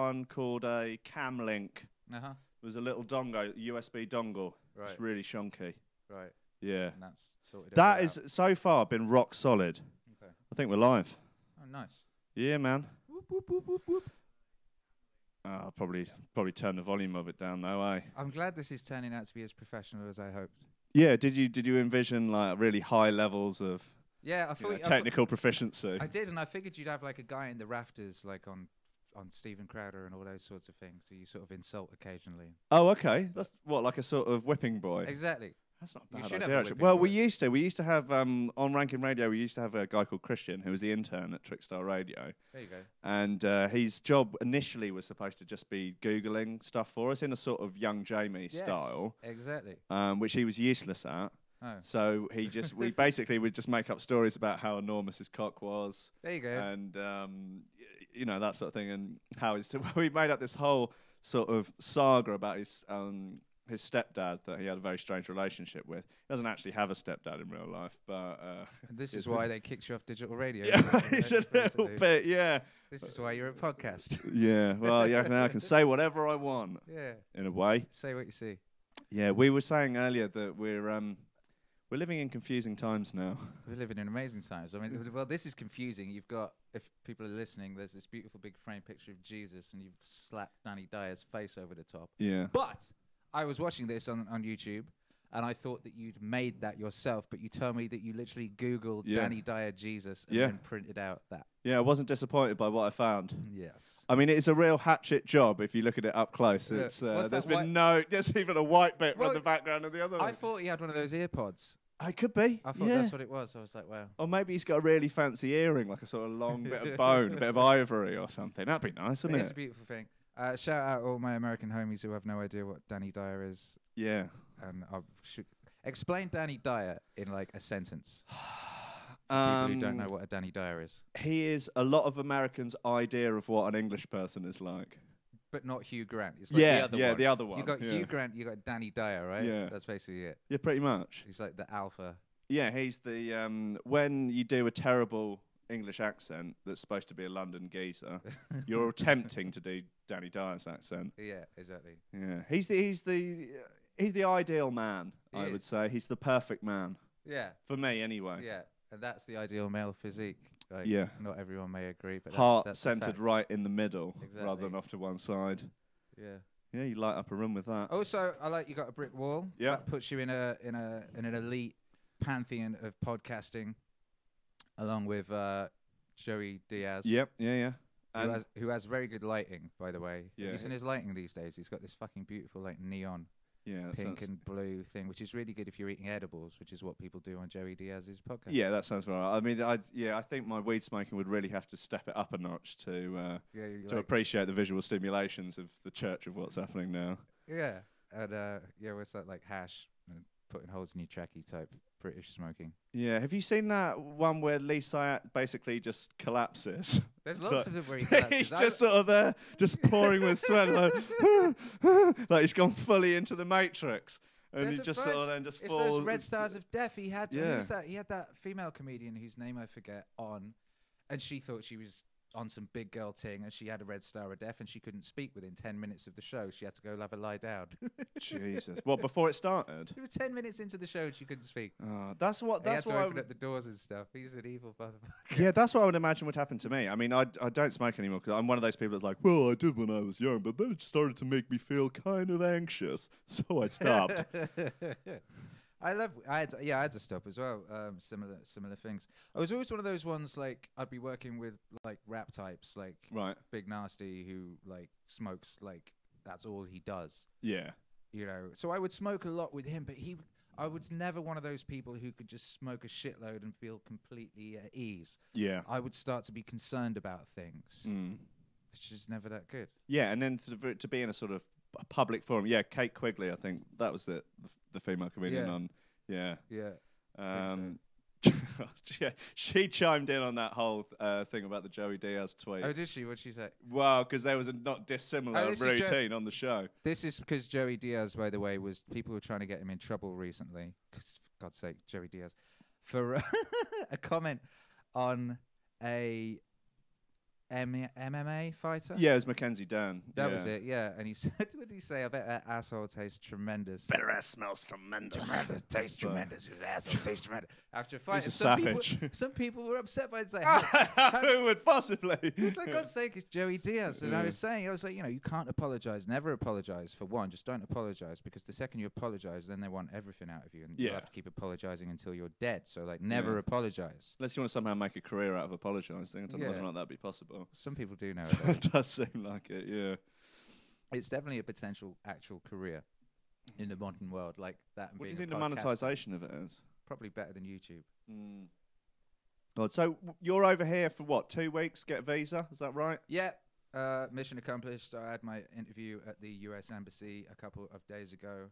one called a Cam Link. Uh-huh. It was a little USB dongle. Right. It's really shonky. Right. Yeah. And that's sorted That out. is, so far, been rock solid. Okay. I think we're live. Oh, nice. Yeah, man. Whoop, whoop, whoop, whoop, whoop. I'll probably turn the volume of it down, though, eh? I'm glad this is turning out to be as professional as I hoped. Yeah, did you envision, like, really high levels of Yeah, technical proficiency? I did, and I figured you'd have, like, a guy in the rafters, like, on Stephen Crowder and all those sorts of things, so you sort of insult occasionally. Oh, okay. That's what, like a sort of whipping boy? Exactly. That's not a You bad should idea, have a actually. Well, whipping boy. we used to have, on Ranking Radio, we used to have a guy called Christian, who was the intern at Trickstar Radio. There you go. And his job initially was supposed to just be Googling stuff for us in a sort of young Jamie style. Exactly. Which he was useless at. Oh. So we basically would just make up stories about how enormous his cock was. There you go. And, that sort of thing. And how we made up this whole sort of saga about his stepdad that he had a very strange relationship with. He doesn't actually have a stepdad in real life, but... and this is why they kicked you off digital radio. Yeah, it's a little bit, yeah. This is why you're a podcast. Yeah, well, yeah, now I can say whatever I want. Yeah. In a way. Say what you see. Yeah, we were saying earlier that we're living in confusing times now. We're living in amazing times. I mean, well, this is confusing. You've got, if people are listening, there's this beautiful big frame picture of Jesus, and you've slapped Danny Dyer's face over the top. Yeah. But I was watching this on YouTube, and I thought that you'd made that yourself, but you told me that you literally Googled Danny Dyer Jesus and then printed out that. Yeah, I wasn't disappointed by what I found. Yes. I mean, it's a real hatchet job if you look at it up close. Yeah. It's there's even a white bit from the background of the other I one. thought he had one of those ear pods. I could be. I thought that's what it was. I was like, wow. Or maybe he's got a really fancy earring, like a sort of long bit of bone, a bit of ivory or something. That'd be nice, wouldn't it? It's a beautiful thing. Shout out all my American homies who have no idea what Danny Dyer is. Yeah. And I should explain Danny Dyer in like a sentence. People who don't know what a Danny Dyer is. He is a lot of Americans' idea of what an English person is like. But not Hugh Grant. It's like the other one. the other one. You got Hugh Grant, you got Danny Dyer, right? Yeah. That's basically it. Yeah, pretty much. He's like the alpha. Yeah, he's the when you do a terrible English accent that's supposed to be a London geezer, you're attempting to do Danny Dyer's accent. Yeah, exactly. Yeah, he's the ideal man. I would say he's the perfect man. Yeah. For me, anyway. Yeah, and that's the ideal male physique. Like, yeah. Not everyone may agree, but heart centered right in the middle, rather than off to one side. Yeah. Yeah, you light up a room with that. Also, I like you got a brick wall. Yeah. That puts you in an elite pantheon of podcasting, along with Joey Diaz. Yep. Yeah. Who has very good lighting, by the way. Yeah. Have you seen his lighting these days? He's got this fucking beautiful like neon. Yeah, pink and blue thing, which is really good if you're eating edibles, which is what people do on Joey Diaz's podcast. Yeah, that sounds right. I mean, I think my weed smoking would really have to step it up a notch to appreciate the visual stimulations of the church of what's happening now. Yeah, and what's that like hash and putting holes in your trachea type British smoking. Yeah, have you seen that one where Lee Syatt basically just collapses? There's lots of them where he collapses. He's just sort of there, just pouring with sweat, like he's gone fully into the Matrix, and he just sort of then just falls. It's those Red Stars of Death. He had yeah. Who was that? He had that female comedian whose name I forget on, and she thought she was on some big girl thing, and she had a Red Star of Death, and she couldn't speak within 10 minutes of the show. She had to go have a lie down. Jesus! What, before it started? It was 10 minutes into the show, and she couldn't speak. That's what. He had to open up the doors and stuff. He's an evil motherfucker. Yeah, that's what I would imagine would happen to me. I mean, I don't smoke anymore because I'm one of those people that's like, well, I did when I was young, but then it started to make me feel kind of anxious, so I stopped. I had to stop as well. Similar things. I was always one of those ones like I'd be working with like rap types like Big Nasty who like smokes like that's all he does. Yeah. You know, so I would smoke a lot with him, but I was never one of those people who could just smoke a shitload and feel completely at ease. Yeah. I would start to be concerned about things, which is never that good. Yeah, and then to be in a sort of public forum. Yeah, Kate Quigley, I think that was the female comedian on. Yeah. Yeah. Yeah, she chimed in on that whole thing about the Joey Diaz tweet. Oh, did she? What'd she say? Well, because there was a not dissimilar routine on the show. This is because Joey Diaz, by the way, people were trying to get him in trouble recently. Because, for God's sake, Joey Diaz. For a comment on a MMA fighter. Yeah, it was Mackenzie Dern. That was it. Yeah, and he said, "What did he say? I bet that asshole tastes tremendous. Better ass smells tremendous. Tremendous, tastes tremendous. His asshole tastes tremendous." After a fight, He's a some savage. some people were upset by it. Like, Who would possibly? It's like, God's sake, it's Joey Diaz. And I was like, you can't apologize. Never apologize for one. Just don't apologize, because the second you apologize, then they want everything out of you, and you have to keep apologizing until you're dead. So like, never apologize. Unless you want to somehow make a career out of apologizing. I don't know whether or not that'd be possible. Some people do know. It does seem like it. Yeah. It's definitely a potential actual career in the modern world, like that. And What do you being think the monetization of it is? Probably better than YouTube. God, so you're over here for what? 2 weeks? Get a visa? Is that right? Yeah. Mission accomplished. I had my interview at the U.S. Embassy a couple of days ago.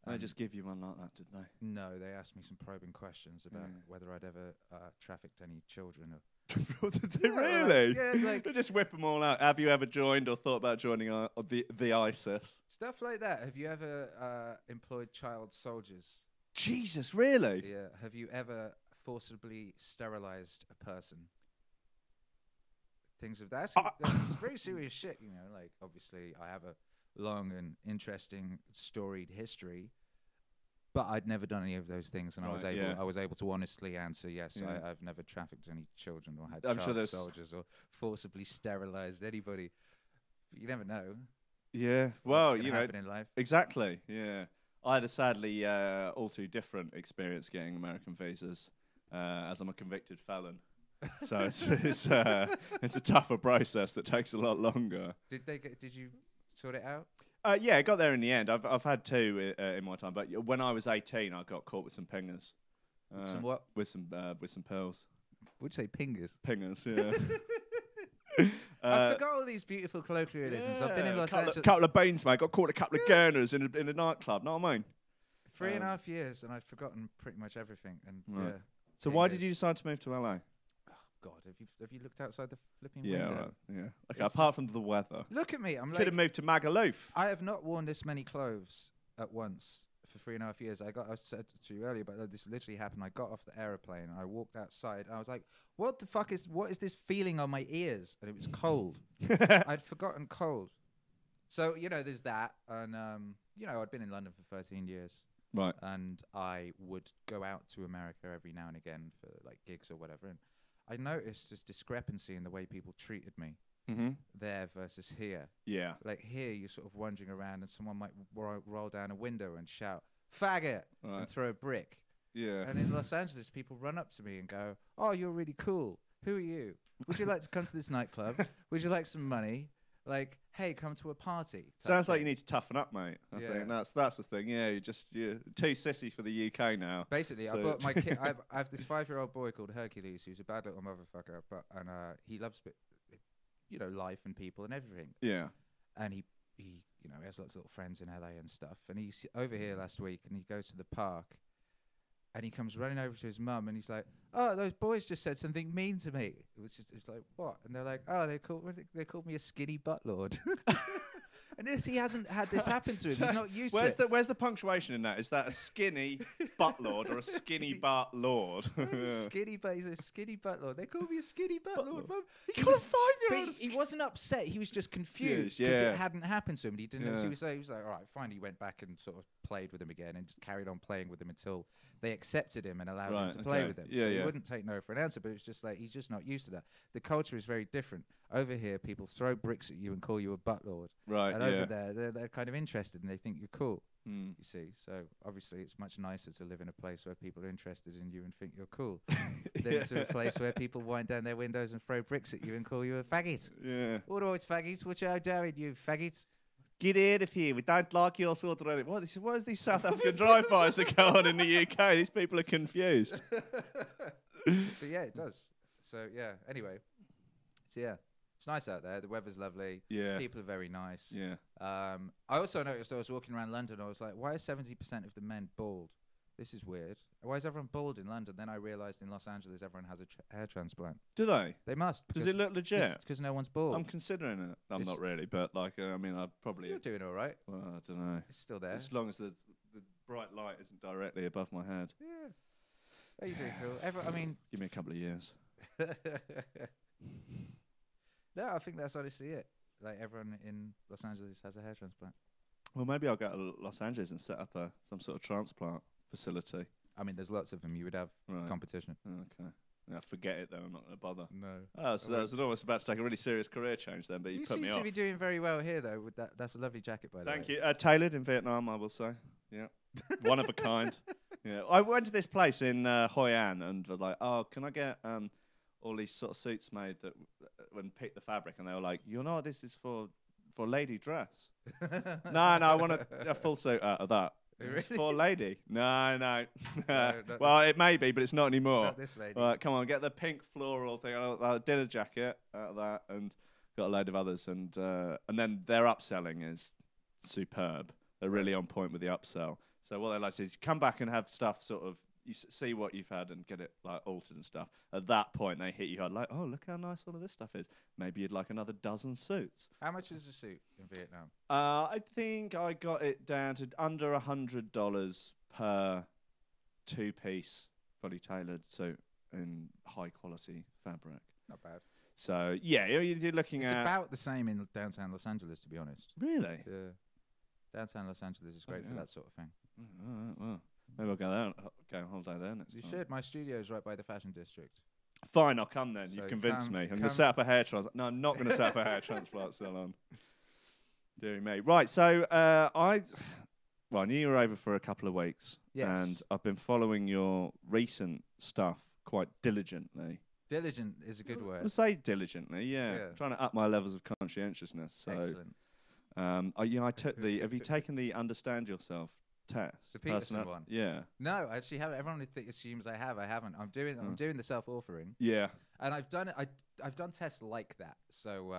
They just give you one like that, did they? No, they asked me some probing questions about whether I'd ever trafficked any children. Did they really? Like they just whip them all out. Have you ever joined or thought about joining the ISIS? Stuff like that. Have you ever employed child soldiers? Jesus, really? Yeah. Have you ever forcibly sterilized a person? Things of that. That's very serious shit, you know. Like, obviously, I have a long and interesting, storied history, but I'd never done any of those things, and I was able to honestly answer yes. I've never trafficked any children or had child soldiers or forcibly sterilized anybody. But you never know. Yeah, well, you know, in life. Exactly. Yeah, I had a sadly all too different experience getting American visas, as I'm a convicted felon. So it's a tougher process that takes a lot longer. Did you sort it out? Yeah, I got there in the end. I've had 2 in my time, but when I was 18, I got caught with some pingers. Some what? With some pills. Would you say pingers? Pingers, yeah. I forgot all these beautiful colloquialisms. I've been in Los Angeles. A couple of beans, mate. Got caught a couple of gurners in a nightclub. Know what I mean? 3.5 years, and I've forgotten pretty much everything. And so why did you decide to move to LA? God, have you looked outside the flipping window? Right, yeah. Okay, apart from the weather. Look at me. Could have moved to Magaluf. I have not worn this many clothes at once for 3.5 years. I said to you earlier, but this literally happened. I got off the aeroplane. I walked outside. And I was like, what is this feeling on my ears? And it was cold. I'd forgotten cold. So, there's that. And, I'd been in London for 13 years. Right. And I would go out to America every now and again for like gigs or whatever. And I noticed this discrepancy in the way people treated me there versus here. Yeah. Like here, you're sort of wandering around and someone might roll down a window and shout, "Faggot!" and throw a brick. Yeah. And in Los Angeles, people run up to me and go, "Oh, you're really cool. Who are you? Would you like to come to this nightclub? Would you like some money? Like, hey, come to a party." Sounds like you need to toughen up, mate. I think that's the thing. Yeah, you're too sissy for the UK now. Basically, so I brought my kid. I have this 5-year-old boy called Hercules, who's a bad little motherfucker, and he loves, life and people and everything. Yeah. And he has lots of little friends in LA and stuff. And he's over here last week, and he goes to the park. And he comes running over to his mum, and he's like, "Oh, those boys just said something mean to me." It's like, "What?" And they're like, "Oh, they called me a skinny butt lord." And he hasn't had this happen to him. He's not used to it. Where's the punctuation in that? Is that a skinny butt lord or a skinny butt lord? Skinny butt. He's a skinny butt lord. They call me a skinny butt lord. Mum. He called a 5-year-old. He wasn't upset. He was just confused because it hadn't happened to him. He didn't know. So he was like, "All right, fine." He went back and sort of played with him again and just carried on playing with him until they accepted him and allowed him to play with them. So he wouldn't take no for an answer, but it's just like he's just not used to that. The culture is very different. Over here, people throw bricks at you and call you a butt lord. Right. And over there, they're kind of interested and they think you're cool. You see, so obviously it's much nicer to live in a place where people are interested in you and think you're cool than to a place where people wind down their windows and throw bricks at you and call you a faggot. Yeah. All right, faggots. What you doing, you faggots? Get out of here. We don't like your sort of... What is these South African drive-bys that go on in the UK? These people are confused. But yeah, it does. So, yeah. Anyway. So, yeah. It's nice out there. The weather's lovely. Yeah. People are very nice. Yeah. I also noticed I was walking around London. I was like, why is 70% of the men bald? This is weird. Why is everyone bald in London? Then I realised in Los Angeles everyone has a hair transplant. Do they? They must. Does it look legit? Because no one's bald. I'm considering it. I'm not really, but I'd probably... You're doing all right. Well, I don't know. It's still there. As long as the bright light isn't directly above my head. Yeah. Are you doing cool? Give me a couple of years. Yeah, I think that's honestly it. Like everyone in Los Angeles has a hair transplant. Well, maybe I'll go to Los Angeles and set up some sort of transplant facility. I mean, there's lots of them. You would have competition. Okay. Yeah, forget it then. I'm not going to bother. No. Oh, so I was almost about to take a really serious career change then, but you put me off. You seem to be doing very well here, though. With that, that's a lovely jacket, by the way. Thank you. Tailored in Vietnam, I will say. Yeah. One of a kind. Yeah. I went to this place in Hoi An and was like, oh, can I get all these sort of suits made that when pick the fabric, and they were like, you know, this is for lady dress. No, I want a full suit out of that. Really? It's for lady. No. No, well, it may be, but it's not anymore. Not this lady. Right, come on, get the pink floral thing. A dinner jacket out of that, and got a load of others, and then their upselling is superb. They're really on point with the upsell. So what they like to do is come back and have stuff sort of, you see what you've had and get it like altered and stuff. At that point, they hit you hard, like, oh, look how nice all of this stuff is. Maybe you'd like another dozen suits. How much is a suit in Vietnam? I think I got it down to under $100 per two-piece, fully tailored suit in high-quality fabric. Not bad. So yeah, you're looking it's at about the same in downtown Los Angeles, to be honest. Really? Yeah. Downtown Los Angeles is great for that sort of thing. All right, well, maybe I'll go there, go on holiday there next time. You should. My studio is right by the fashion district. Fine, I'll come then. So You've convinced me. I'm going to come. set up a hair transplant. No, I'm not going to set up a hair transplant salon. Dear me. Right, so I knew you were over for a couple of weeks. Yes. And I've been following your recent stuff quite diligently. Diligent is a good word. I'll say diligently, yeah. Trying to up my levels of conscientiousness. So, excellent. I took the. Have you taken the Understand Yourself test? The Peterson one. Yeah. No, I actually haven't. Everyone assumes I have. I haven't. I'm doing the self-authoring. Yeah. And I've done it. I've done tests like that. So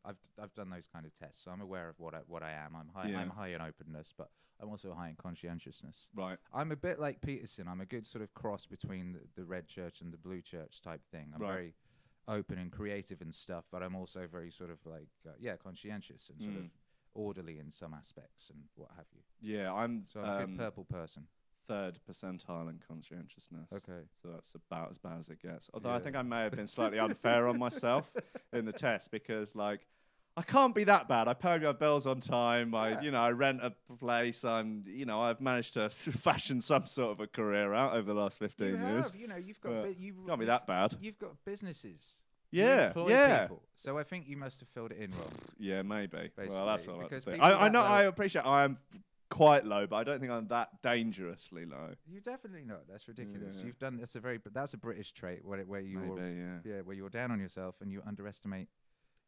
I've done those kind of tests. So I'm aware of what I am. I'm high. Yeah. I'm high in openness, but I'm also high in conscientiousness. Right. I'm a bit like Peterson. I'm a good sort of cross between the red church and the blue church type thing. I'm very open and creative and stuff, but I'm also very sort of like conscientious and sort of orderly in some aspects and what have you. Yeah, I'm a good purple person. 3rd percentile in conscientiousness. Okay. So that's about as bad as it gets. Although I think I may have been slightly unfair on myself in the test because, like, I can't be that bad. I pay my bills on time. I rent a place. I've managed to fashion some sort of a career out over the last 15 years. You've got can't be that bad. You've got businesses. Yeah, people. So I think you must have filled it in well. Yeah, maybe. Basically, well, that's what I think. I know. I appreciate. I am quite low, but I don't think I'm that dangerously low. You're definitely not. That's ridiculous. You've done. That's a British trait where you're down on yourself and you underestimate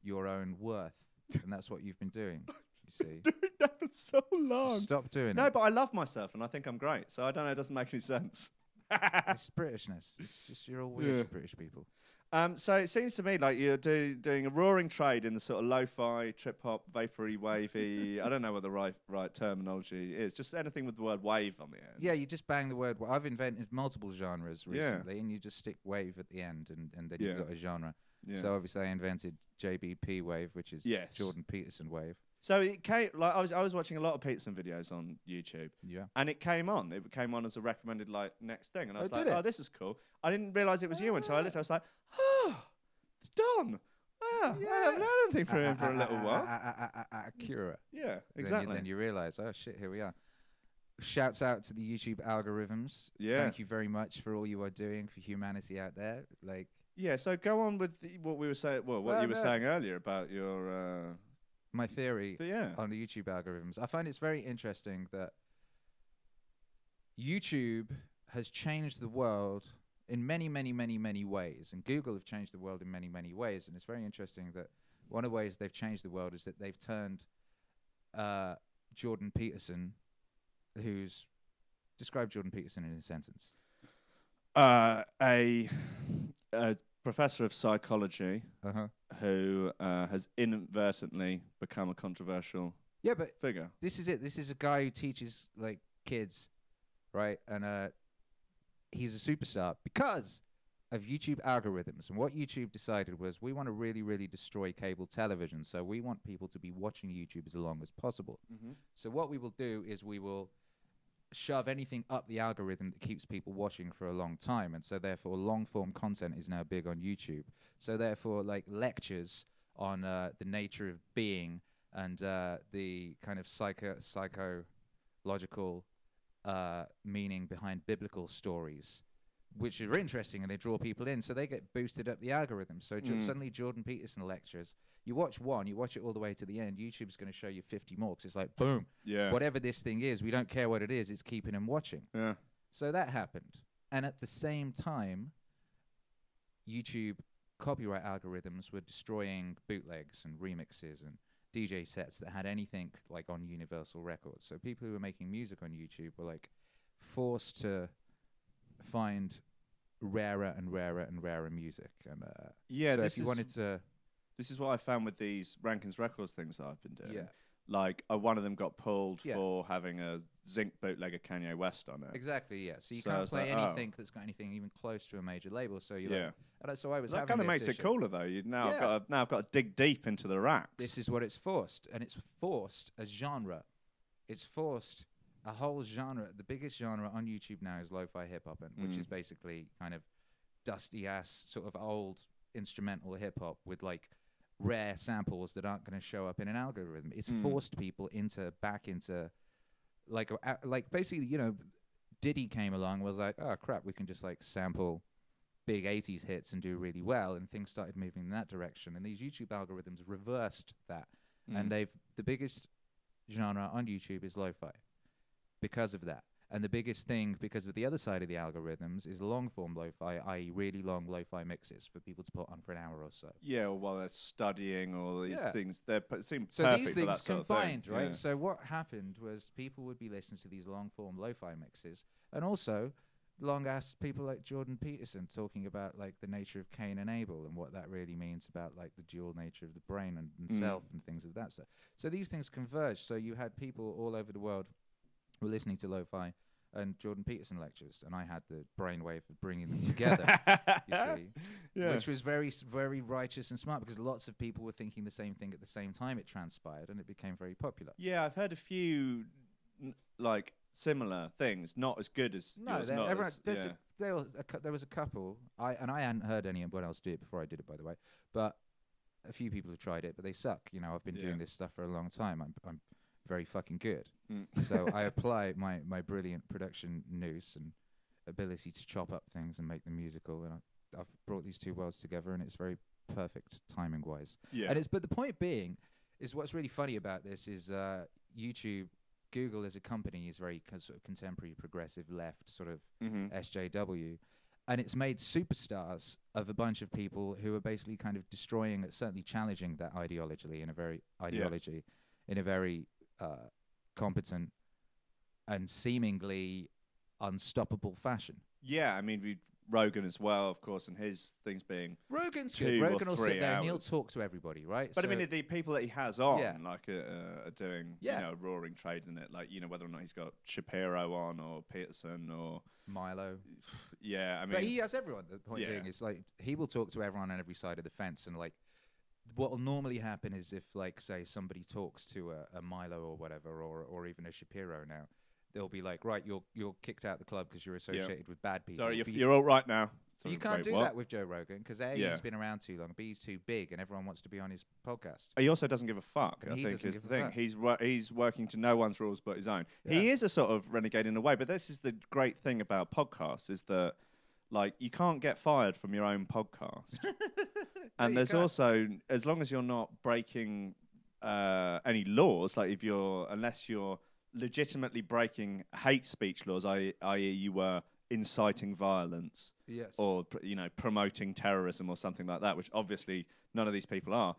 your own worth, and that's what you've been doing. You see, doing that for so long. Stop doing it. No, but I love myself, and I think I'm great. So I don't know. It doesn't make any sense. It's Britishness. It's just you're all weird British people. So it seems to me like you're doing a roaring trade in the sort of lo-fi, trip-hop, vapory, wavy. I don't know what the right terminology is. Just anything with the word wave on the end. Yeah, you just bang the word. I've invented multiple genres recently, and you just stick wave at the end, and then you've got a genre. Yeah. So obviously I invented JBP wave, which is Jordan Peterson wave. So it came like I was watching a lot of Peterson videos on YouTube. Yeah. And it came on. It came on as a recommended like next thing. And I was like, oh, this is cool. I didn't realise it was you until I looked. I was like, oh, it's Don. Oh, yeah. I haven't heard anything from him for a little while. Akira. Yeah, exactly. Then you realise, oh shit, here we are. Shouts out to the YouTube algorithms. Yeah. Thank you very much for all you are doing for humanity out there. Yeah, so go on with what we were saying. Well, what you were saying earlier about your my theory on the YouTube algorithms. I find it's very interesting that YouTube has changed the world in many, many, many, many ways, and Google have changed the world in many, many ways. And it's very interesting that one of the ways they've changed the world is that they've turned Jordan Peterson, describe Jordan Peterson in a sentence. A professor of psychology who has inadvertently become a controversial figure. This is it. This is a guy who teaches like kids, right? And he's a superstar because of YouTube algorithms. And what YouTube decided was we want to really, really destroy cable television. So we want people to be watching YouTube as long as possible. Mm-hmm. So what we will do is we will shove anything up the algorithm that keeps people watching for a long time, and so therefore long form content is now big on YouTube. So therefore, like lectures on the nature of being and the kind of psychological meaning behind biblical stories, which are interesting, and they draw people in, so they get boosted up the algorithm. So suddenly Jordan Peterson lectures, you watch one, you watch it all the way to the end, YouTube's going to show you 50 more, because it's like, boom, whatever this thing is, we don't care what it is, it's keeping them watching. Yeah. So that happened. And at the same time, YouTube copyright algorithms were destroying bootlegs and remixes and DJ sets that had anything like on Universal Records. So people who were making music on YouTube were like forced to find rarer and rarer and rarer music. And so if you wanted to, this is what I found with these Rankins Records things that I've been doing. Yeah. Like one of them got pulled for having a Zinc bootlegger Kanye West on it. Exactly, yeah. So you can't play anything that's got anything even close to a major label. So you're like, so I was that kind of makes it cooler though. I've got to dig deep into the racks. This is what it's forced, and it's forced a genre. It's forced a whole genre. The biggest genre on YouTube now is lo-fi hip-hop, which is basically kind of dusty-ass, sort of old instrumental hip-hop with like rare samples that aren't going to show up in an algorithm. It's forced people back into like basically, you know, Diddy came along, was like, oh crap, we can just like sample big 80s hits and do really well, and things started moving in that direction, and these YouTube algorithms reversed that. And the biggest genre on YouTube is lo-fi because of that. And the biggest thing, because of the other side of the algorithms, is long-form lo-fi, i.e. really long lo-fi mixes for people to put on for an hour or so. Yeah, or while they're studying or these things. They seem perfect so these things for that sort combined, of thing. right? Yeah. So what happened was people would be listening to these long-form lo-fi mixes, and also long-ass people like Jordan Peterson talking about like the nature of Cain and Abel and what that really means about like the dual nature of the brain and self and things of that stuff. So these things converge. So you had people all over the world who were listening to lo-fi and Jordan Peterson lectures, and I had the brainwave of bringing them together, you see, which was very, very righteous and smart, because lots of people were thinking the same thing at the same time. It transpired, and it became very popular. Yeah, I've heard a few like similar things, not as good as yours. There was a couple, I hadn't heard anyone else do it before I did it, by the way, but a few people have tried it, but they suck. You know, I've been doing this stuff for a long time. I'm very fucking good. So I apply my brilliant production nous and ability to chop up things and make them musical, and I've brought these two worlds together, and it's very perfect timing wise. Yeah. But the point being is, what's really funny about this is YouTube, Google as a company is very sort of contemporary, progressive, left sort of SJW, and it's made superstars of a bunch of people who are basically kind of destroying, certainly challenging that ideology in a very competent and seemingly unstoppable fashion. Yeah, I mean, Rogan as well, of course, and his things being Rogan's good. Rogan will sit there and he'll talk to everybody, right? But I mean, the people that he has on, like, are doing, you know, roaring trade in it. Like, you know, whether or not he's got Shapiro on or Peterson or Milo. Yeah, I mean, but he has everyone. The point being is, like, he will talk to everyone on every side of the fence, and like, what will normally happen is if, like, say, somebody talks to a Milo or whatever, or even a Shapiro now, they'll be like, right, you're kicked out of the club because you're associated with bad people. Sorry, you're all right now. So you can't do that with Joe Rogan, because A, he's been around too long, B, he's too big, and everyone wants to be on his podcast. He also doesn't give a fuck, I think is the thing. He's working to no one's rules but his own. Yeah. He is a sort of renegade in a way, but this is the great thing about podcasts, is that, like, you can't get fired from your own podcast. And there's also, as long as you're not breaking any laws, like unless you're legitimately breaking hate speech laws, i.e. you were inciting violence, or promoting terrorism or something like that, which obviously none of these people are.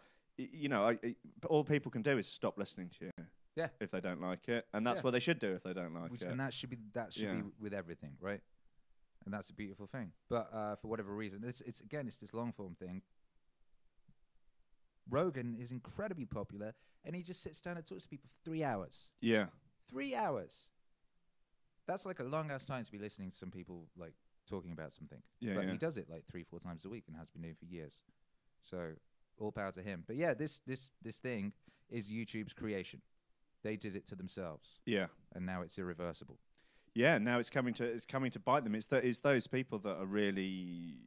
All people can do is stop listening to you, if they don't like it, and that's what they should do if they don't like it. And that should be with everything, right? And that's a beautiful thing. But for whatever reason, it's this long form thing. Rogan is incredibly popular, and he just sits down and talks to people for 3 hours. Yeah. 3 hours. That's like a long ass time to be listening to some people like talking about something. Yeah, but he does it like 3-4 times a week and has been doing it for years. So all power to him. But yeah, this thing is YouTube's creation. They did it to themselves. Yeah. And now it's irreversible. Yeah, now it's coming to bite them. It's those people that are really,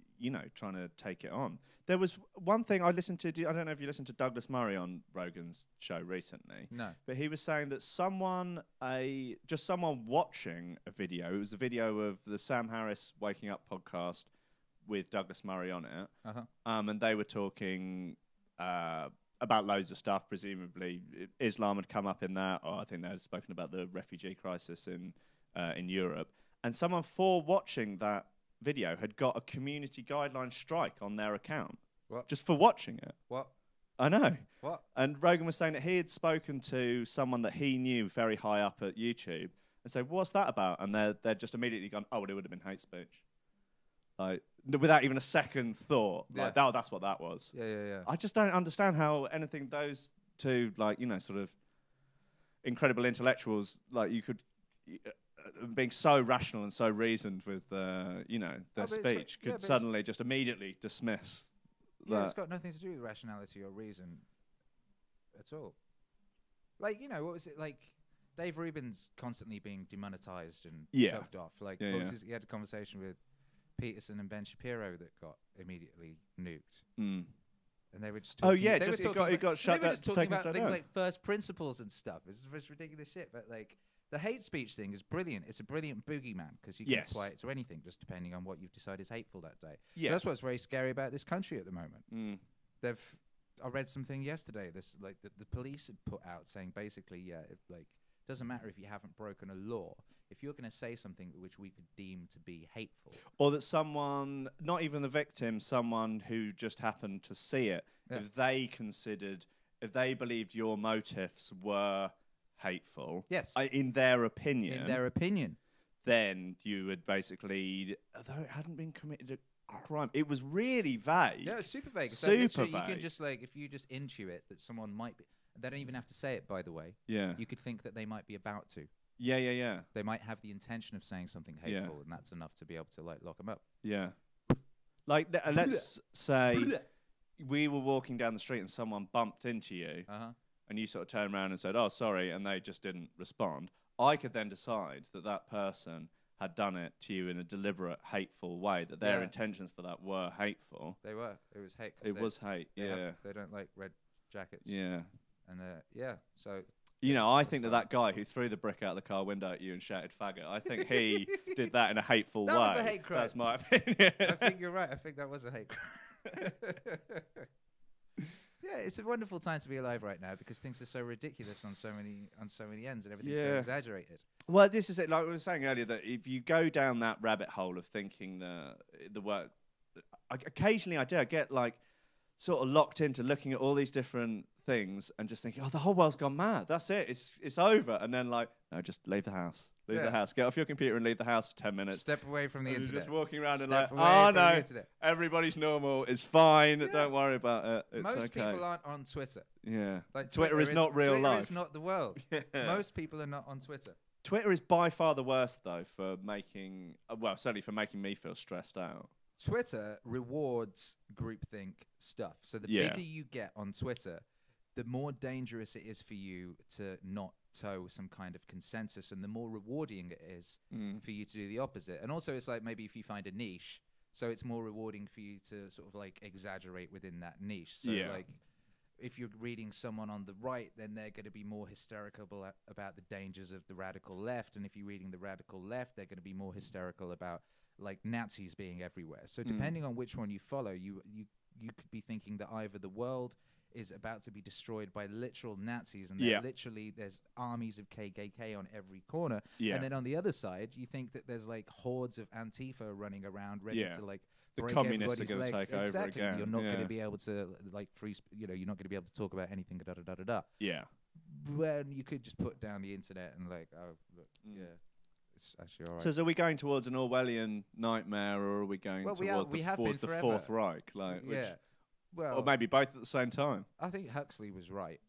trying to take it on. There was one thing I listened to. I don't know if you listened to Douglas Murray on Rogan's show recently. No. But he was saying that someone watching a video. It was a video of the Sam Harris Waking Up podcast with Douglas Murray on it. Uh-huh. And they were talking about loads of stuff. Presumably, Islam had come up in that, or I think they had spoken about the refugee crisis in Europe. And someone for watching that video had got a community guideline strike on their account. What? Just for watching it. What? I know. What? And Rogan was saying that he had spoken to someone that he knew very high up at YouTube and said, "What's that about?" And they're just immediately gone, "Oh, well, it would have been hate speech." Like, without even a second thought. Yeah. Like, that's what that was. Yeah. I just don't understand how anything those two, like, sort of incredible intellectuals, like, you could... being so rational and so reasoned with, their speech, could suddenly just immediately dismiss that. Yeah, it's got nothing to do with rationality or reason at all. Like, what was it like? Dave Rubin's constantly being demonetized and shoved off. Like, he had a conversation with Peterson and Ben Shapiro that got immediately nuked. Mm. And they were just talking, it got shut down. They were just talking about things like first principles and stuff. It's ridiculous shit, but like... The hate speech thing is brilliant. It's a brilliant boogeyman because you can apply it to anything, just depending on what you've decided is hateful that day. Yeah. So that's what's very scary about this country at the moment. Mm. I read something yesterday. This like the police had put out saying basically, doesn't matter if you haven't broken a law. If you're going to say something which we could deem to be hateful, or that someone, not even the victim, someone who just happened to see it, if they believed your motives were hateful, in their opinion, then you would basically, although it hadn't been committed a crime, it was really vague. Yeah, it's super vague. Vague. You can just if you just intuit that someone might be, they don't even have to say it, by the way. Yeah, you could think that they might be about to. Yeah. They might have the intention of saying something hateful, and that's enough to be able to lock them up. Yeah, like let's say we were walking down the street and someone bumped into you. And you sort of turned around and said, "Oh, sorry," and they just didn't respond. I could then decide that person had done it to you in a deliberate, hateful way, that their intentions for that were hateful. They were. It was hate. It was hate, They don't like red jackets. Yeah. And, so... I think that guy who threw the brick out the car window at you and shouted faggot, I think he did that in a hateful way. That was a hate crime. That's my opinion. I think you're right. I think that was a hate crime. Yeah, it's a wonderful time to be alive right now because things are so ridiculous on so many ends and everything's so exaggerated. Well, this is it. Like I was saying earlier, that if you go down that rabbit hole of thinking the work, occasionally I get like sort of locked into looking at all these different things and just thinking, oh, the whole world's gone mad. That's it. It's over. And then like, no, just leave the house. Leave the house. Get off your computer and leave the house for 10 minutes. Step away from the internet. Just walking around and like, oh no, everybody's normal. It's fine. Yeah. Don't worry about it. It's Most people aren't on Twitter. Yeah. Like Twitter is not real life. Twitter is not the world. Yeah. Most people are not on Twitter. Twitter is by far the worst though for making, certainly for making me feel stressed out. Twitter rewards groupthink stuff. So the bigger you get on Twitter, the more dangerous it is for you to not toe some kind of consensus, and the more rewarding it is for you to do the opposite. And also, it's like maybe if you find a niche, so it's more rewarding for you to sort of like exaggerate within that niche. So like, if you're reading someone on the right, then they're going to be more hysterical about the dangers of the radical left. And if you're reading the radical left, they're going to be more hysterical about like Nazis being everywhere. So depending on which one you follow, you could be thinking that either the world is about to be destroyed by literal Nazis, and literally there's armies of KKK on every corner. Yeah. And then on the other side, you think that there's like hordes of Antifa running around ready to like the break communists are everybody's legs. Take over again. You're not going to be able to like you're not going to be able to talk about anything. Yeah. When you could just put down the internet and like, oh, look, it's actually all right. So are we going towards an Orwellian nightmare, or are we going towards the Fourth Reich? Like, well, or maybe both at the same time. I think Huxley was right.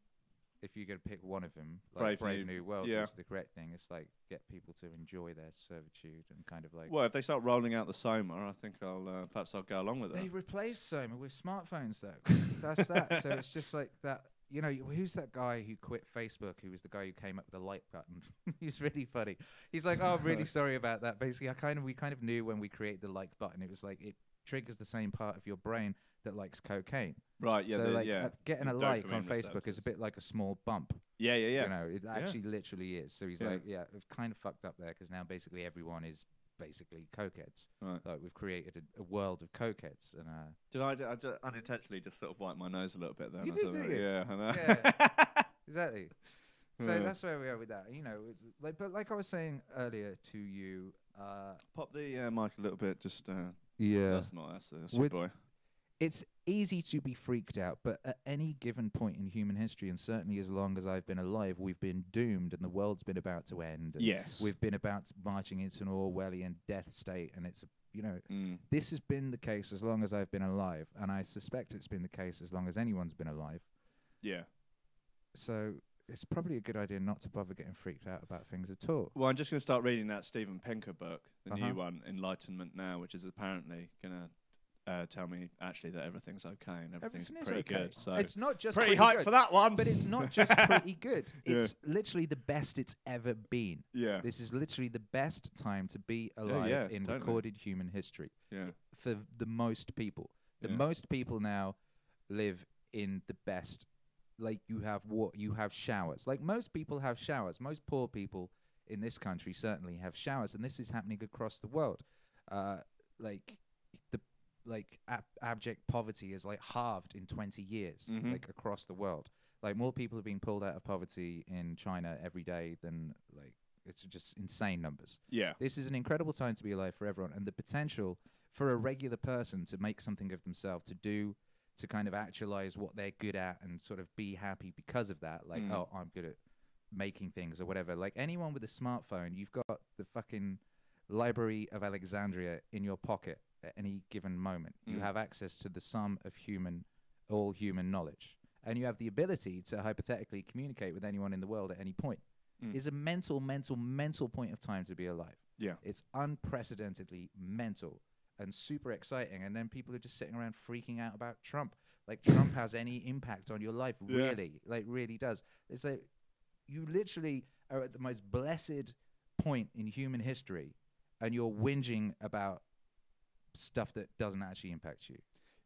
If you're going to pick one of them, like Brave New World was the correct thing. It's like get people to enjoy their servitude and kind of like... Well, if they start rolling out the Soma, I think perhaps I'll go along with it. They replaced Soma with smartphones, though. That's that. So it's just like that. You know, who's that guy who quit Facebook, who was the guy who came up with the like button? He's really funny. He's like, oh, I'm really sorry about that. Basically, we kind of knew when we created the like button, it was like triggers the same part of your brain that likes cocaine. Right. Yeah. So like getting a like dopamine on Facebook receptors. is a bit like a small bump. Yeah. You know, it actually literally is. So he's Yeah. like, yeah, it's kind of fucked up there because now basically everyone is basically cokeheads. Right. Like we've created a world of cokeheads. And did I unintentionally just sort of wipe my nose a little bit then? You did, didn't you? Yeah. I know. Yeah. Exactly. So Yeah. that's where we are with that. You know, but like I was saying earlier to you, Pop the mic a little bit. Just yeah, that's your boy. It's easy to be freaked out, but at any given point in human history, and certainly as long as I've been alive, we've been doomed, and the world's been about to end. And yes, we've been about marching into an Orwellian death state, and it's this has been the case as long as I've been alive, and I suspect it's been the case as long as anyone's been alive. Yeah. So it's probably a good idea not to bother getting freaked out about things at all. Well, I'm just going to start reading that Steven Pinker book, the new one, Enlightenment Now, which is apparently going to tell me actually that everything's okay and everything's pretty okay. good. So it's not just pretty hype good, for that one, but it's not just pretty good. It's literally the best it's ever been. Yeah, this is literally the best time to be alive in recorded human history. Yeah, for the most people, most people now live in the best. Like you have showers. Like most people have showers. Most poor people in this country certainly have showers, and this is happening across the world. Abject poverty is like halved in 20 years, like across the world. Like more people are being pulled out of poverty in China every day than like it's just insane numbers. Yeah, this is an incredible time to be alive for everyone, and the potential for a regular person to make something of themselves, to kind of actualize what they're good at and sort of be happy because of that. Like, oh, I'm good at making things or whatever. Like anyone with a smartphone, you've got the fucking Library of Alexandria in your pocket at any given moment. You have access to the sum of all human knowledge. And you have the ability to hypothetically communicate with anyone in the world at any point. Is a mental point of time to be alive. Yeah. It's unprecedentedly mental and super exciting, and then people are just sitting around freaking out about Trump. Like Trump has any impact on your life, really? Like really does. It's like you literally are at the most blessed point in human history, and you're whinging about stuff that doesn't actually impact you.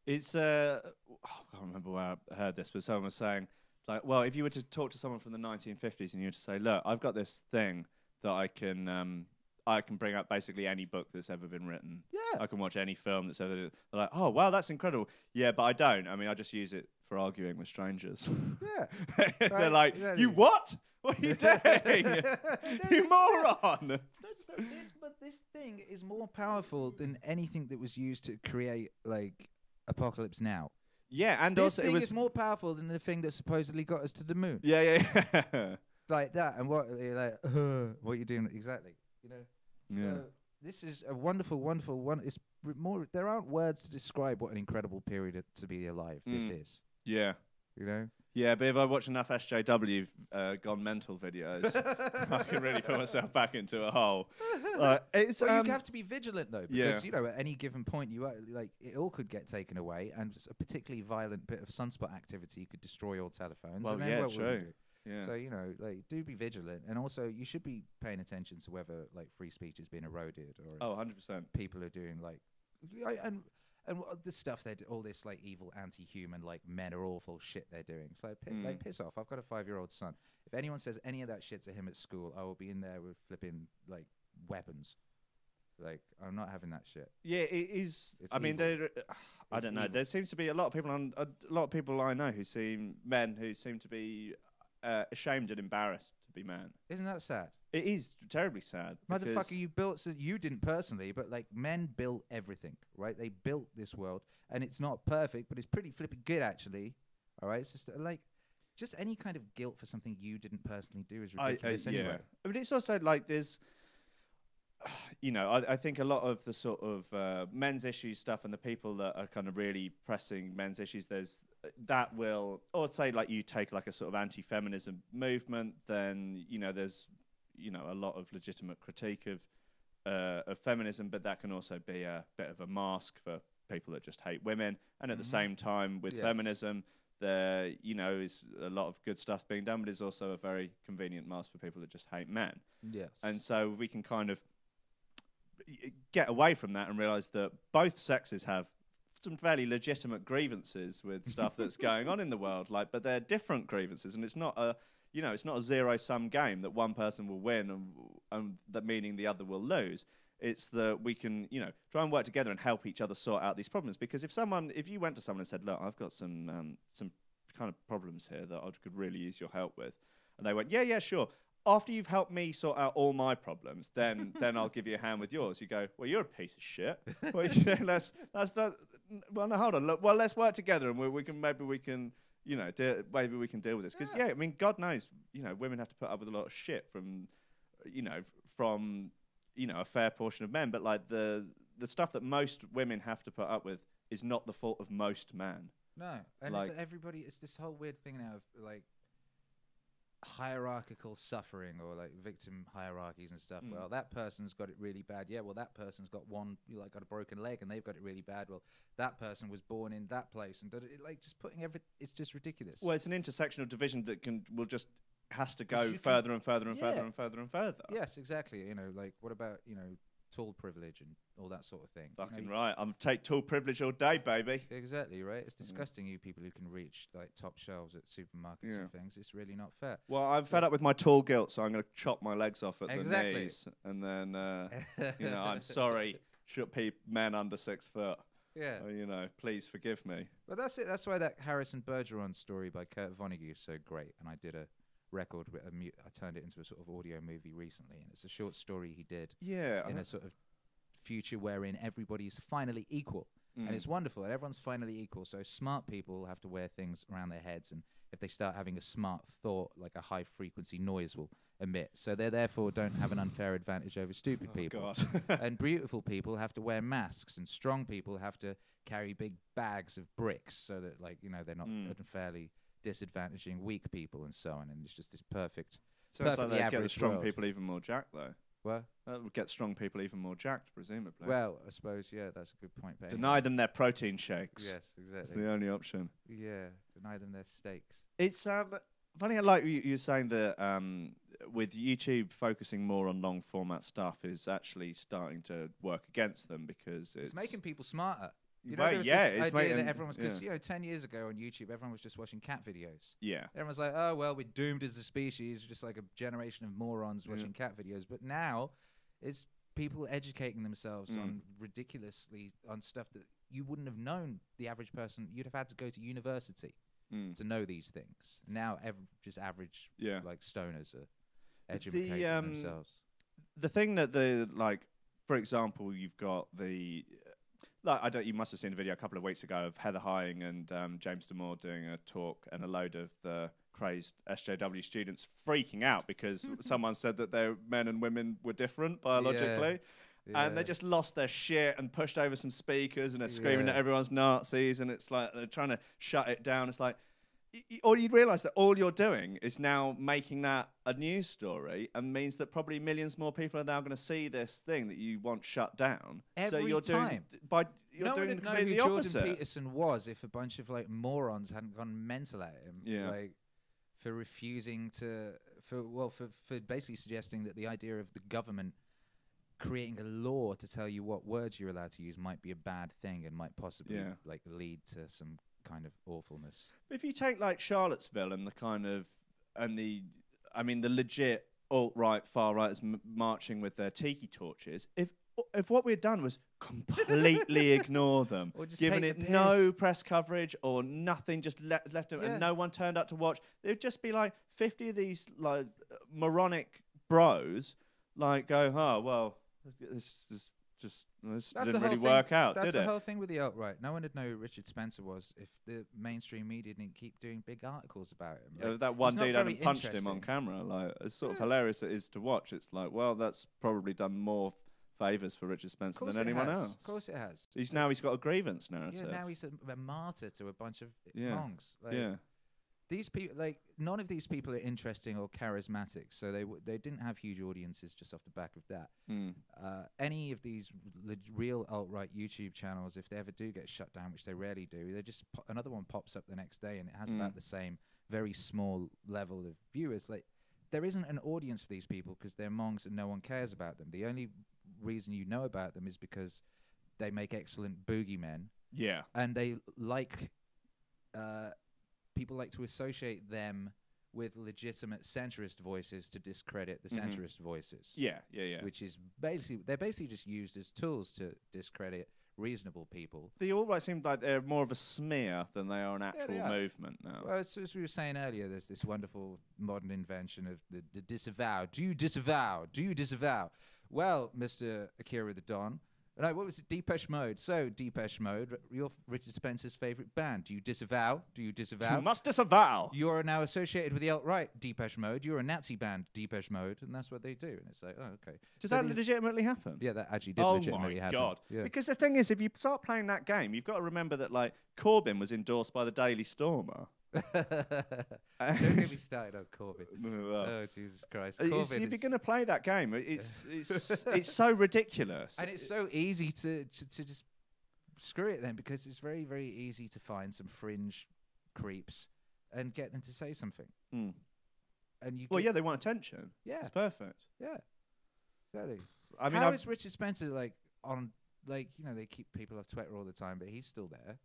It's I can't remember where I heard this, but someone was saying, like, well, if you were to talk to someone from the 1950s and you were to say, look, I've got this thing that I can bring up basically any book that's ever been written. Yeah. I can watch any film that's ever been. They're like, oh, wow, that's incredible. Yeah, but I don't. I mean, I just use it for arguing with strangers. Yeah. They're like, you what? What are you doing? You moron. It's not just like this, but this thing is more powerful than anything that was used to create, like, Apocalypse Now. Yeah, and this also thing is more powerful than the thing that supposedly got us to the moon. Yeah. Like that, and what you're like, what are you doing exactly? You know. Yeah. This is a wonderful one. It's more. There aren't words to describe what an incredible period to be alive this is. Yeah. You know. Yeah, but if I watch enough SJW gone mental videos, I can really put myself back into a hole. You have to be vigilant though, because you know at any given point you like it all could get taken away, and a particularly violent bit of sunspot activity could destroy all telephones. Well, and then what true. Will we do? Yeah. So you know, like, do be vigilant, and also you should be paying attention to whether like free speech is being eroded, or 100%. People are doing like, and the stuff all this like evil anti-human like men are awful shit they're doing. It's like piss off. I've got a 5-year-old son. If anyone says any of that shit to him at school, I will be in there with flipping like weapons. Like I'm not having that shit. Yeah, it is. I mean, I don't know. Evil. There seems to be a lot of people I know who seem to be ashamed and embarrassed to be men. Isn't that sad? It is terribly sad. Motherfucker, you didn't personally, but like men built everything, right? They built this world, and it's not perfect, but it's pretty flipping good actually. All right, it's just like any kind of guilt for something you didn't personally do is ridiculous anyway. Yeah. But it's also like there's, you know, I think a lot of the sort of men's issues stuff and the people that are kind of really pressing men's issues, or say like you take like a sort of anti-feminism movement, then, you know, there's, you know, a lot of legitimate critique of feminism, but that can also be a bit of a mask for people that just hate women. And at the same time with feminism, there, you know, is a lot of good stuff being done, but it's also a very convenient mask for people that just hate men. Yes. And so we can kind of get away from that and realise that both sexes have some fairly legitimate grievances with stuff that's going on in the world, but they're different grievances, and it's not a zero-sum game that one person will win and that meaning the other will lose. It's that we can, try and work together and help each other sort out these problems. Because if you went to someone and said, "Look, I've got some kind of problems here that I could really use your help with," and they went, "Yeah, sure. After you've helped me sort out all my problems, then I'll give you a hand with yours." You go, "Well, you're a piece of shit." Well, no, hold on. Look, well, let's work together, and maybe we can deal with this. Because God knows, women have to put up with a lot of shit from a fair portion of men. But the stuff that most women have to put up with is not the fault of most men. No, and it's this whole weird thing now of hierarchical suffering or victim hierarchies and stuff. Well, that person's got it really bad. Yeah, well, that person's got got a broken leg and they've got it really bad. Well, that person was born in that place and just putting it's just ridiculous. Well, it's an intersectional division that has to go further and further and further and further and further. Yes, exactly. What about tool privilege and all that sort of thing? Fucking right. I'm take tool privilege all day, baby. Exactly, right? It's disgusting, you people who can reach top shelves at supermarkets and things. It's really not fair. Well, I'm fed up with my tool guilt, so I'm going to chop my legs off at the knees. And then, I'm sorry, men under 6 foot. Yeah. Please forgive me. Well, that's it. That's why that Harrison Bergeron story by Kurt Vonnegut is so great. And I did a record with I turned it into a sort of audio movie recently, and it's a short story he did in a sort of future wherein everybody's finally equal, and it's wonderful and everyone's finally equal. So smart people have to wear things around their heads, and if they start having a smart thought, a high frequency noise will emit, so they therefore don't have an unfair advantage over stupid people. And beautiful people have to wear masks, and strong people have to carry big bags of bricks so that they're not unfairly disadvantaging weak people and so on, and it's just this perfect. Sounds like they'd get the strong people even more jacked, though. What? That would get strong people even more jacked, presumably. Well, I suppose, that's a good point. But deny them their protein shakes. Yes, exactly. It's the only option. Yeah, deny them their steaks. It's funny. Like you were saying that with YouTube focusing more on long format stuff is actually starting to work against them because it's making people smarter. There was this idea that everyone was, because 10 years ago on YouTube, everyone was just watching cat videos. Yeah. Everyone's like, oh, well, we're doomed as a species, just like a generation of morons watching cat videos. But now it's people educating themselves on on stuff that you wouldn't have known. The average person, you'd have had to go to university to know these things. Now, just average stoners are educating themselves. The thing that for example, you've got the. You must have seen a video a couple of weeks ago of Heather Hying and James Damore doing a talk, and a load of the crazed SJW students freaking out because someone said that their men and women were different biologically. Yeah. And they just lost their shit and pushed over some speakers, and they're screaming that everyone's Nazis, and it's like they're trying to shut it down. It's like, or you'd realise that all you're doing is now making that a news story, and means that probably millions more people are now going to see this thing that you want shut down. Every time. You're doing who the opposite. Jordan Peterson was if a bunch of morons hadn't gone mental at him. Yeah. For refusing for basically suggesting that the idea of the government creating a law to tell you what words you're allowed to use might be a bad thing and might possibly lead to some kind of awfulness. If you take Charlottesville and the legit alt-right, far-righters marching with their tiki torches, if what we'd done was completely ignore them, or just given it no press coverage or nothing, just left them, and no one turned up to watch, there'd just be 50 of these moronic bros going, oh, well, this didn't really work out, did it? That's the whole thing with the alt-right. No one would know who Richard Spencer was if the mainstream media didn't keep doing big articles about him. That one dude hadn't punched him on camera. It's sort of hilarious it is to watch. It's that's probably done more favours for Richard Spencer than anyone else. Of course it has. He's got a grievance narrative. Yeah, now he's a martyr to a bunch of monks. These people, none of these people are interesting or charismatic, so they didn't have huge audiences just off the back of that. Any of these real alt-right YouTube channels, if they ever do get shut down, which they rarely do, they just another one pops up the next day, and it has about the same very small level of viewers. There isn't an audience for these people because they're monks and no one cares about them. The only reason you know about them is because they make excellent boogeymen. Yeah. And they like people like to associate them with legitimate centrist voices to discredit the centrist voices. Yeah. Which is they're basically just used as tools to discredit reasonable people. They always seem like they're more of a smear than they are an actual movement now. Well, as we were saying earlier, there's this wonderful modern invention of the disavow. Do you disavow? Do you disavow? Well, Mr. Akira the Don. No, what was it? Depeche Mode. So, Depeche Mode, you're Richard Spencer's favorite band. Do you disavow? Do you disavow? You must disavow. You're now associated with the alt-right Depeche Mode. You're a Nazi band, Depeche Mode, and that's what they do. And it's like, oh, okay. Did that legitimately happen? Yeah, that actually did legitimately happen. Oh, my God. Yeah. Because the thing is, if you start playing that game, you've got to remember that, like, Corbyn was endorsed by the Daily Stormer. Don't get me started on Corbyn. Oh, Jesus Christ. If you're going to play that game, it's so ridiculous. And it's so easy to just screw it then, because it's very, very easy to find some fringe creeps and get them to say something. Mm. And you they want attention. Yeah. It's perfect. Yeah. Exactly. I mean, how is Richard Spencer they keep people off Twitter all the time, but he's still there.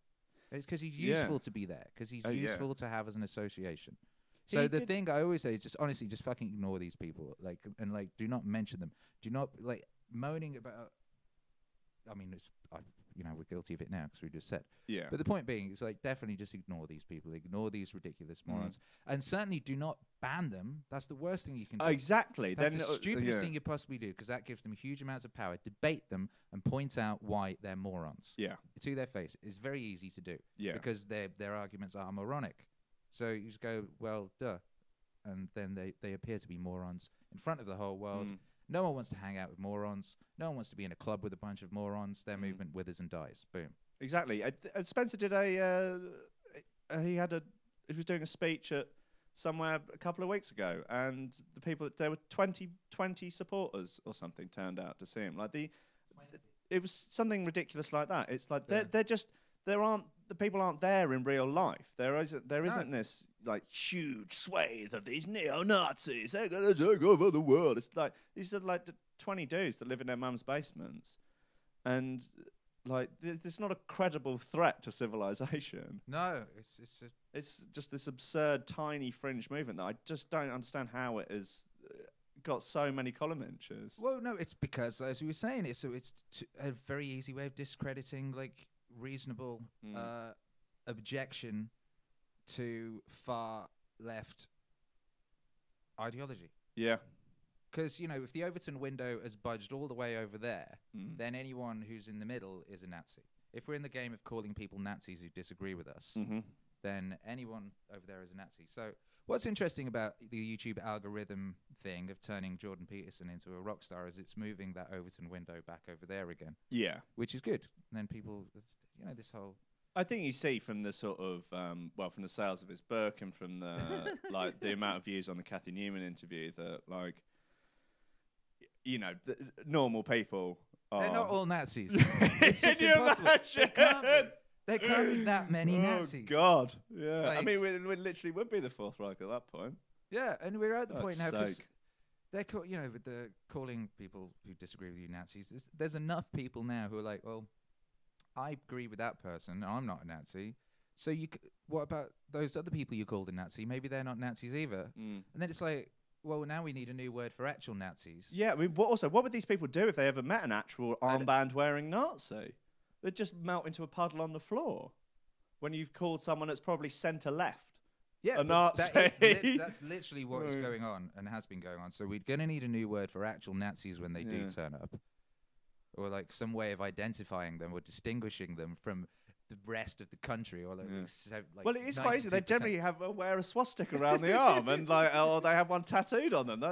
It's because he's useful to be there, because he's useful to have as an association. So the thing I always say is just honestly, just fucking ignore these people, and do not mention them. Do not moaning about. I mean, we're guilty of it now because we just said. Yeah. But the point being is definitely just ignore these people, ignore these ridiculous morons, and certainly do not ban them. That's the worst thing you can do. Exactly. That's the stupidest thing you possibly do, because that gives them huge amounts of power. Debate them and point out why they're morons. Yeah. To their face. It's very easy to do. Yeah. Because their arguments are moronic. So you just go, well, duh. And then they appear to be morons in front of the whole world. No one wants to hang out with morons. No one wants to be in a club with a bunch of morons. Their movement withers and dies. Boom. Exactly. Spencer did he was doing a speech at somewhere a couple of weeks ago, and there were 20 supporters or something turned out to see him. It was something ridiculous like that. It's like the people aren't there in real life. There isn't this huge swathe of these neo-Nazis. They're gonna take over the world. It's like these are the 20 dudes that live in their mum's basements, and it's not a credible threat to civilization. No, it's just this absurd tiny fringe movement that I just don't understand how it has got so many column inches. Well, no, it's because, as we were saying, it's a very easy way of discrediting reasonable objection to far left ideology. Yeah. Because, if the Overton window has budged all the way over there, then anyone who's in the middle is a Nazi. If we're in the game of calling people Nazis who disagree with us, then anyone over there is a Nazi. So what's interesting about the YouTube algorithm thing of turning Jordan Peterson into a rock star is it's moving that Overton window back over there again. Yeah. Which is good. And then people, this whole... I think you see from the sort of, from the sales of his book and from the, the amount of views on the Kathy Newman interview that, the normal people are... They're not all Nazis. It's just impossible. There can't be that many Nazis. Oh, God. Yeah. I mean, we literally would be the Fourth Reich at that point. Yeah, and we're at the point now because they're with the calling people who disagree with you Nazis. There's enough people now who are like, well, I agree with that person. I'm not a Nazi. So what about those other people you called a Nazi? Maybe they're not Nazis either. And then it's like, well, now we need a new word for actual Nazis. Yeah, I mean, what would these people do if they ever met an actual armband-wearing Nazi? They'd just melt into a puddle on the floor when you've called someone that's probably centre-left a Nazi. That's literally what is going on and has been going on. So we're going to need a new word for actual Nazis when they do turn up. Or some way of identifying them or distinguishing them from the rest of the country. Or well, it is quite easy. They generally wear a swastika around the arm and or they have one tattooed on them.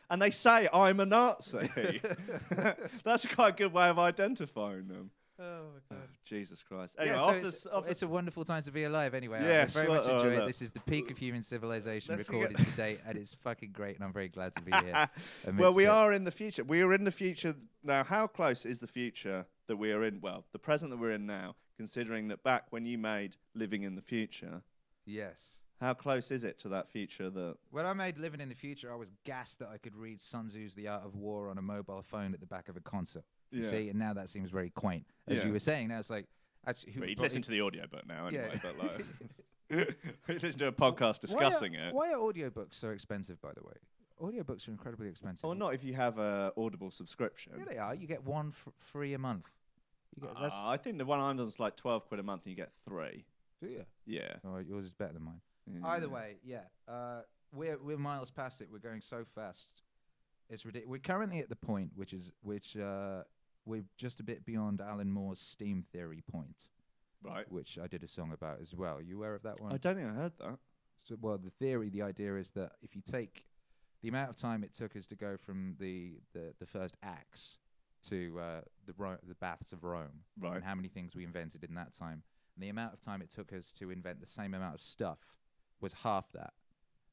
And they say, I'm a Nazi. That's quite a good way of identifying them. Oh, my God. Jesus Christ. Anyway, it's a wonderful time to be alive anyway. Yeah, I very much enjoy it. This is the peak of human civilization recorded to date, and it's fucking great, and I'm very glad to be here. Well, we are in the future. We are in the future now. How close is the future that we are in? Well, the present that we're in now, considering that back when you made Living in the Future, yes, How close is it to that future that... When I made Living in the Future, I was gassed that I could read Sun Tzu's The Art of War on a mobile phone at the back of a concert. You see, and now that seems very quaint. As you were saying, now it's like... Actually, you'd listen to the audiobook now anyway, but like... we listen to a podcast discussing it. Why are audiobooks so expensive, by the way? Audiobooks are incredibly expensive. Well, not if you have a Audible subscription. Yeah, they are. You get one free a month. I think the one I'm on is like £12 a month and you get 3. Do you? Yeah. Oh, yours is better than mine. Yeah. Either way, yeah. We're miles past it. We're going so fast. It's ridiculous. We're currently at the point which we're just a bit beyond Alan Moore's Steam theory point. Right. Which I did a song about as well. Are you aware of that one? I don't think I heard that. So, well, the idea is that if you take the amount of time it took us to go from the first acts to the baths of Rome, right, and how many things we invented in that time, and the amount of time it took us to invent the same amount of stuff was half that,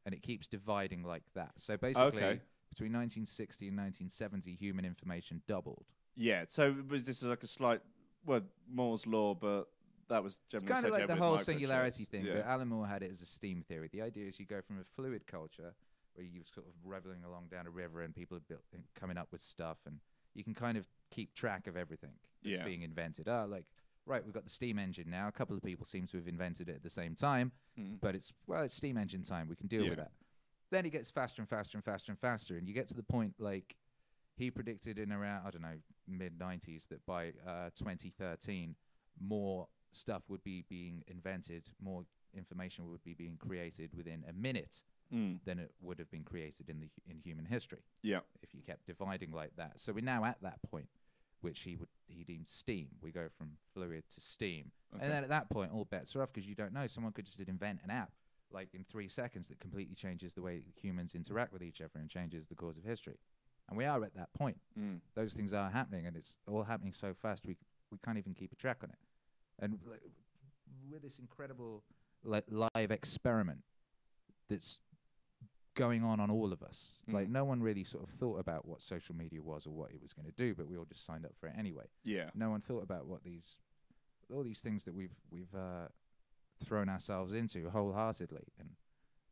and it keeps dividing like that. So basically, between 1960 and 1970, human information doubled. Yeah. So was this like a slight, Moore's law, but that was generally it's kind of like the whole singularity thing. Yeah. But Alan Moore had it as a steam theory. The idea is you go from a fluid culture where you're sort of reveling along down a river and people are coming up with stuff, and you can kind of keep track of everything that's being invented. Right, we've got the steam engine now. A couple of people seem to have invented it at the same time, but it's steam engine time. We can deal with that. Then it gets faster and faster and faster and faster, and you get to the point like he predicted in around, I don't know, mid-90s that by 2013, more stuff would be being invented, more information would be being created within a minute than it would have been created in human history. Yeah. If you kept dividing like that. So we're now at that point, which he deemed steam. We go from fluid to steam. Okay. And then at that point, all bets are off because you don't know. Someone could just invent an app like in 3 seconds that completely changes the way humans interact with each other and changes the course of history. And we are at that point. Those things are happening, and it's all happening so fast we can't even keep a track on it. And with this incredible live experiment that's going on all of us. Like, no one really sort of thought about what social media was or what it was going to do, but we all just signed up for it anyway. Yeah. No one thought about what all these things that we've thrown ourselves into wholeheartedly and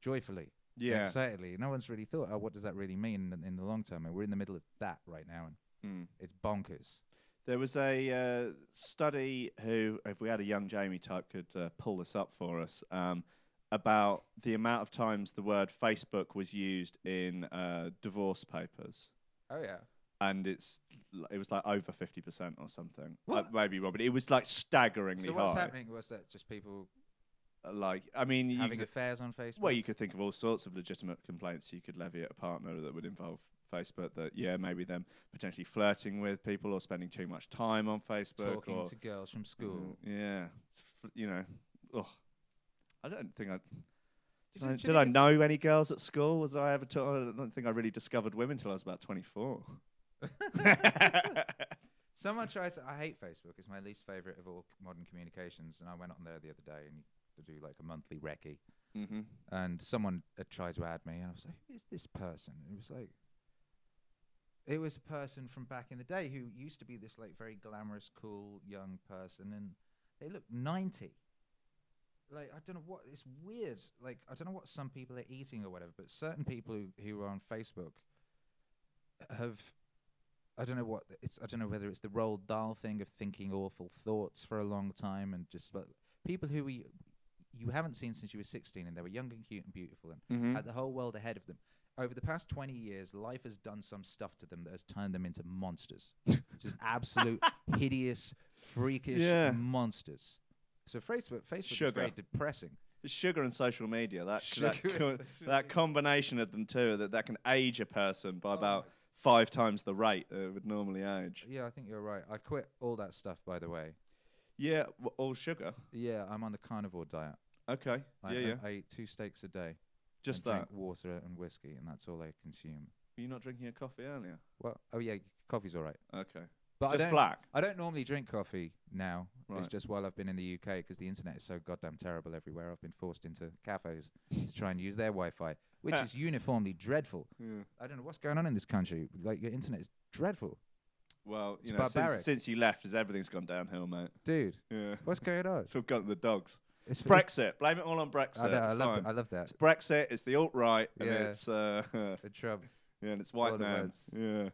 joyfully, and excitedly. No one's really thought, what does that really mean in the long term? And we're in the middle of that right now, and it's bonkers. There was a study who, if we had a young Jamie type, could pull this up for us, about the amount of times the word Facebook was used in divorce papers. Oh, yeah. And it was like over 50% or something. Maybe wrong, but it was like staggeringly high. So what's happening? Was that just people having affairs on Facebook? Well, you could think of all sorts of legitimate complaints you could levy at a partner that would involve Facebook, that maybe them potentially flirting with people or spending too much time on Facebook, talking to girls from school. I don't think did I know any girls at school? Did I ever I don't think I really discovered women until I was about 24. Someone tried to... I hate Facebook. It's my least favorite of all modern communications, and I went on there the other day and to do like a monthly recce. And someone had tried to add me, and I was like, who is this person? And it was a person from back in the day who used to be this like very glamorous, cool young person, and they look 90. Like, I don't know what, it's weird. Like, I don't know what some people are eating or whatever, but certain people who are on Facebook have, I don't know whether it's the Roald Dahl thing of thinking awful thoughts for a long time, and just people who you haven't seen since you were 16, and they were young and cute and beautiful and had the whole world ahead of them. Over the past 20 years, life has done some stuff to them that has turned them into monsters. Just absolute hideous, freakish monsters. So Facebook is very depressing. It's sugar and social media. That combination of them too, that can age a person by about 5 times the rate it would normally age. Yeah, I think you're right. I quit all that stuff, by the way. Yeah, all sugar? Yeah, I'm on the carnivore diet. Okay, I eat 2 steaks a day. Just and that? Drink water and whiskey, and that's all I consume. Were you not drinking a coffee earlier? Well, coffee's all right. Okay. But just black? I don't normally drink coffee now. Right. It's just while I've been in the UK, because the internet is so goddamn terrible everywhere. I've been forced into cafes to try and use their Wi-Fi, which is uniformly dreadful. Yeah. I don't know what's going on in this country. Like, your internet is dreadful. Well, it's since you left, everything's gone downhill, mate. Dude. Yeah. What's going on? It's all gone to the dogs. It's Brexit. Blame it all on Brexit. I love that. It's Brexit. It's the alt-right. Yeah. And it's the Trump. Yeah, and it's white man. Yeah.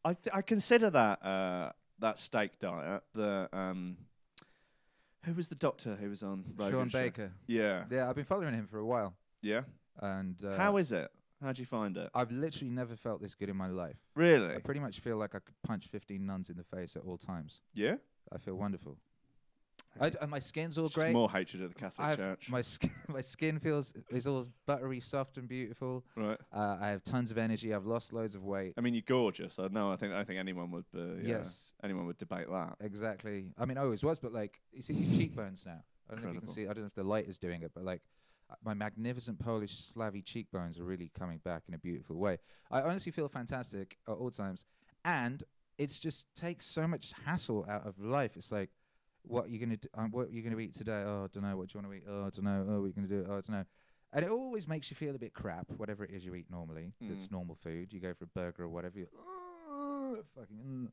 I consider that steak diet. Who was the doctor who was on Rogan Sean Baker. Yeah. Yeah, I've been following him for a while. Yeah. And how is it? How'd you find it? I've literally never felt this good in my life. Really? I pretty much feel like I could punch 15 nuns in the face at all times. Yeah? I feel wonderful. And my skin's all great. More hatred of the Catholic Church. My skin is all buttery, soft, and beautiful. Right. I have tons of energy. I've lost loads of weight. I mean, you're gorgeous. I don't think anyone would. Anyone would debate that. Exactly. I mean, I always was, but like, you see these cheekbones now. I don't know if you can see. I don't know if the light is doing it, but like, my magnificent Polish Slavy cheekbones are really coming back in a beautiful way. I honestly feel fantastic at all times, and it's just takes so much hassle out of life. It's like, what are you gonna do? What are you gonna eat today? Oh, I don't know. What do you want to eat? Oh, I don't know. Oh, what are you gonna do? Oh, I don't know. And it always makes you feel a bit crap, whatever it is you eat normally. That's normal food. You go for a burger or whatever.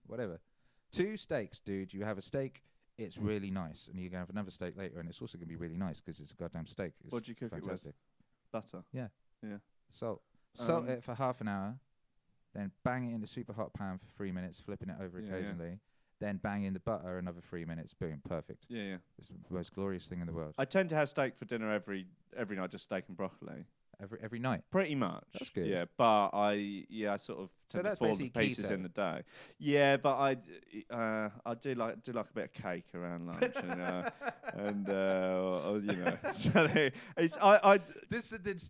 Whatever. 2 steaks, dude. You have a steak. It's really nice, and you can have another steak later, and it's also gonna be really nice because it's a goddamn steak. What do you cook it with? Butter. Yeah. Yeah. Salt it for half an hour, then bang it in the super hot pan for 3 minutes, flipping it over occasionally. Then bang in the butter, another 3 minutes, boom, perfect. Yeah. It's the most glorious thing in the world. I tend to have steak for dinner every night, just steak and broccoli. Every night? Pretty much. That's good. Yeah, but I sort of tend to fall the pieces in the day. Yeah, but I do like a bit of cake around lunch, and So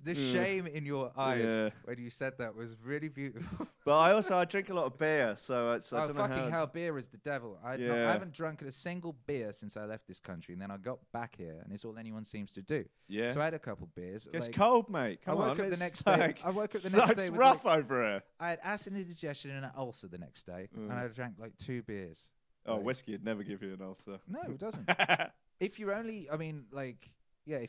the shame in your eyes when you said that was really beautiful. But I drink a lot of beer, so it's I don't know fucking hell, beer is the devil. I haven't drunk a single beer since I left this country, and then I got back here, and it's all anyone seems to do. Yeah. So I had a couple beers. It's cold, mate. I woke up the next day. It's rough over here. I had acid indigestion and an ulcer the next day, and I drank like 2 beers. Oh, whiskey would never give you an ulcer. No, it doesn't. If you're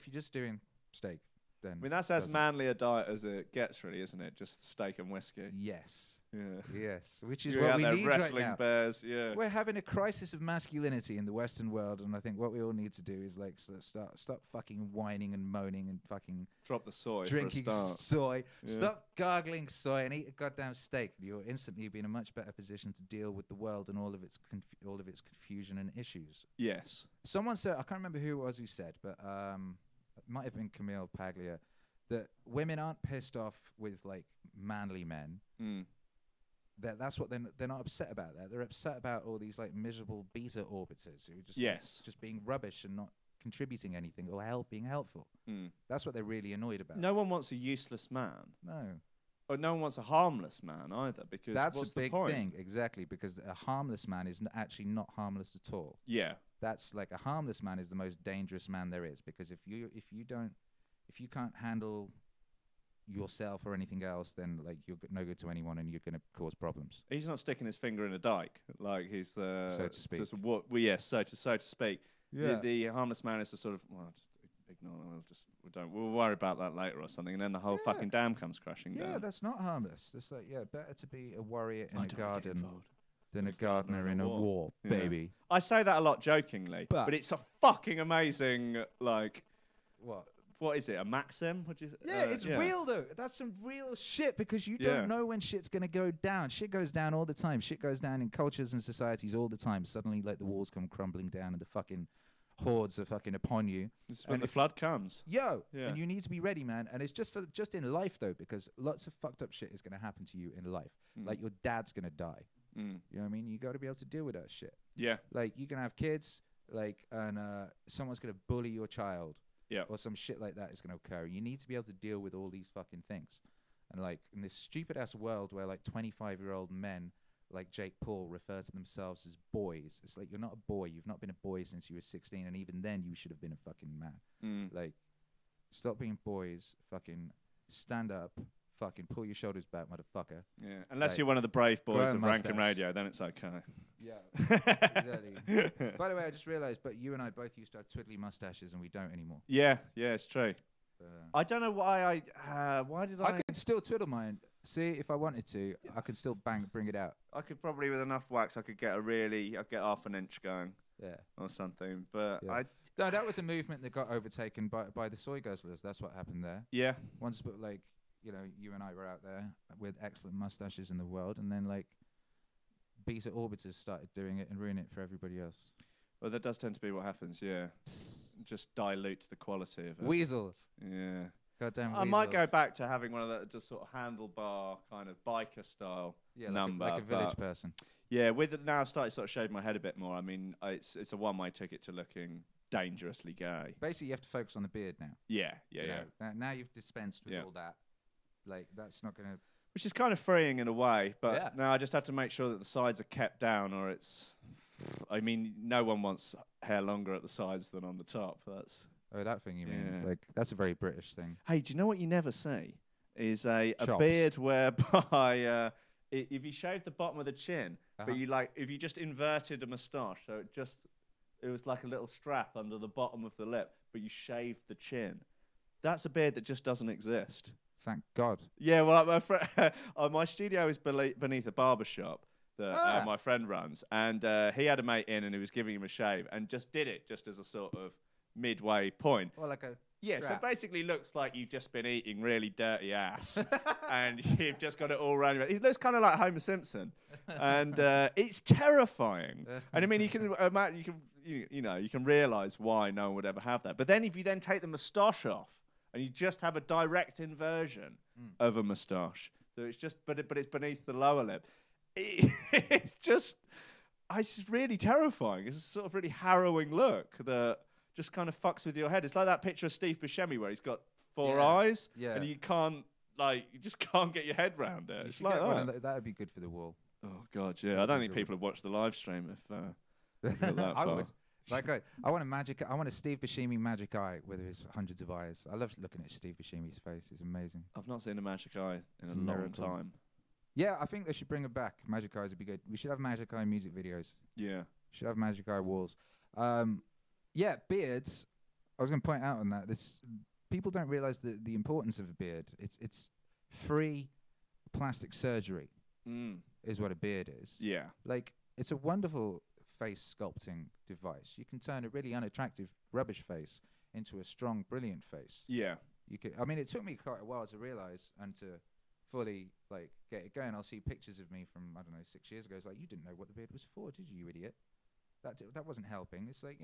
just doing steak, then. I mean, that's as manly a diet as it gets, really, isn't it? Just steak and whiskey. Yes. Yeah. Yes, which is what we need wrestling right now. Bears, yeah. We're having a crisis of masculinity in the Western world, and I think what we all need to do is like stop fucking whining and moaning and fucking drop the soy, drinking for a start. soy, stop gargling soy, and eat a goddamn steak. You'll instantly be in a much better position to deal with the world and all of its confusion and issues. Yes. Someone said, I can't remember who it was who said, but it might have been Camille Paglia, that women aren't pissed off with like manly men. That's what they're not upset about. That they're upset about all these like miserable beta orbiters who are just being rubbish and not contributing anything or being helpful. That's what they're really annoyed about. No one wants a useless man. No. Or no one wants a harmless man either, because that's what's a big the point? thing, exactly. Because a harmless man is actually not harmless at all. Yeah. That's like a harmless man is the most dangerous man there is, because if you can't handle yourself or anything else, then like you're no good to anyone, and you're going to cause problems. He's not sticking his finger in a dike, like he's so to speak. So to speak. Yeah. The harmless man is a sort of just ignore. We'll worry about that later or something, and then the whole fucking dam comes crashing down. Yeah, that's not harmless. It's like better to be a warrior in a garden than a gardener in a war, baby. I say that a lot jokingly, but it's a fucking amazing What is it? A maxim? It's real though. That's some real shit, because you don't know when shit's gonna go down. Shit goes down all the time. Shit goes down in cultures and societies all the time. Suddenly, like the walls come crumbling down, and the fucking hordes are fucking upon you. It's when the flood comes. And you need to be ready, man. And it's just in life though, because lots of fucked up shit is gonna happen to you in life. Like your dad's gonna die. You know what I mean? You got to be able to deal with that shit. Yeah. Like you can have kids, and someone's gonna bully your child. Yeah. Or some shit like that is going to occur. You need to be able to deal with all these fucking things. And like in this stupid ass world where like 25-year-old men like Jake Paul refer to themselves as boys. It's like, you're not a boy. You've not been a boy since you were 16. And even then you should have been a fucking man. Like, stop being boys. Fucking stand up. Fucking pull your shoulders back, motherfucker. Yeah. Unless you're one of the brave boys of Rankin Radio, then it's okay. Yeah. Exactly. By the way, I just realized, but you and I both used to have twiddly mustaches, and we don't anymore. Yeah, it's true. I don't know why why did I... I could still twiddle mine. See, if I wanted to, I could still bring it out. I could probably, with enough wax, I could get half an inch going. or something. But No, that was a movement that got overtaken by the soy guzzlers. That's what happened there. Yeah. Once, like, you know, you and I were out there with excellent mustaches in the world, and then, like, beta orbiters started doing it and ruining it for everybody else. Well, that does tend to be what happens, yeah. Just dilute the quality of it. Weasels. Yeah. Goddamn weasels. I might go back to having one of that just sort of handlebar kind of biker style number. Like a village person. Yeah, with it now I've started sort of shaving my head a bit more. I mean, it's a one-way ticket to looking dangerously gay. Basically, you have to focus on the beard now. Yeah. Now you've dispensed with all that. Like, that's not going to... Which is kind of freeing in a way, but now I just have to make sure that the sides are kept down, or it's... I mean, no one wants hair longer at the sides than on the top. That's... Oh, that thing you mean? Like, that's a very British thing. Hey, do you know what you never see? Is a Chops. beard whereby if you shave the bottom of the chin, but you if you just inverted a moustache, so it was like a little strap under the bottom of the lip, but you shaved the chin. That's a beard that just doesn't exist. Thank God. Yeah, well, my studio is beneath a barber shop that my friend runs, and he had a mate in, and he was giving him a shave, and just did it just as a sort of midway point. Or like a strap. So basically looks like you've just been eating really dirty ass, and you've just got it all around your head. He looks kind of like Homer Simpson, and it's terrifying. And I mean, you can imagine, you can realise why no one would ever have that. But then if you then take the moustache off, and you just have a direct inversion of a moustache, so it's just, but it's beneath the lower lip. It's just really terrifying. It's a sort of really harrowing look that just kind of fucks with your head. It's like that picture of Steve Buscemi where he's got four eyes, and you just can't get your head round it. It's like that would be good for the wall. Oh God, yeah. I don't think people have watched the live stream if got that far. I would. Like I want a Steve Buscemi magic eye with his hundreds of eyes. I love looking at Steve Buscemi's face. It's amazing. I've not seen a magic eye in a long time. Yeah, I think they should bring it back. Magic eyes would be good. We should have magic eye music videos. Yeah. Should have magic eye walls. Yeah, beards. I was going to point out on that. People don't realize the importance of a beard. It's free plastic surgery. Is what a beard is. Yeah. Like, it's a wonderful face sculpting device. You can turn a really unattractive rubbish face into a strong, brilliant face. Yeah. I mean, it took me quite a while to realize and to fully like get it going. I'll see pictures of me from, I don't know, 6 years ago. It's like, you didn't know what the beard was for, did you idiot? That wasn't helping. It's like,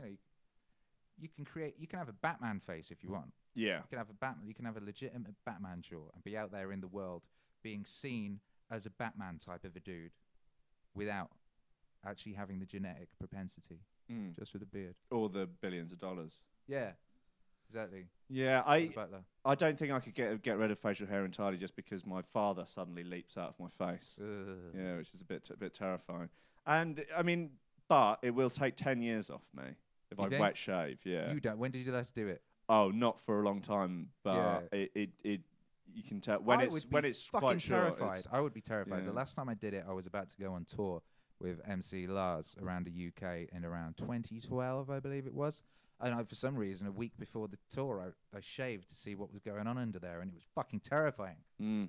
you can have a Batman face if you want. Yeah. You can have a legitimate Batman jaw and be out there in the world being seen as a Batman type of a dude without actually having the genetic propensity, just with a beard. Or the billions of dollars. Yeah, exactly. Yeah, I don't think I could get rid of facial hair entirely just because my father suddenly leaps out of my face. Yeah, which is a bit terrifying. And I mean, but it will take 10 years off me if I wet shave. Yeah. You don't. When did you last do it? Oh, not for a long time, but it you can tell when it's quite short. Terrified. I would be terrified. Yeah. The last time I did it, I was about to go on tour with MC Lars around the UK in around 2012, I believe it was. And for some reason, a week before the tour, I shaved to see what was going on under there, and it was fucking terrifying.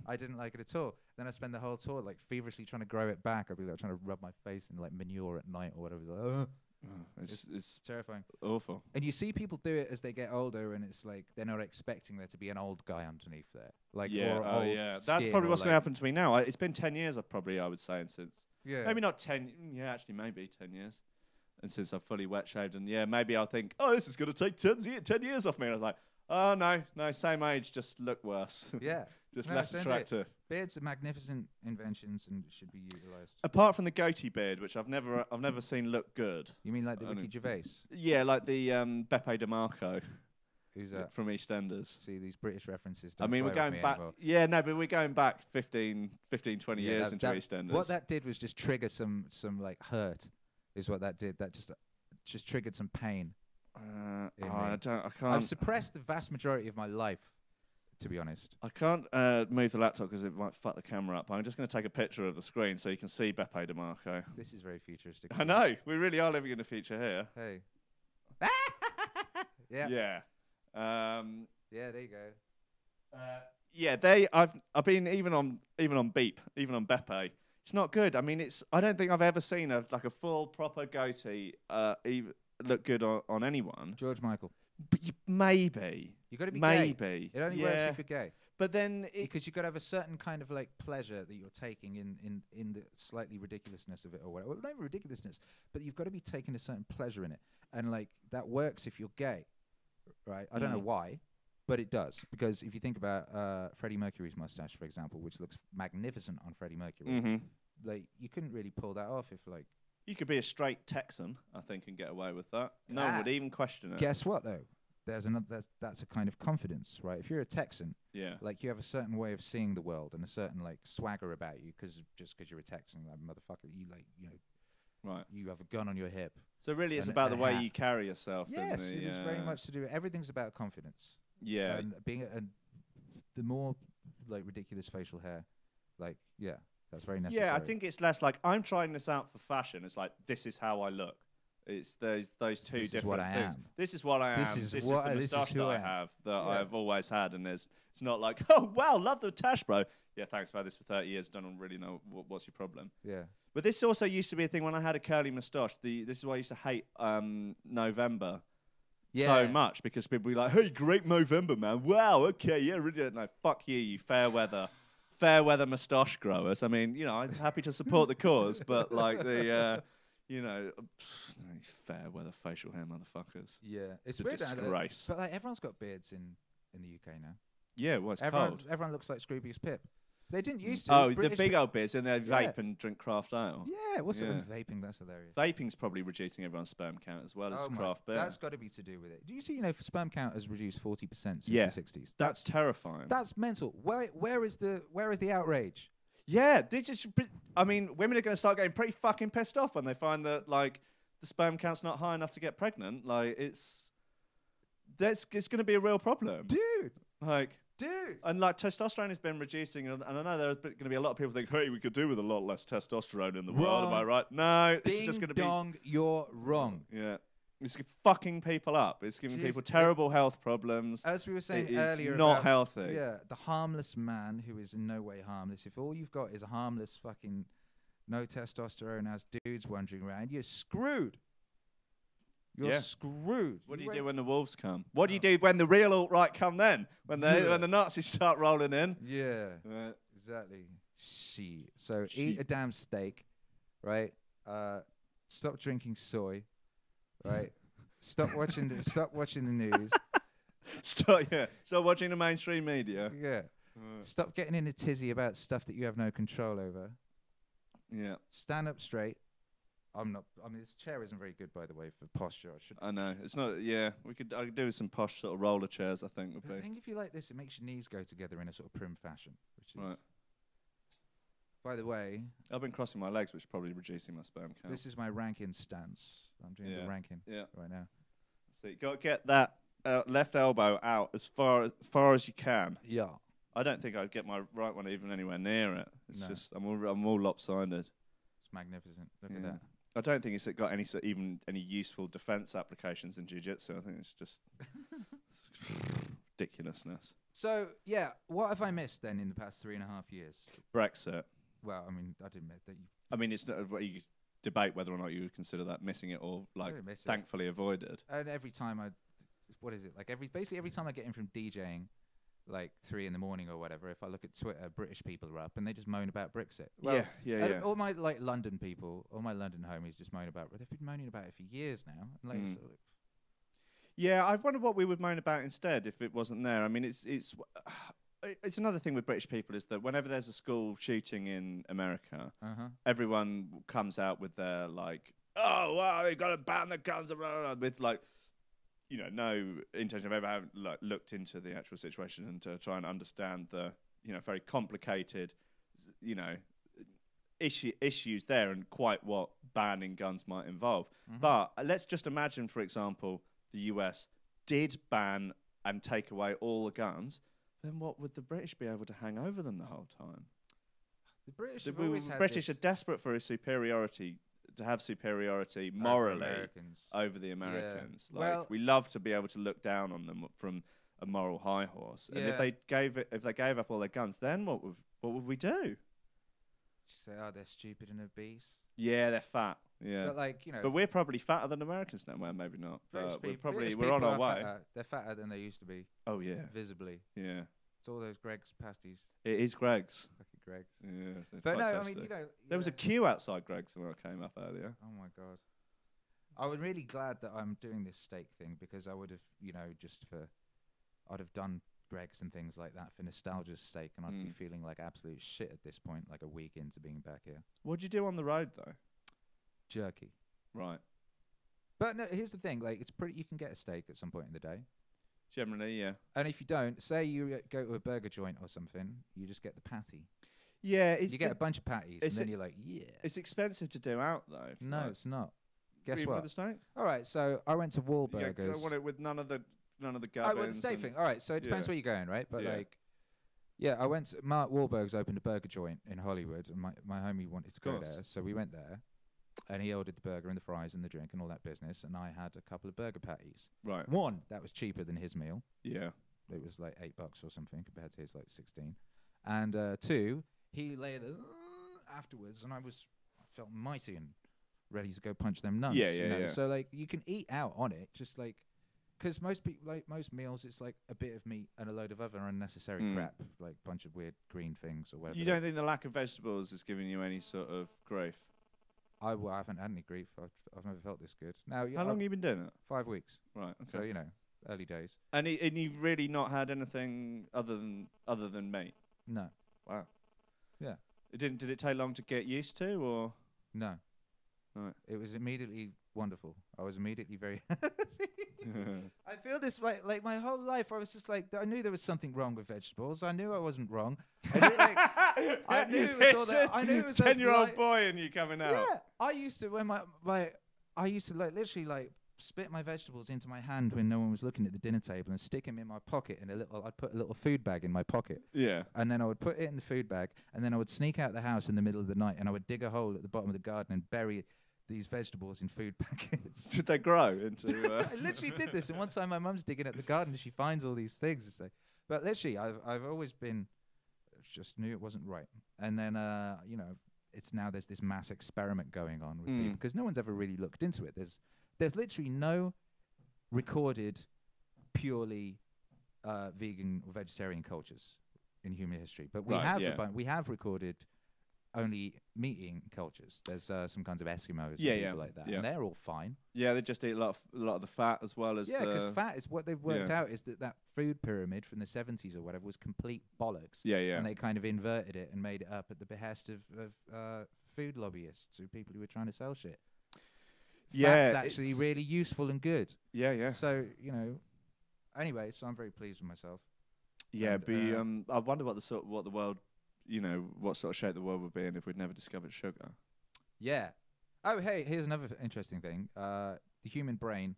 I didn't like it at all. Then I spent the whole tour like feverishly trying to grow it back. I'd be like trying to rub my face in like manure at night or whatever. Like, it's terrifying. Awful. And you see people do it as they get older, and it's like they're not expecting there to be an old guy underneath there. Like, that's probably what's going to happen to me now. It's been 10 years, I would say, since. Yeah. Maybe not 10. Yeah, actually, maybe 10 years. And since I've fully wet shaved, and maybe I'll think, oh, this is going to take 10 years off me. And I was like, oh, no, same age, just look worse. Yeah. Just less attractive. Beards are magnificent inventions and should be utilised. Apart from the goatee beard, which I've never seen look good. You mean like the Ricky Gervais? Yeah, like the Beppe DeMarco. Who's that? From EastEnders. See, these British references I mean, we're going back. Anymore. Yeah, no, but we're going back 20 years into EastEnders. What that did was just trigger some like hurt, is what that did. That just triggered some pain. I can't. I've suppressed the vast majority of my life, to be honest. I can't move the laptop because it might fuck the camera up. I'm just going to take a picture of the screen so you can see Beppe DeMarco. This is very futuristic. I know. We really are living in the future here. Hey. Yeah. Yeah. Yeah, there you go. I've been even on Beep, even on Beppe, It's not good. I mean, I don't think I've ever seen a full proper goatee look good on anyone. George Michael. But maybe. You got to be maybe. gay. It only works if you're gay. But then because you got to have a certain kind of like pleasure that you're taking in the slightly ridiculousness of it or whatever. Well, not even ridiculousness, but you've got to be taking a certain pleasure in it, and like that works if you're gay, right? I don't know why, but it does, because if you think about Freddie Mercury's mustache, for example, which looks magnificent on Freddie Mercury, like you couldn't really pull that off if like you could be a straight Texan, I think, and get away with that. No one would even question it. Guess what though? That's a kind of confidence, right? If you're a Texan, like you have a certain way of seeing the world and a certain like swagger about you, because you're a Texan, like motherfucker, right? You have a gun on your hip. So really, it's about the way you carry yourself. Yes, it is very much to do. Everything's about confidence. Yeah, and the more like ridiculous facial hair, like that's very necessary. Yeah, I think it's less like I'm trying this out for fashion. It's like this is how I look. It's those two different things. This is what I am. This is the moustache that I have that I've always had, and it's not like, oh wow, love the tash, bro. Yeah, thanks. I've had this for 30 years. Don't really know what's your problem. Yeah. But this also used to be a thing when I had a curly moustache. This is why I used to hate November so much, because people would be like, hey, great November, man. Wow, okay, yeah, really. No, fuck you fair weather moustache growers. I mean, I'm happy to support the cause, but like the. These fair weather facial hair motherfuckers. Yeah, it's a weird. Disgrace. But like everyone's got beards in the UK now. Yeah, well, it's cold. Everyone looks like Scroobius Pip. They didn't used to. Oh, the big old beards, and they vape and drink craft ale. Yeah, what's it with vaping? That's hilarious. Vaping's probably reducing everyone's sperm count as well as craft beer. That's got to be to do with it. Do you see? Sperm count has reduced 40% since the 60s. That's terrifying. That's mental. Where is the outrage? Yeah, women are going to start getting pretty fucking pissed off when they find that like the sperm count's not high enough to get pregnant. Like it's going to be a real problem, dude. And like testosterone has been reducing, and I know there's going to be a lot of people think, hey, we could do with a lot less testosterone in the world. Am I right? No, this is just going to be. Ding dong, you're wrong. Yeah. It's fucking people up. It's giving people terrible health problems. As we were saying earlier, not healthy. Yeah, the harmless man who is in no way harmless. If all you've got is a harmless fucking no testosterone as dudes wandering around, you're screwed. You're screwed. What do you do when the wolves come? What do you do when the real alt-right come then? When the Nazis start rolling in? Yeah, exactly. Shit. So eat a damn steak, right? Stop drinking soy. Right, stop watching the news. Stop watching the mainstream media. Yeah, stop getting in a tizzy about stuff that you have no control over. Yeah, stand up straight. This chair isn't very good, by the way, for posture. I know it's not. Yeah, I could do with some posh sort of roller chairs. I think would be. I think if you like this, it makes your knees go together in a sort of prim fashion, which is. Right. By the way, I've been crossing my legs, which is probably reducing my sperm count. This is my ranking stance. I'm doing the ranking right now. So you got to get that left elbow out as far as you can. Yeah. I don't think I'd get my right one even anywhere near it. It's just I'm all lopsided. It's magnificent. Look at that. I don't think it's got any useful defense applications in jiu-jitsu. I think it's just ridiculousness. So what have I missed then in the past 3.5 years? Brexit. Well, I did admit that you... I mean, it's not what you debate whether or not you would consider that missing it or, like, thankfully avoided. And every time basically every time I get in from DJing, like 3 a.m. or whatever, if I look at Twitter, British people are up and they just moan about Brexit. Well, yeah. All my, like, London people, all my London homies just moan about it. They've been moaning about it for years now. And, like, yeah, I wonder what we would moan about instead if it wasn't there. I mean, it's another thing with British people is that whenever there's a school shooting in America, everyone comes out with their like, oh wow, you got to ban the guns, with like, no intention of ever having like looked into the actual situation and to try and understand the very complicated issues there and quite what banning guns might involve. But let's just imagine, for example, the US did ban and take away all the guns. Then what would the British be able to hang over them the whole time? The British are desperate for to have superiority morally over the Americans. Yeah. Like, we love to be able to look down on them from a moral high horse. And if they gave up all their guns, then what would we do? say, oh, they're stupid and obese. Yeah, they're fat. Yeah, but like but we're probably fatter than Americans now. Well, maybe not. But we're on our way. They're fatter than they used to be. Oh yeah, visibly. Yeah, it's all those Greg's pasties. It is Greg's. Fucking Greg's. Yeah, but no, I mean, there was a queue outside Greg's when I came up earlier. Oh my god, I was really glad that I'm doing this steak thing because I would have, I'd have done Greg's and things like that for nostalgia's sake, and I'd be feeling like absolute shit at this point, like a week into being back here. What'd you do on the road though? Jerky. Right. But no, here's the thing, like, it's pretty, you can get a steak at some point in the day. Generally, yeah. And if you don't, say you go to a burger joint or something, you just get the patty. Yeah. You get a bunch of patties, and then you're like, yeah. It's expensive to do out, though. No, it's not. Guess what? With the steak? All right, so I went to Wahlburgers. I want it with none of the gubbins. Oh, with the steak thing. All right, so it depends where you're going, right? But I went to Mark Wahlberg's opened a burger joint in Hollywood, and my homie wanted to go there, so we went there. And he ordered the burger and the fries and the drink and all that business, and I had a couple of burger patties. Right. One, that was cheaper than his meal. Yeah. It was like $8 or something compared to his like 16. And two, he lay there afterwards, and I felt mighty and ready to go punch them nuts. Yeah. So like you can eat out on it, just like, because most people, like most meals, it's like a bit of meat and a load of other unnecessary crap, like a bunch of weird green things or whatever. You don't think the lack of vegetables is giving you any sort of grief? I haven't had any grief. I've never felt this good. Now, how long have you been doing it? 5 weeks. Right. Okay. So early days. And you've really not had anything other than meat? No. Wow. Yeah. Did it take long to get used to, or? No. Right. It was immediately wonderful. I was immediately very happy. I feel this like my whole life. I was just like, I knew there was something wrong with vegetables. I knew I wasn't wrong. I knew it was all that. I knew it was 10-year-old boy and you coming out. Yeah, I used to I used to literally spit my vegetables into my hand when no one was looking at the dinner table and stick them in my pocket I'd put a little food bag in my pocket. Yeah. And then I would put it in the food bag, and then I would sneak out the house in the middle of the night, and I would dig a hole at the bottom of the garden and bury these vegetables in food packets. Did they grow into? I literally did this, and one time my mum's digging up the garden and she finds all these things. But literally, I've always been, just knew it wasn't right. And then, it's now there's this mass experiment going on with people because no one's ever really looked into it. There's literally no recorded purely vegan or vegetarian cultures in human history, but we have recorded only meat-eating cultures. There's some kinds of Eskimos and people like that, and they're all fine. Yeah, they just eat a lot of the fat as well as because fat is what they've worked out is that food pyramid from the 70s or whatever was complete bollocks. And they kind of inverted it and made it up at the behest of food lobbyists, or people who were trying to sell shit. Fat's actually really useful and good. Yeah. So, anyway, so I'm very pleased with myself. Yeah, I wonder what the world, what sort of shape the world would be in if we'd never discovered sugar. Yeah. Oh, hey, here's another interesting thing. The human brain,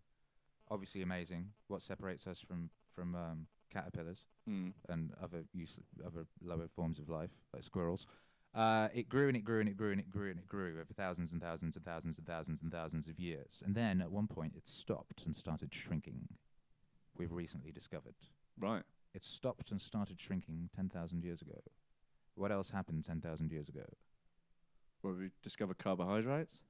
obviously amazing. What separates us from caterpillars and other lower forms of life, like squirrels. It grew and it grew and it grew and it grew and it grew over thousands and thousands and thousands and thousands and thousands of years. And then at one point it stopped and started shrinking. We've recently discovered. Right. It stopped and started shrinking 10,000 years ago. What else happened 10,000 years ago? Well, we discovered carbohydrates,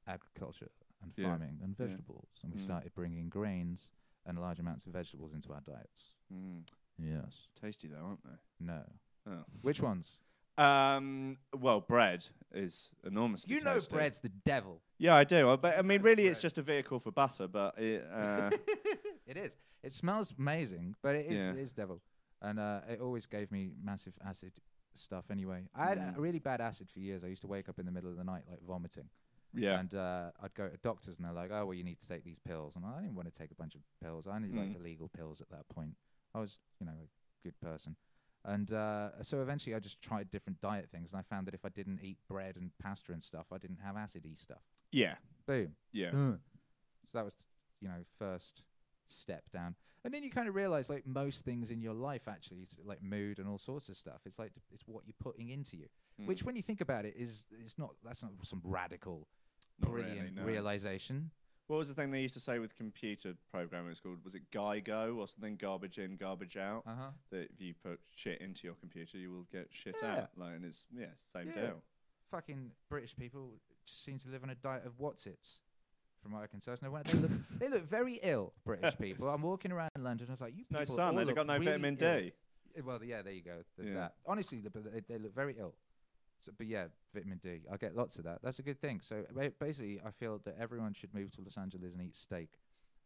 agriculture and farming and vegetables. And we started bringing grains and large amounts of vegetables into our diets. Yes. Tasty though, aren't they? No. Oh. Which ones? Well, bread is enormously tasty. You know bread's the devil. Yeah, I do. But I mean, really, it's just a vehicle for butter, but it... It is. It smells amazing, but it is devil. And it always gave me massive acid stuff anyway. I had a really bad acid for years. I used to wake up in the middle of the night, like, vomiting. Yeah. And I'd go to doctors, and they're like, oh, well, you need to take these pills. And I didn't want to take a bunch of pills. I only liked illegal pills at that point. I was, a good person. And so eventually I just tried different diet things, and I found that if I didn't eat bread and pasta and stuff, I didn't have acid-y stuff. Yeah. Boom. Yeah. So that was, first step down. And then you kind of realize, like, most things in your life actually, like mood and all sorts of stuff, it's like it's what you're putting into you. Which, when you think about it, that's not some radical, brilliant realization. What was the thing they used to say with computer programming? It's called, was it GIGO or something? Garbage in, garbage out. That if you put shit into your computer, you will get shit out. Like, and it's same deal. fucking British people just seem to live on a diet of what's-its, from what I can tell. No, they look very ill, British people. I'm walking around London, I was like, you people no sun, all they've got no really vitamin ill. D. Well, yeah, there you go. There's that. Honestly, they look very ill. So, but yeah, vitamin D. I get lots of that. That's a good thing. So basically, I feel that everyone should move to Los Angeles and eat steak,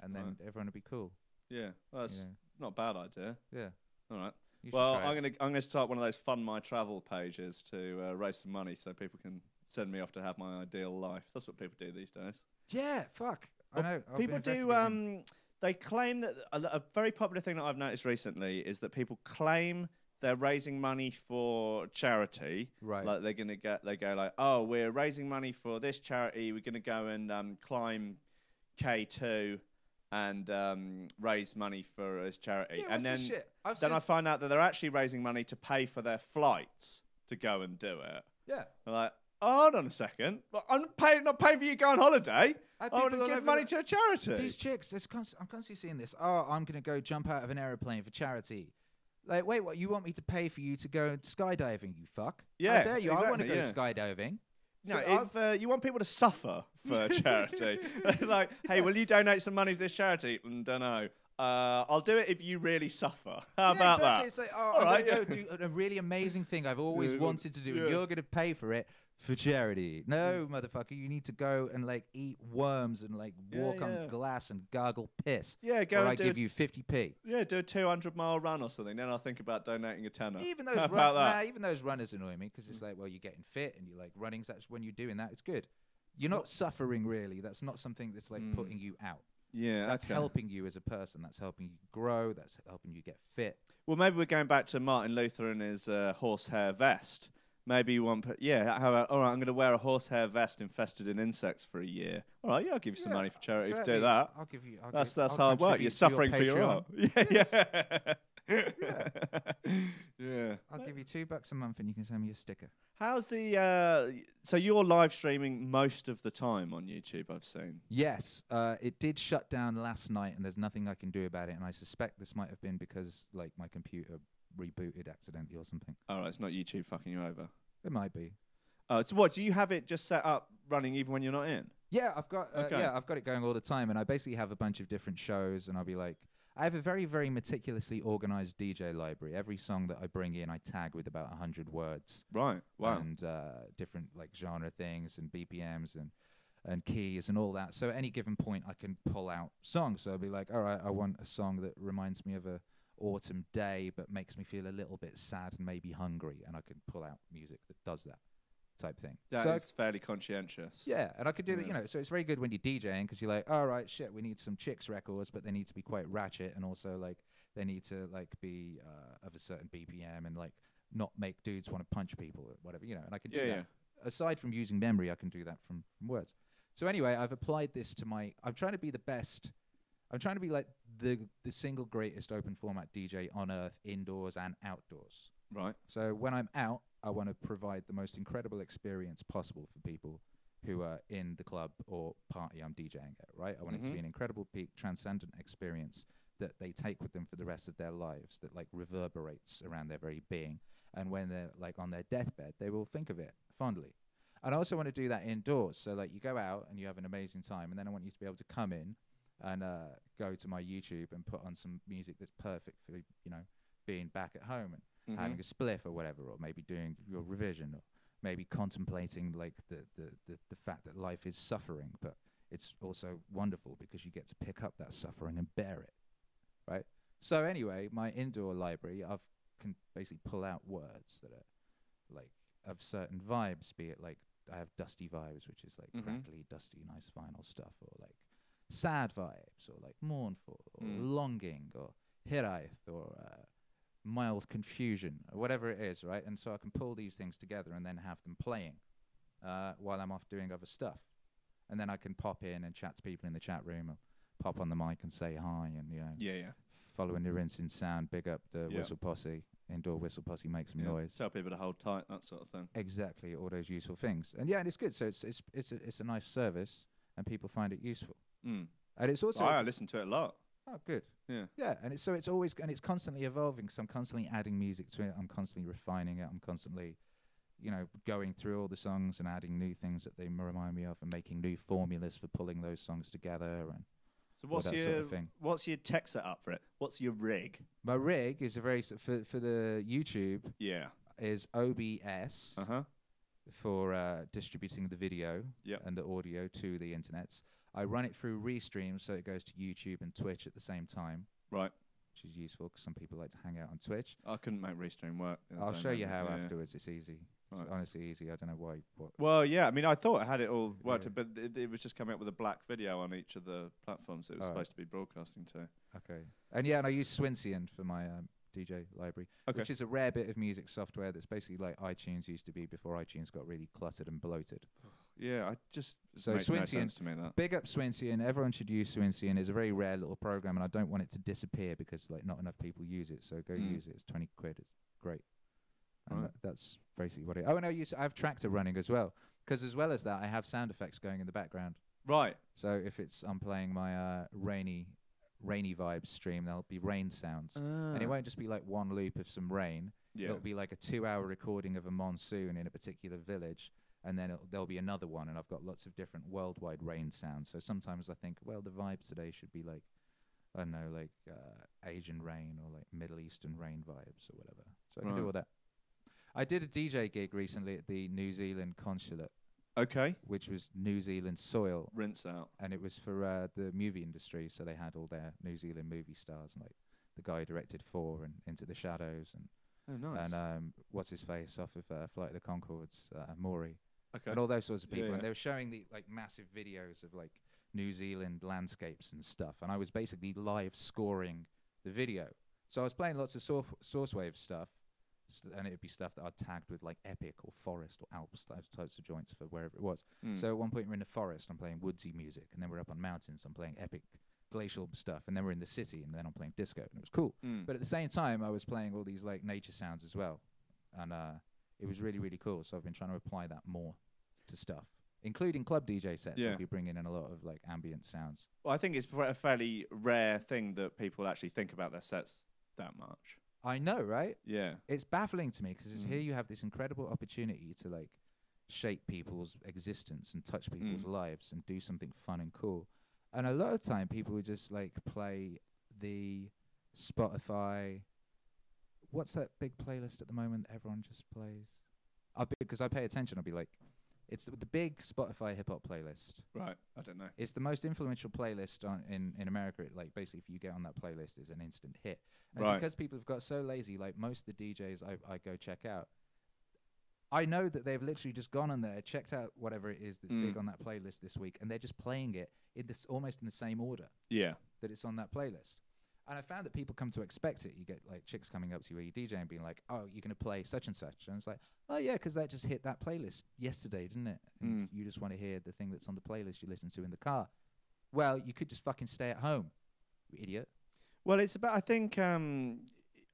and then everyone will be cool. Yeah, well, that's not a bad idea. Yeah. All right. Well, I'm gonna start one of those Fund My Travel pages to raise some money so people can send me off to have my ideal life. That's what people do these days. Yeah, fuck. Well, I know. People do. They claim that a very popular thing that I've noticed recently is that people claim they're raising money for charity. Right. Like they go like, oh, we're raising money for this charity. We're gonna go and climb K2 and raise money for this charity. Yeah, and then shit? I find out that they're actually raising money to pay for their flights to go and do it. Yeah. They're like, oh, hold on a second. Well, I'm not paying for you to go on holiday. I want to give money to a charity. These chicks, I'm constantly seeing this. Oh, I'm going to go jump out of an aeroplane for charity. Like, wait, what? You want me to pay for you to go skydiving, you fuck? Yeah. How dare you? Exactly, I want to go skydiving. No, if you want people to suffer for charity, like, hey, will you donate some money to this charity? Don't know. I'll do it if you really suffer. How about exactly. that? It's like, I'm going to go do a really amazing thing I've always wanted to do, and you're going to pay for it for charity. No, motherfucker, you need to go and like eat worms and like walk on glass and gargle piss. Yeah, go. Or I give you 50p. Yeah, do a 200-mile run or something. Then I'll think about donating a tenner. Even those runners annoy me because it's like, well, you're getting fit and you like running. So when you're doing that, it's good. You're not suffering really. That's not something that's like putting you out. Yeah, that's helping you as a person. That's helping you grow. That's helping you get fit. Well, maybe we're going back to Martin Luther and his horsehair vest. Maybe you want, all right, I'm going to wear a horsehair vest infested in insects for a year. All right, I'll give you some money for charity if you do that. I'll give you. That's hard work. You're suffering for your art. Yeah. Yeah. I'll give you $2 a month and you can send me a sticker. How's the so you're live streaming most of the time on YouTube, I've seen? Yes, it did shut down last night and there's nothing I can do about it, and I suspect this might have been because like my computer rebooted accidentally or something. All right, it's not YouTube fucking you over. It might be. So what, do you have it just set up running even when you're not in? Yeah, I've got it going all the time, and I basically have a bunch of different shows, and I'll be like, I have a very, very meticulously organized DJ library. Every song that I bring in, I tag with about 100 words. Right. Wow. And different like genre things and BPMs and keys and all that. So at any given point, I can pull out songs. So I'll be like, all right, I want a song that reminds me of a autumn day, but makes me feel a little bit sad and maybe hungry, and I can pull out music that does that type thing. That is fairly conscientious. Yeah, and I could do that, you know, so it's very good when you're DJing because you're like, all right, shit, we need some chicks records, but they need to be quite ratchet, and also like they need to like be of a certain BPM and like not make dudes want to punch people or whatever, you know, and I can do that. Aside from using memory, I can do that from words. So anyway, I've applied this to I'm trying to be the best. I'm trying to be like the single greatest open format DJ on earth, indoors and outdoors. Right. So when I'm out, I want to provide the most incredible experience possible for people who are in the club or party I'm DJing at, right? I want it to be an incredible peak, transcendent experience that they take with them for the rest of their lives, that like reverberates around their very being. And when they're like on their deathbed, they will think of it fondly. And I also want to do that indoors. So like you go out and you have an amazing time, and then I want you to be able to come in and go to my YouTube and put on some music that's perfect for, you know, being back at home and having a spliff or whatever, or maybe doing your revision, or maybe contemplating like the fact that life is suffering, but it's also wonderful because you get to pick up that suffering and bear it, right? So anyway, my indoor library, I can basically pull out words that are like of certain vibes, be it like I have dusty vibes, which is like crackly, dusty, nice vinyl stuff, or like sad vibes, or like mournful, or longing, or hiraeth, or mild confusion, or whatever it is, right? And so I can pull these things together and then have them playing while I'm off doing other stuff. And then I can pop in and chat to people in the chat room, or pop on the mic and say hi, and, you know, following the rinsing sound, big up the whistle posse, indoor whistle posse, make some noise. Tell people to hold tight, that sort of thing. Exactly, all those useful things. And yeah, and it's good. So it's a nice service, and people find it useful. And it's also I listen to it a lot. Oh, good. Yeah. And it's always, and it's constantly evolving. So I'm constantly adding music to it. I'm constantly refining it. I'm constantly going through all the songs and adding new things that they remind me of, and making new formulas for pulling those songs together, and so what's your tech setup for it? What's your rig? My rig is for the YouTube. Yeah. Is OBS for distributing the video and the audio to the internets. I run it through Restream, so it goes to YouTube and Twitch at the same time. Right. Which is useful because some people like to hang out on Twitch. I couldn't make Restream work. I'll show you how afterwards. It's easy. Right. It's honestly easy. I don't know why. Well, yeah. I mean, I thought I had it all worked, but it was just coming up with a black video on each of the platforms it was supposed to be broadcasting to. Okay. And I use Swinsian for my DJ library, which is a rare bit of music software that's basically like iTunes used to be before iTunes got really cluttered and bloated. Yeah, makes Swinsian, no sense to me, that. Big up Swinsian. Everyone should use Swinsian. It's a very rare little program, and I don't want it to disappear because like not enough people use it. So go use it. It's 20 quid. It's great. And that's basically what it. Oh, and I have Tractor running as well, because as well as that, I have sound effects going in the background. Right. So if I'm playing my rainy vibes stream, there'll be rain sounds, and it won't just be like one loop of some rain. Yeah. It'll be like a 2-hour recording of a monsoon in a particular village. And then there'll be another one, and I've got lots of different worldwide rain sounds. So sometimes I think, well, the vibes today should be like, I don't know, like Asian rain or like Middle Eastern rain vibes or whatever. So I can do all that. I did a DJ gig recently at the New Zealand consulate. Okay. Which was New Zealand soil. Rinse out. And it was for the movie industry, so they had all their New Zealand movie stars, and like the guy who directed 4 and Into the Shadows, and nice. And what's his face off of Flight of the Conchords, Maury. Okay. And all those sorts of people, yeah. And they were showing the like massive videos of like New Zealand landscapes and stuff, and I was basically live scoring the video. So I was playing lots of source wave stuff, and it'd be stuff that I'd tagged with like epic or forest or Alps, those types of joints for wherever it was. So at one point we're in the forest, I'm playing woodsy music, and then we're up on mountains, I'm playing epic glacial stuff, and then we're in the city, and then I'm playing disco, and it was cool. But at the same time, I was playing all these like nature sounds as well, and it was really, really cool. So I've been trying to apply that more to stuff, including club DJ sets. I'll be bringing in a lot of like ambient sounds. Well, I think it's a fairly rare thing that people actually think about their sets that much. I know, right? Yeah. It's baffling to me because here you have this incredible opportunity to like shape people's existence and touch people's lives and do something fun and cool. And a lot of time people would just like play the Spotify. What's that big playlist at the moment that everyone just plays? Because I pay attention, I'll be like, it's the big Spotify hip hop playlist. Right, I don't know. It's the most influential playlist in America. Like basically, if you get on that playlist, it's an instant hit. And because people have got so lazy, like most of the DJs I go check out, I know that they've literally just gone on there, checked out whatever it is that's big on that playlist this week, and they're just playing it in this almost in the same order. Yeah. That it's on that playlist. And I found that people come to expect it. You get like chicks coming up to you where you DJ and being like, "Oh, you're gonna play such and such," and it's like, "Oh yeah, because that just hit that playlist yesterday, didn't it? And you just want to hear the thing that's on the playlist you listen to in the car." Well, you could just fucking stay at home, you idiot. Well, it's about. I think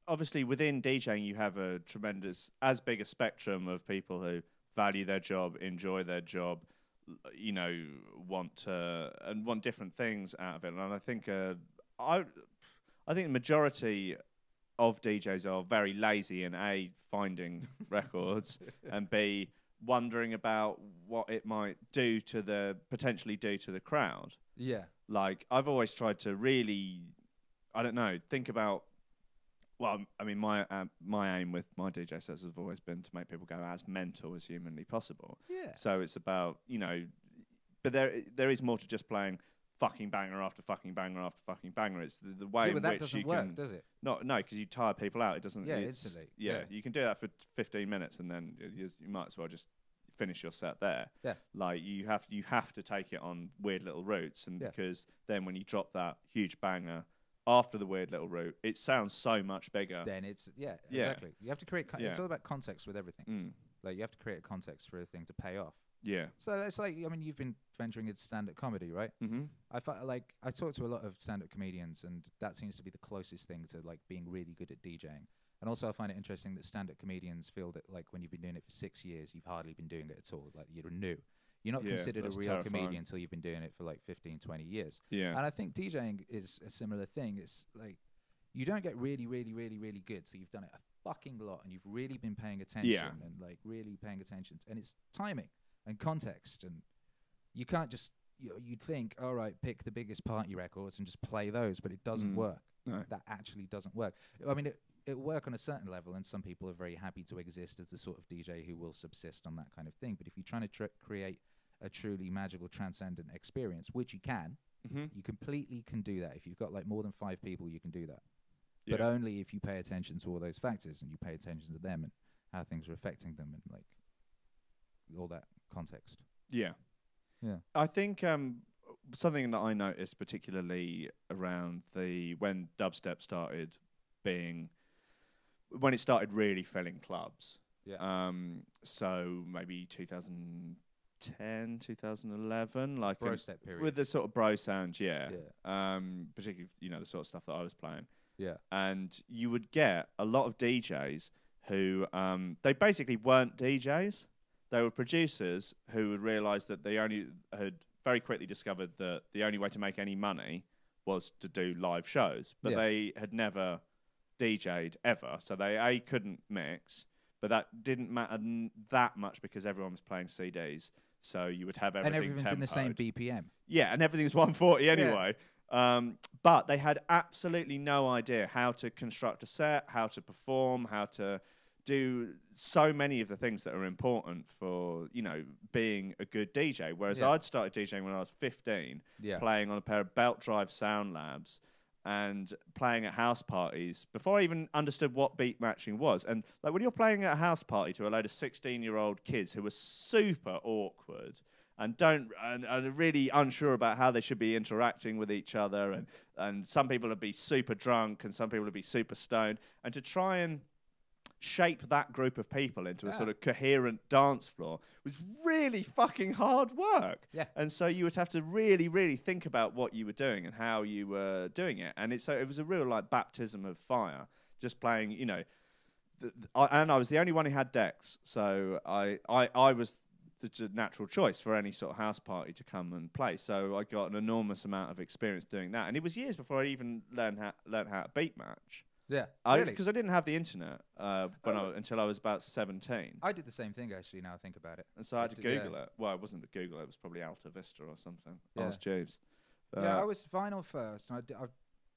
obviously within DJing you have a as big a spectrum of people who value their job, enjoy their job, want different things out of it, and I think I think the majority of DJs are very lazy in A, finding records, and B, wondering about what it might potentially do to the crowd. Yeah. Like, I've always tried to really, I don't know, think about, well, I mean, my aim with my DJ sets has always been to make people go as mental as humanly possible. Yeah. So it's about, but there is more to just playing fucking banger after fucking banger after fucking banger. It's the way in but that which doesn't you work, can, does it? No, because you tire people out. It doesn't. Yeah, instantly. Yeah, you can do that for 15 minutes, and then you might as well just finish your set there. Yeah. Like you have to take it on weird little routes, and because then when you drop that huge banger after the weird little route, it sounds so much bigger. Then it's exactly. You have to create. It's all about context with everything. Like you have to create a context for a thing to pay off. Yeah. So it's like, I mean, you've been venturing into stand-up comedy, right? Mm-hmm. I talk to a lot of stand-up comedians, and that seems to be the closest thing to like being really good at DJing. And also, I find it interesting that stand-up comedians feel that like when you've been doing it for 6 years, you've hardly been doing it at all. Like you're new. You're not considered a real comedian until you've been doing it for like 15, 20 years. Yeah. And I think DJing is a similar thing. It's like you don't get really, really, really, really good till you've done it fucking lot and you've really been paying attention and like really paying attention, and it's timing and context, and you can't just you'd think, all right, pick the biggest party records and just play those, but it doesn't work. No. That actually doesn't work. I mean, it work on a certain level, and some people are very happy to exist as the sort of DJ who will subsist on that kind of thing. But if you're trying to create a truly magical, transcendent experience, which you can, you completely can do that. If you've got like more than 5 people, you can do that. But only if you pay attention to all those factors and you pay attention to them and how things are affecting them and like all that context. Yeah. I think something that I noticed particularly around when dubstep started being, when it started really filling clubs. So maybe 2010, 2011, like bro step period. with the sort of bro sound, particularly the sort of stuff that I was playing. And you would get a lot of DJs who they basically weren't DJs. They were producers who would realise that they only had very quickly discovered that the only way to make any money was to do live shows, but they had never DJ'd ever, so they couldn't mix, but that didn't matter that much because everyone was playing CDs, so you would have everything and everyone's in the same BPM. Yeah, and everything's 140 anyway. But they had absolutely no idea how to construct a set, how to perform, how to do so many of the things that are important for, being a good DJ. Whereas I'd started DJing when I was 15, playing on a pair of belt drive sound labs and playing at house parties before I even understood what beat matching was. And like when you're playing at a house party to a load of 16-year-old kids who are super awkward and are really unsure about how they should be interacting with each other, and some people would be super drunk and some people would be super stoned, and to try and shape that group of people into a sort of coherent dance floor was really fucking hard work. And so you would have to really, really think about what you were doing and how you were doing it. And it was a real like baptism of fire, just playing, and I was the only one who had decks. So I was the natural choice for any sort of house party to come and play. So I got an enormous amount of experience doing that. And it was years before I even learned how to beat match. Really? Because I didn't have the internet until I was about 17. I did the same thing, actually, now I think about it. And so I had to Google it. Well, it wasn't Google, it was probably Alta Vista or something. Ask Jeeves. I was vinyl first, and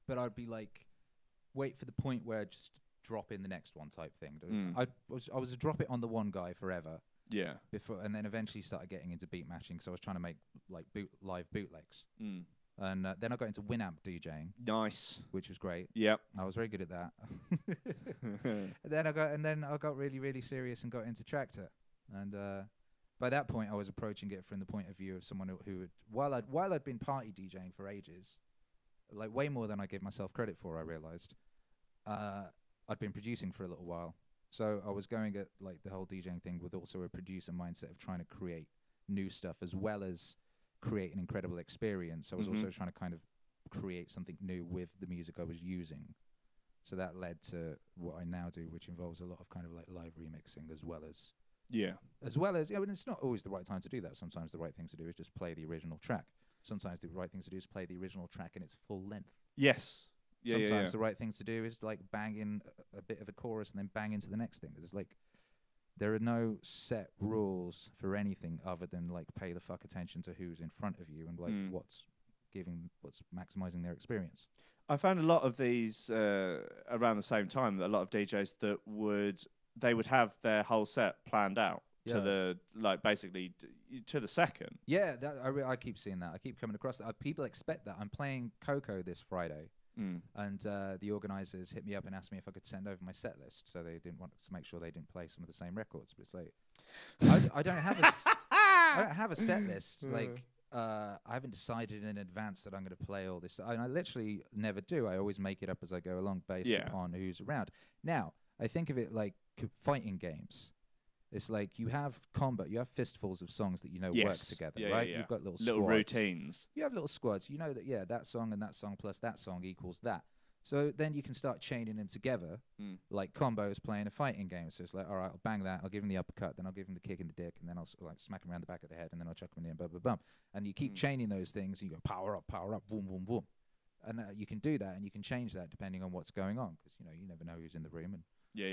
but I'd be like, wait for the point where I'd just drop in the next one type thing. I was a drop it on the one guy forever. Before, and then eventually started getting into beat matching, so I was trying to make like live bootlegs. And then I got into Winamp DJing. Nice. Which was great. Yep. I was very good at that. and then I got really, really serious and got into Tractor. And by that point, I was approaching it from the point of view of someone who had, while I'd been party DJing for ages, like way more than I gave myself credit for, I realized, I'd been producing for a little while. So I was going at like the whole DJing thing with also a producer mindset of trying to create new stuff as well as create an incredible experience. I was also trying to kind of create something new with the music I was using. So that led to what I now do, which involves a lot of kind of like live remixing as well as I mean, it's not always the right time to do that. Sometimes the right thing to do is just play the original track. Sometimes the right thing to do is play the original track in its full length. Yes. Sometimes the right thing to do is like bang in a bit of a chorus and then bang into the next thing. It's like there are no set rules for anything other than like pay the fuck attention to who's in front of you and like what's maximizing their experience. I found a lot of these around the same time, that a lot of DJs that would have their whole set planned out to the basically to the second. Yeah, I keep seeing that. I keep coming across that. People expect that. I'm playing Coco this Friday. And the organisers hit me up and asked me if I could send over my set list, so they didn't want to make sure they didn't play some of the same records. But it's like, I don't have a set list. Like, I haven't decided in advance that I'm going to play all this. I literally never do. I always make it up as I go along based upon who's around. Now, I think of it like fighting games. It's like you have combat, you have fistfuls of songs that work together, right? Yeah. You've got little squads. Routines. You have little squads. You know that that song and that song plus that song equals that. So then you can start chaining them together, like combos playing a fighting game. So it's like, all right, I'll bang that, I'll give him the uppercut, then I'll give him the kick in the dick, and then I'll like smack him around the back of the head, and then I'll chuck him in the end, blah, blah, blah. And you keep chaining those things, and you go power up, boom, boom, boom. And you can do that, and you can change that depending on what's going on, because, you never know who's in the room. And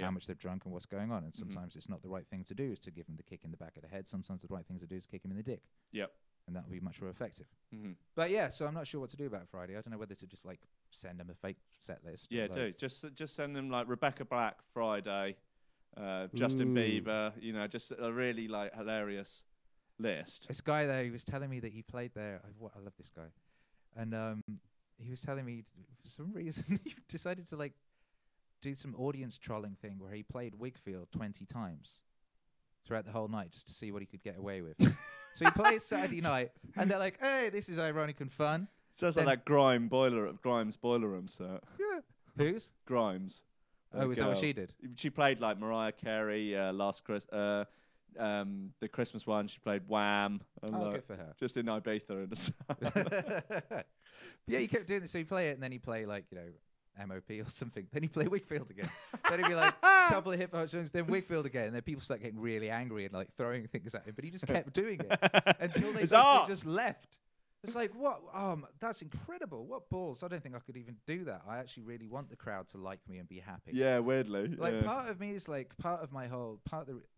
how much they've drunk and what's going on. And sometimes it's not the right thing to do is to give them the kick in the back of the head. Sometimes the right thing to do is kick him in the dick. Yep. And that will be much more effective. But yeah, so I'm not sure what to do about Friday. I don't know whether to just like send them a fake set list. Yeah, do. Just send them like Rebecca Black Friday, Justin Bieber, you know, just a really like hilarious list. This guy there, he was telling me that he played there. I love this guy. And he was telling me for some reason he decided to like do some audience trolling thing where he played Wigfield 20 times throughout the whole night just to see what he could get away with. So he plays Saturday night, and they're like, "Hey, this is ironic and fun." Sounds like that Grimes boiler room set. Yeah. Whose? Grimes. Oh, is that what she did? She played like Mariah Carey the Christmas one. She played Wham. And, good for her. Just in Ibiza in the sun. Yeah, he kept doing this. So he'd play it, and then he'd play like, you know, MOP or something. Then he'd play Wigfield again. Then he'd be like a couple of hip hop songs, then Wigfield again. And then people start getting really angry and like throwing things at him. But he just kept doing it until they just left. It's like, what? That's incredible. What balls? I don't think I could even do that. I actually really want the crowd to like me and be happy. Yeah, weirdly. Like part of me is like part of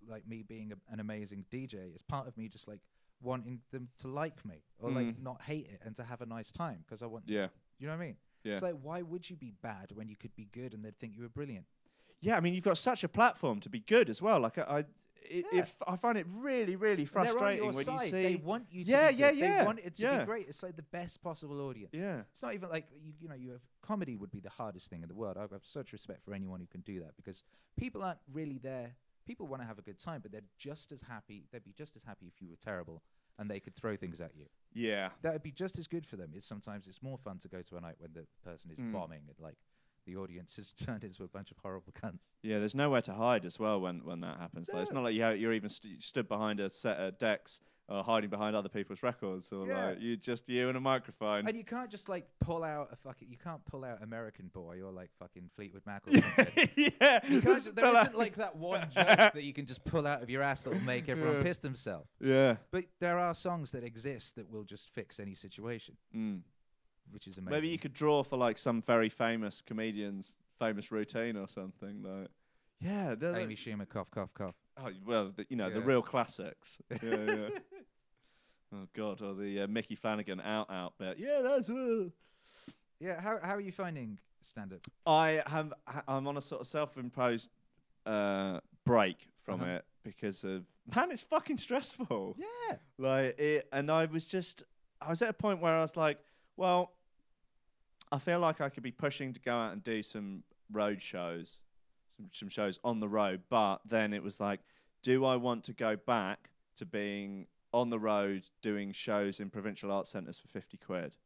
like me being an amazing DJ is part of me just like wanting them to like me or like not hate it and to have a nice time because I want. Yeah. You know what I mean? Yeah. It's like, why would you be bad when you could be good and they'd think you were brilliant? Yeah, I mean, you've got such a platform to be good as well. Like, I find it really, really frustrating when you see they want you to be good. They want it to be great. It's like the best possible audience. Yeah. It's not even like you have comedy would be the hardest thing in the world. I have such respect for anyone who can do that because people aren't really there. People want to have a good time, but they're just as happy. They'd be just as happy if you were terrible and they could throw things at you. Yeah. That would be just as good for them. Sometimes it's more fun to go to a night when the person is bombing and like the audience has turned into a bunch of horrible cunts. Yeah, there's nowhere to hide as well when that happens. It's not like you're even stood behind a set of decks or hiding behind other people's records or like you and a microphone. And you can't just like pull out American Boy or like fucking Fleetwood Mac or something. Yeah. There isn't like that one joke that you can just pull out of your ass that'll make everyone piss themselves. Yeah. But there are songs that exist that will just fix any situation. Which is amazing. Maybe you could draw for like some very famous comedian's famous routine or something. Like, yeah, Amy Schumer, cough, cough, cough. Oh well, the real classics. Yeah. Oh God, or the Mickey Flanagan out bit. Yeah, that's. Yeah, how are you finding stand-up? I'm on a sort of self-imposed break from it because of it's fucking stressful. Yeah. Like it, and I was at a point where I was like, well, I feel like I could be pushing to go out and do some road shows, some shows on the road. But then it was like, do I want to go back to being on the road doing shows in provincial arts centres for 50 quid?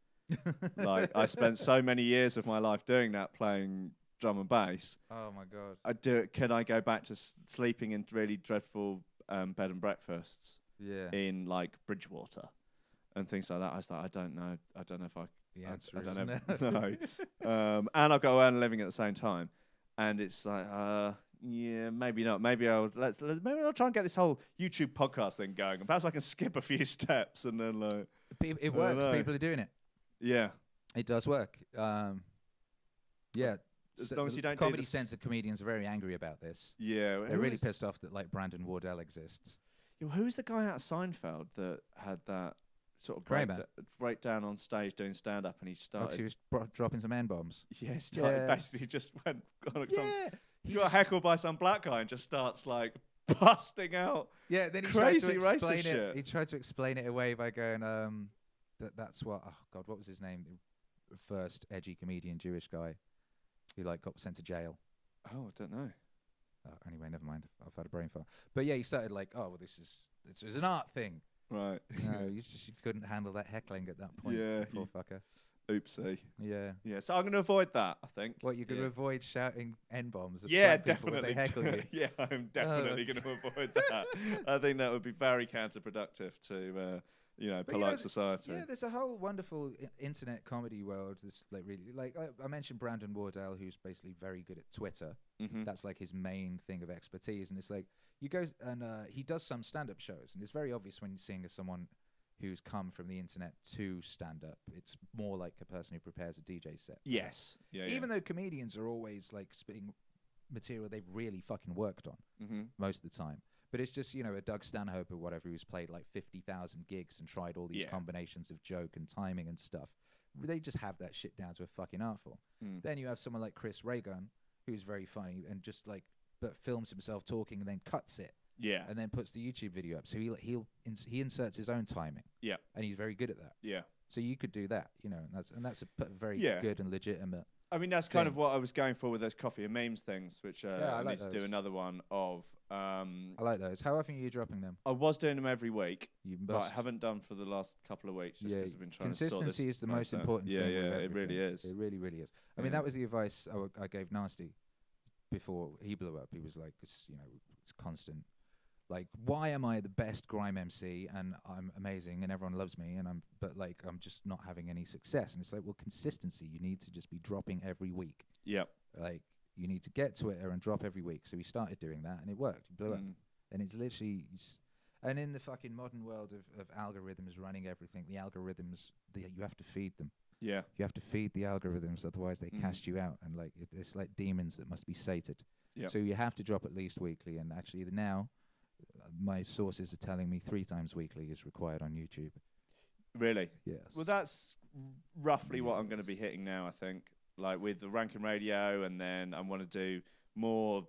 Like, I spent so many years of my life doing that, playing drum and bass. Oh, my God. Can I go back to sleeping in really dreadful bed and breakfasts in, like, Bridgewater? And things like that. I was like, I don't know if I. The answer I don't is know. No. And I've got to earn a living at the same time, and it's like, yeah, maybe not. Maybe I'll try and get this whole YouTube podcast thing going. Perhaps I can skip a few steps and then like. It works. People are doing it. Yeah, it does work. Yeah. As long as you don't. Comedy Centre comedians are very angry about this. Yeah, they're really pissed off that like Brandon Wardell exists. Who's the guy out of Seinfeld that had that sort of breakdown on stage doing stand-up, and he started. He was dropping some N-bombs. Yeah, basically just went. He got heckled by some black guy and just starts like busting out. Yeah, then he crazy tried to explain racist shit. He tried to explain it away by going, that's what. Oh God, what was his name? The first edgy comedian, Jewish guy, who like got sent to jail. Oh, I don't know. Anyway, never mind. I've had a brain fart. But yeah, he started like, oh, well, this is an art thing. Right. No, you couldn't handle that heckling at that point. Yeah. Poor fucker. Oopsie. Yeah. Yeah. So I'm going to avoid that, I think. What, you're going to avoid shouting N-bombs at black people when definitely. they heckle you? Yeah, I'm definitely going to avoid that. I think that would be very counterproductive to, polite society. Yeah, there's a whole wonderful internet comedy world. There's like really, like I mentioned Brandon Wardell, who's basically very good at Twitter. Mm-hmm. That's like his main thing of expertise. And it's like, you go and he does some stand-up shows, and it's very obvious when you're seeing someone who's come from the internet to stand-up. It's more like a person who prepares a DJ set. Yes. Yeah. Even though comedians are always like spitting material they've really fucking worked on most of the time. But it's just, a Doug Stanhope or whatever who's played like 50,000 gigs and tried all these combinations of joke and timing and stuff. They just have that shit down to a fucking art form. Then you have someone like Chris Raygun, who's very funny and just like, but films himself talking and then cuts it. Yeah. And then puts the YouTube video up. So he inserts his own timing. Yeah. And he's very good at that. Yeah. So you could do that, and that's a very good and legitimate. I mean, that's kind of what I was going for with those coffee and memes things, which I need to do another one of. I like those. How often are you dropping them? I was doing them every week, but I must. haven't done for the last couple of weeks just because I've been trying to sort this. Consistency is the most important thing. Yeah, it really is. It really, really is. I mean, that was the advice I gave Nasty before he blew up. He was like, it's constant. Like, why am I the best grime MC and I'm amazing and everyone loves me but I'm just not having any success? And it's like, well, consistency. You need to just be dropping every week. Yep. Like, you need to get Twitter and drop every week. So we started doing that and it worked. He blew up. And it's literally, and in the fucking modern world of algorithms running everything, the algorithms, you have to feed them. Yeah. You have to feed the algorithms, otherwise they cast you out. And like, it's like demons that must be sated. Yep. So you have to drop at least weekly. And actually now, my sources are telling me 3 times weekly is required on YouTube. Really? Yes. Well, that's roughly what I'm going to be hitting now, I think. Like with the Ranking Radio, and then I want to do more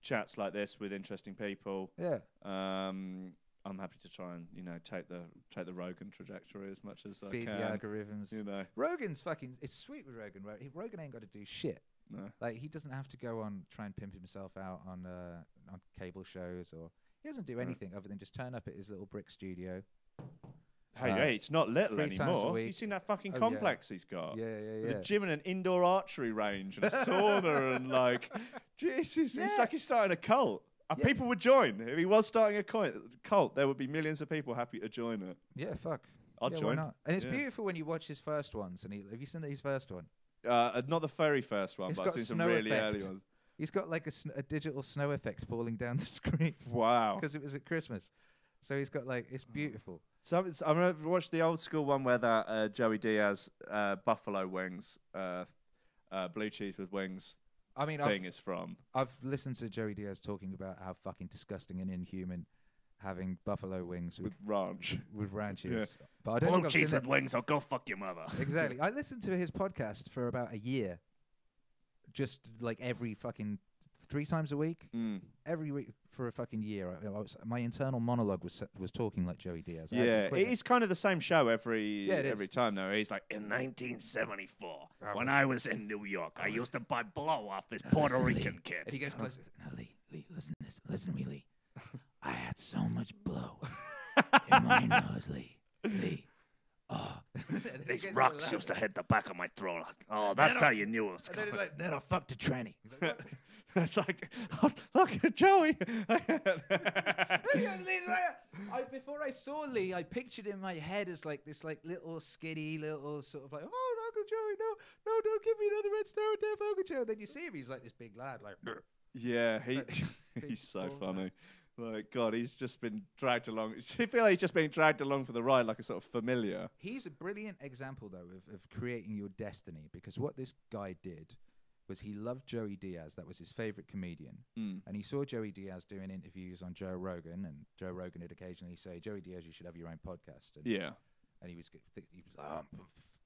chats like this with interesting people. Yeah. I'm happy to try and take the Rogan trajectory as much as I can. Feed the algorithms. Rogan's fucking. It's sweet with Rogan. Right? Rogan ain't got to do shit. No. Like he doesn't have to go on try and pimp himself out on cable shows or. He doesn't do anything other than just turn up at his little brick studio. Hey, it's not little 3 times a anymore. week. You seen that fucking complex he's got? Yeah. The gym and an indoor archery range and a sauna and like, Jesus, it's like he's starting a cult. And people would join. If he was starting a cult, there would be millions of people happy to join it. Yeah, fuck. I'd join. Why not? And it's beautiful when you watch his first ones. And have you seen his first one? Not the very first one, but I've seen some really early ones. He's got like a digital snow effect falling down the screen. Wow. Because it was at Christmas. So he's got like, it's beautiful. So I'm going to watch the old school one where that Joey Diaz buffalo wings, blue cheese with wings thing is from. I've listened to Joey Diaz talking about how fucking disgusting and inhuman having buffalo wings with ranch. With ranches. Yeah. But I don't blue cheese with wings, I'll go fuck your mother. Exactly. I listened to his podcast for about a year. Just like every fucking 3 times a week, every week for a fucking year. My internal monologue was talking like Joey Diaz. Yeah, it is kind of the same show every time though. He's like, in 1974, when I was in New York, I used to buy blow off this Puerto Rican kid. And he gets closer. Now, Lee, listen to me, Lee. I had so much blow in my nose, Lee. Oh. These rocks used to hit the back of my throat. Oh, that's how you knew it was coming. And then he's like, then I fucked a tranny. It's like, look at Joey. Before I saw Lee, I pictured in my head as like this like little skinny, little sort of like, oh, Uncle Joey, no, don't give me another Red Star of Death, Uncle Joey. And then you see him, he's like this big lad, like. Yeah, he's so funny. Like, God, he's just been dragged along. I feel like he's just being dragged along for the ride like a sort of familiar. He's a brilliant example, though, of creating your destiny, because what this guy did was he loved Joey Diaz. That was his favorite comedian. And he saw Joey Diaz doing interviews on Joe Rogan, and Joe Rogan would occasionally say, Joey Diaz, you should have your own podcast. And and he was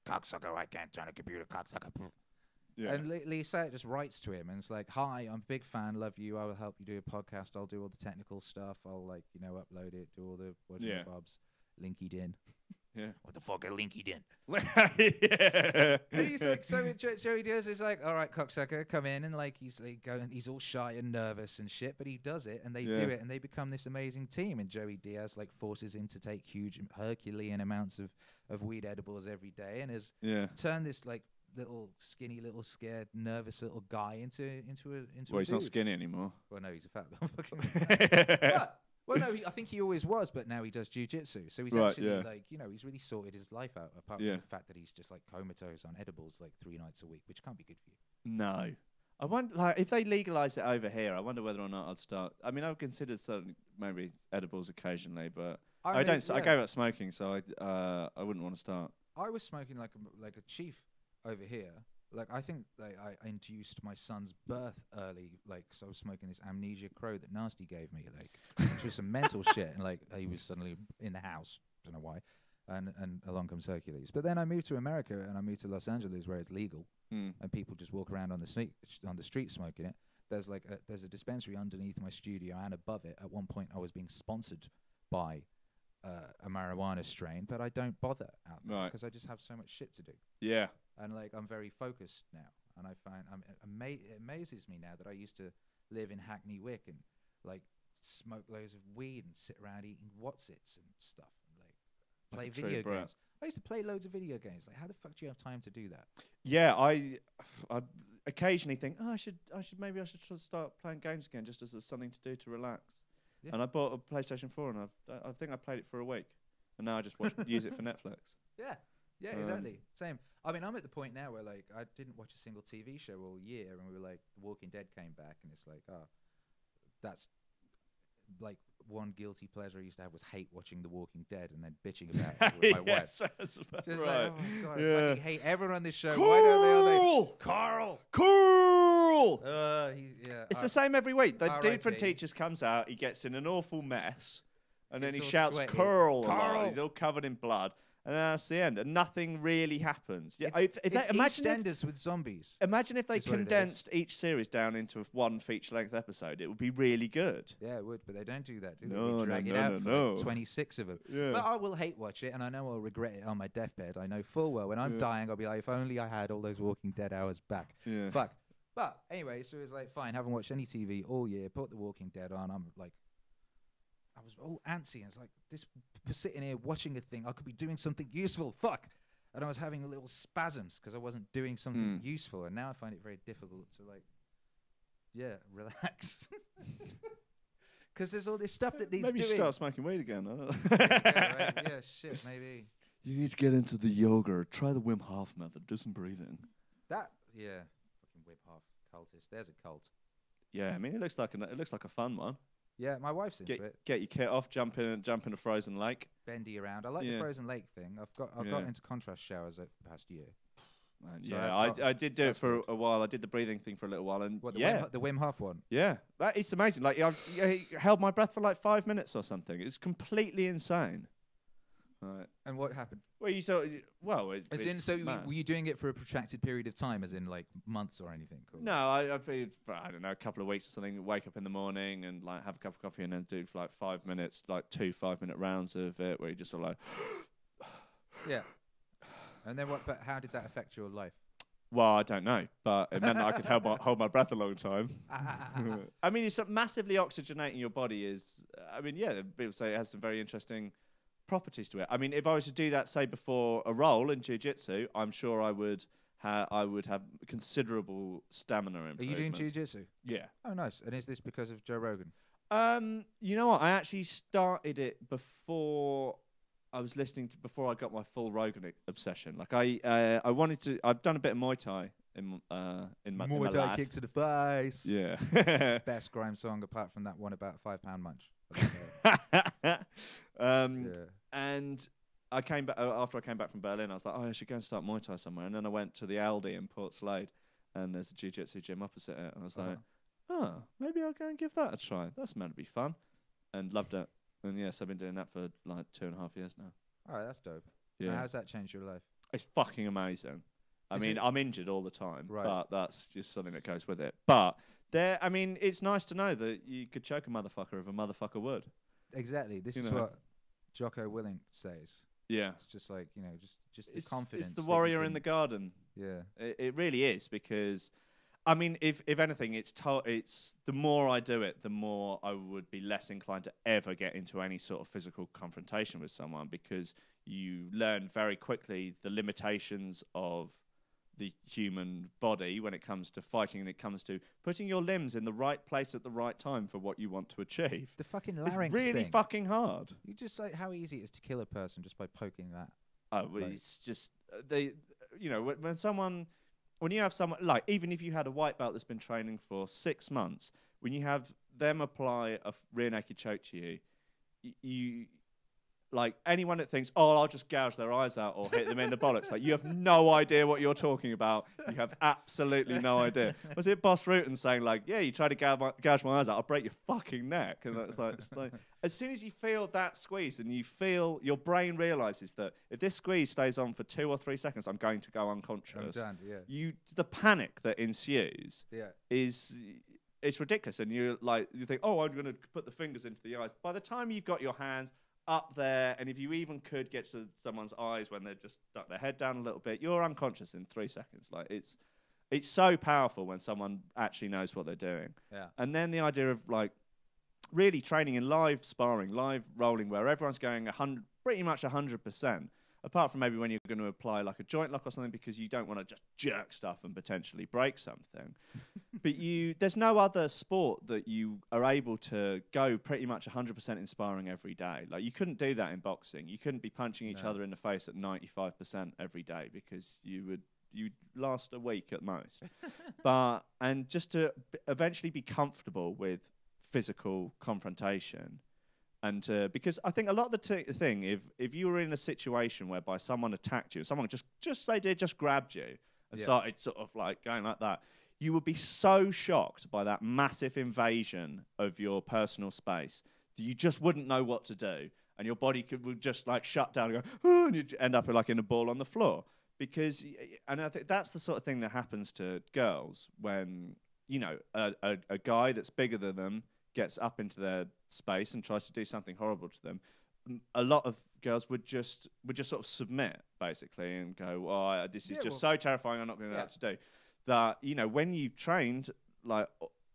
cocksucker, I can't turn a computer, cocksucker. Yeah. And Lee Syatt just writes to him and it's like, hi, I'm a big fan, love you, I will help you do a podcast, I'll do all the technical stuff, I'll upload it, do all the bobs, linkied in. Yeah. What the fuck are linkied in? Yeah. And he's like, so Joey Diaz is like, all right, cocksucker, come in, and like he's like going, he's all shy and nervous and shit, but he does it and they do it and they become this amazing team, and Joey Diaz like forces him to take huge Herculean amounts of weed edibles every day and has turned this like little skinny, little scared, nervous little guy into a Well, he's dude. not skinny anymore. Well, no, he's a fat fucking. Well, no, I think he always was, but now he does jiu-jitsu. So he's actually like, he's really sorted his life out. Apart from the fact that he's just like comatose on edibles like 3 nights a week, which can't be good for you. No, I wonder, like, if they legalise it over here, I wonder whether or not I'd start. I mean, I've considered certain maybe edibles occasionally, but I don't. I gave up smoking, so I wouldn't want to start. I was smoking like a chief over here, Like, I think like I induced my son's birth early, like, so I was smoking this Amnesia Crow that Nasty gave me, like, which was some mental shit, and like he was suddenly in the house, don't know why, and along comes Hercules. But then I moved to America, and I moved to Los Angeles where it's legal, and people just walk around on the street smoking it. There's like there's a dispensary underneath my studio and above it. At one point, I was being sponsored by a marijuana strain, but I don't bother out there because I just have so much shit to do. Yeah. And like I'm very focused now, and I find it amazes me now that I used to live in Hackney Wick and like smoke loads of weed and sit around eating Wotsits and stuff, and like play video games. I used to play loads of video games. Like, how the fuck do you have time to do that? Yeah, I occasionally think, maybe I should start playing games again, just as something to do to relax. Yeah. And I bought a PlayStation 4, and I think I played it for a week, and now I just use it for Netflix. Yeah. Yeah, exactly. Same. I mean, I'm at the point now where like I didn't watch a single TV show all year, and we were like, The Walking Dead came back, and it's like, that's like one guilty pleasure I used to have was hate watching The Walking Dead and then bitching about it with my wife. That's just right. Like, oh my God, I fucking hate everyone on this show. Cool! Why don't they Carl! Cool! It's the same every week. The dude from Teachers comes out, he gets in an awful mess, and then he shouts, sweaty. Carl! He's all covered in blood. And that's the end, and nothing really happens. Yeah, it's EastEnders with zombies. Imagine if they condensed each series down into one feature-length episode. It would be really good. Yeah, it would, but they don't do that, do they? They drag it out for like 26 of them. Yeah. But I will hate watch it, and I know I'll regret it on my deathbed. I know full well when I'm dying, I'll be like, if only I had all those Walking Dead hours back. Yeah. Fuck. But anyway, so it's like, fine, haven't watched any TV all year. Put The Walking Dead on. I'm like, I was all antsy, and it's like, this was sitting here watching a thing. I could be doing something useful. Fuck. And I was having little spasms because I wasn't doing something useful. And now I find it very difficult to relax. Because there's all this stuff that needs doing. Maybe you start smoking weed again. Yeah, shit, maybe. You need to get into the yoga. Try the Wim Hof method. Do some breathing. Fucking Wim Hof cultist. There's a cult. Yeah, I mean, it looks like a fun one. Yeah, my wife's into it. Get your kit off, jump in a frozen lake. Bendy around. I like the frozen lake thing. I've got into contrast showers the past year. Man, so I did do it for a while. I did the breathing thing for a little while, and the Wim Hof one. Yeah, it's amazing. Like I held my breath for like 5 minutes or something. It's completely insane. Right. And what happened? Well, you saw. Well, were you doing it for a protracted period of time, as in like months or anything? Or? No, I feel for, I don't know, a couple of weeks or something. Wake up in the morning and like have a cup of coffee and then do for like 5 minutes, like 2 5-minute rounds of it, where you just sort of like. Yeah. And then what? But how did that affect your life? Well, I don't know, but it meant that I could hold my breath a long time. I mean, it's massively oxygenating your body. People say it has some very interesting properties to it. I mean, if I was to do that, say, before a roll in jiu-jitsu, I'm sure I would have considerable stamina improvements. Are you doing jiu-jitsu? Yeah. Oh, nice. And is this because of Joe Rogan? You know what? I actually started it before I got my full Rogan obsession. Like I wanted to. I've done a bit of Muay Thai in my Muay Thai kick to the face. Yeah. Best grime song apart from that one about £5 munch. And I came back after I came back from Berlin. I was like, I should go and start Muay Thai somewhere. And then I went to the Aldi in Port Slade, and there's a jiu-jitsu gym opposite it. And I was like, maybe I'll go and give that a try. That's meant to be fun, and loved it. And yes, I've been doing that for like 2.5 years now. All right, that's dope. Yeah. How's that changed your life? It's fucking amazing. I mean, I'm injured all the time, right, but that's just something that goes with it. But it's nice to know that you could choke a motherfucker if a motherfucker would. Exactly. This is what Jocko Willink says. Yeah. It's just like, just the confidence. It's the warrior in the garden. Yeah. It really is, because, I mean, if anything, it's the more I do it, the more I would be less inclined to ever get into any sort of physical confrontation with someone, because you learn very quickly the limitations of the human body when it comes to fighting, and it comes to putting your limbs in the right place at the right time for what you want to achieve. The fucking larynx It's really thing. Fucking hard. You just like how easy it is to kill a person just by poking that. Oh, well, it's just when you have someone, like, even if you had a white belt that's been training for 6 months, when you have them apply a rear naked choke to you, like anyone that thinks, oh, I'll just gouge their eyes out or hit them in the bollocks, like you have no idea what you're talking about. You have absolutely no idea. Was it Boss Rutan saying like, yeah, you try to gouge my eyes out, I'll break your fucking neck? And it's like as soon as you feel that squeeze and you feel your brain realizes that if this squeeze stays on for 2 or 3 seconds, I'm going to go unconscious. I'm done, yeah. The panic that ensues is it's ridiculous. And you think, oh, I'm going to put the fingers into the eyes. By the time you've got your hands up there, and if you even could get to someone's eyes when they're just stuck their head down a little bit, you're unconscious in 3 seconds. Like it's so powerful when someone actually knows what they're doing. Yeah. And then the idea of like really training in live sparring, live rolling, where everyone's going pretty much 100%. Apart from maybe when you're going to apply like a joint lock or something, because you don't want to just jerk stuff and potentially break something. But there's no other sport that you are able to go pretty much 100% in sparring every day. Like you couldn't do that in boxing. You couldn't be punching each other in the face at 95% every day, because you'd last a week at most. And just to eventually be comfortable with physical confrontation. And because I think a lot of the thing, if you were in a situation whereby someone attacked you, someone just grabbed you and started sort of like going like that, you would be so shocked by that massive invasion of your personal space that you just wouldn't know what to do, and your body would just like shut down and go, oh, and you'd end up like in a ball on the floor. And I think that's the sort of thing that happens to girls when a guy that's bigger than them gets up into their space and tries to do something horrible to them. A lot of girls would just sort of submit basically and go, "Oh, this is so terrifying. I'm not going to know what to do." That when you've trained like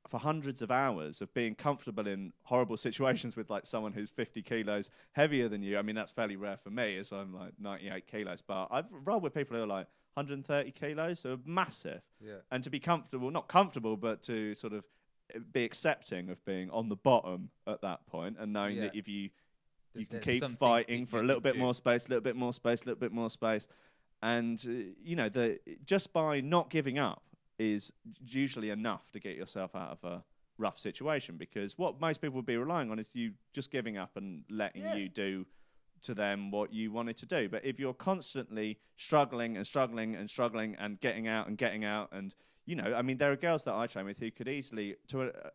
for hundreds of hours of being comfortable in horrible situations with like someone who's 50 kilos heavier than you. I mean, that's fairly rare for me, as I'm like 98 kilos, but I've rolled with people who are like 130 kilos, so massive. Yeah. And to be comfortable, not comfortable, but to sort of be accepting of being on the bottom at that point, and knowing that if you can keep fighting for a little bit more space, a little bit more space, a little bit more space, and just by not giving up is usually enough to get yourself out of a rough situation, because what most people would be relying on is you just giving up and letting you do to them what you wanted to do. But if you're constantly struggling and struggling and struggling and getting out and I mean, there are girls that I train with who could easily,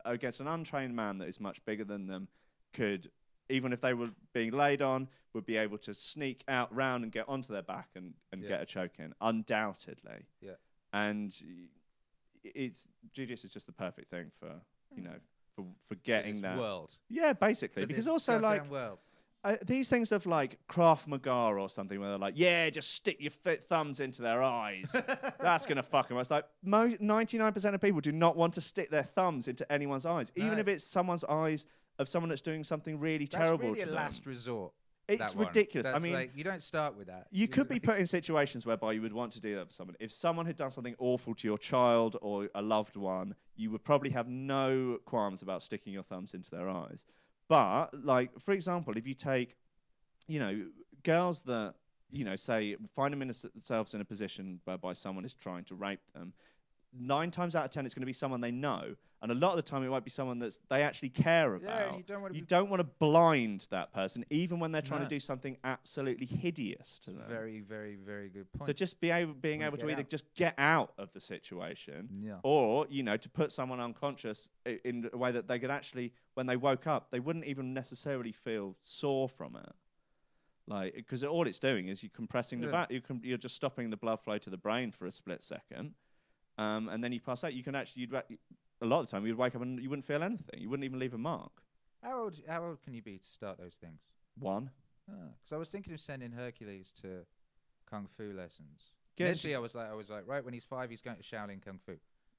against an untrained man that is much bigger than them, could, even if they were being laid on, would be able to sneak out round and get onto their back and get a choke in, undoubtedly. Yeah. And jiu-jitsu is just the perfect thing for, for getting that world. Yeah, basically. Because also like world. These things of like Krav Maga or something where they're like, just stick your thumbs into their eyes. That's going to fuck them. It's like 99% of people do not want to stick their thumbs into anyone's eyes, even if it's someone's eyes of someone that's doing something really terrible to them. That's really a last resort. It's ridiculous. That's I mean, like, you don't start with that. You could be put in situations whereby you would want to do that for someone. If someone had done something awful to your child or a loved one, you would probably have no qualms about sticking your thumbs into their eyes. But, like, for example, if you take, girls that, say, find themselves in a position whereby someone is trying to rape them, 9 times out of 10 it's going to be someone they know. And a lot of the time it might be someone that they actually care about. Yeah, and you don't want to blind that person, even when they're trying to do something absolutely hideous to them. Very, very, very good point. So just being able to either just get out of the situation, or, to put someone unconscious in a way that they could actually, when they woke up, they wouldn't even necessarily feel sore from it. Like, because all it's doing is you're compressing the you're just stopping the blood flow to the brain for a split second. And then you pass out. You can actually, a lot of the time, you'd wake up and you wouldn't feel anything. You wouldn't even leave a mark. How old can you be to start those things? 1. Because I was thinking of sending Hercules to kung fu lessons. Initially, I was like, right, when he's 5, he's going to Shaolin Kung Fu.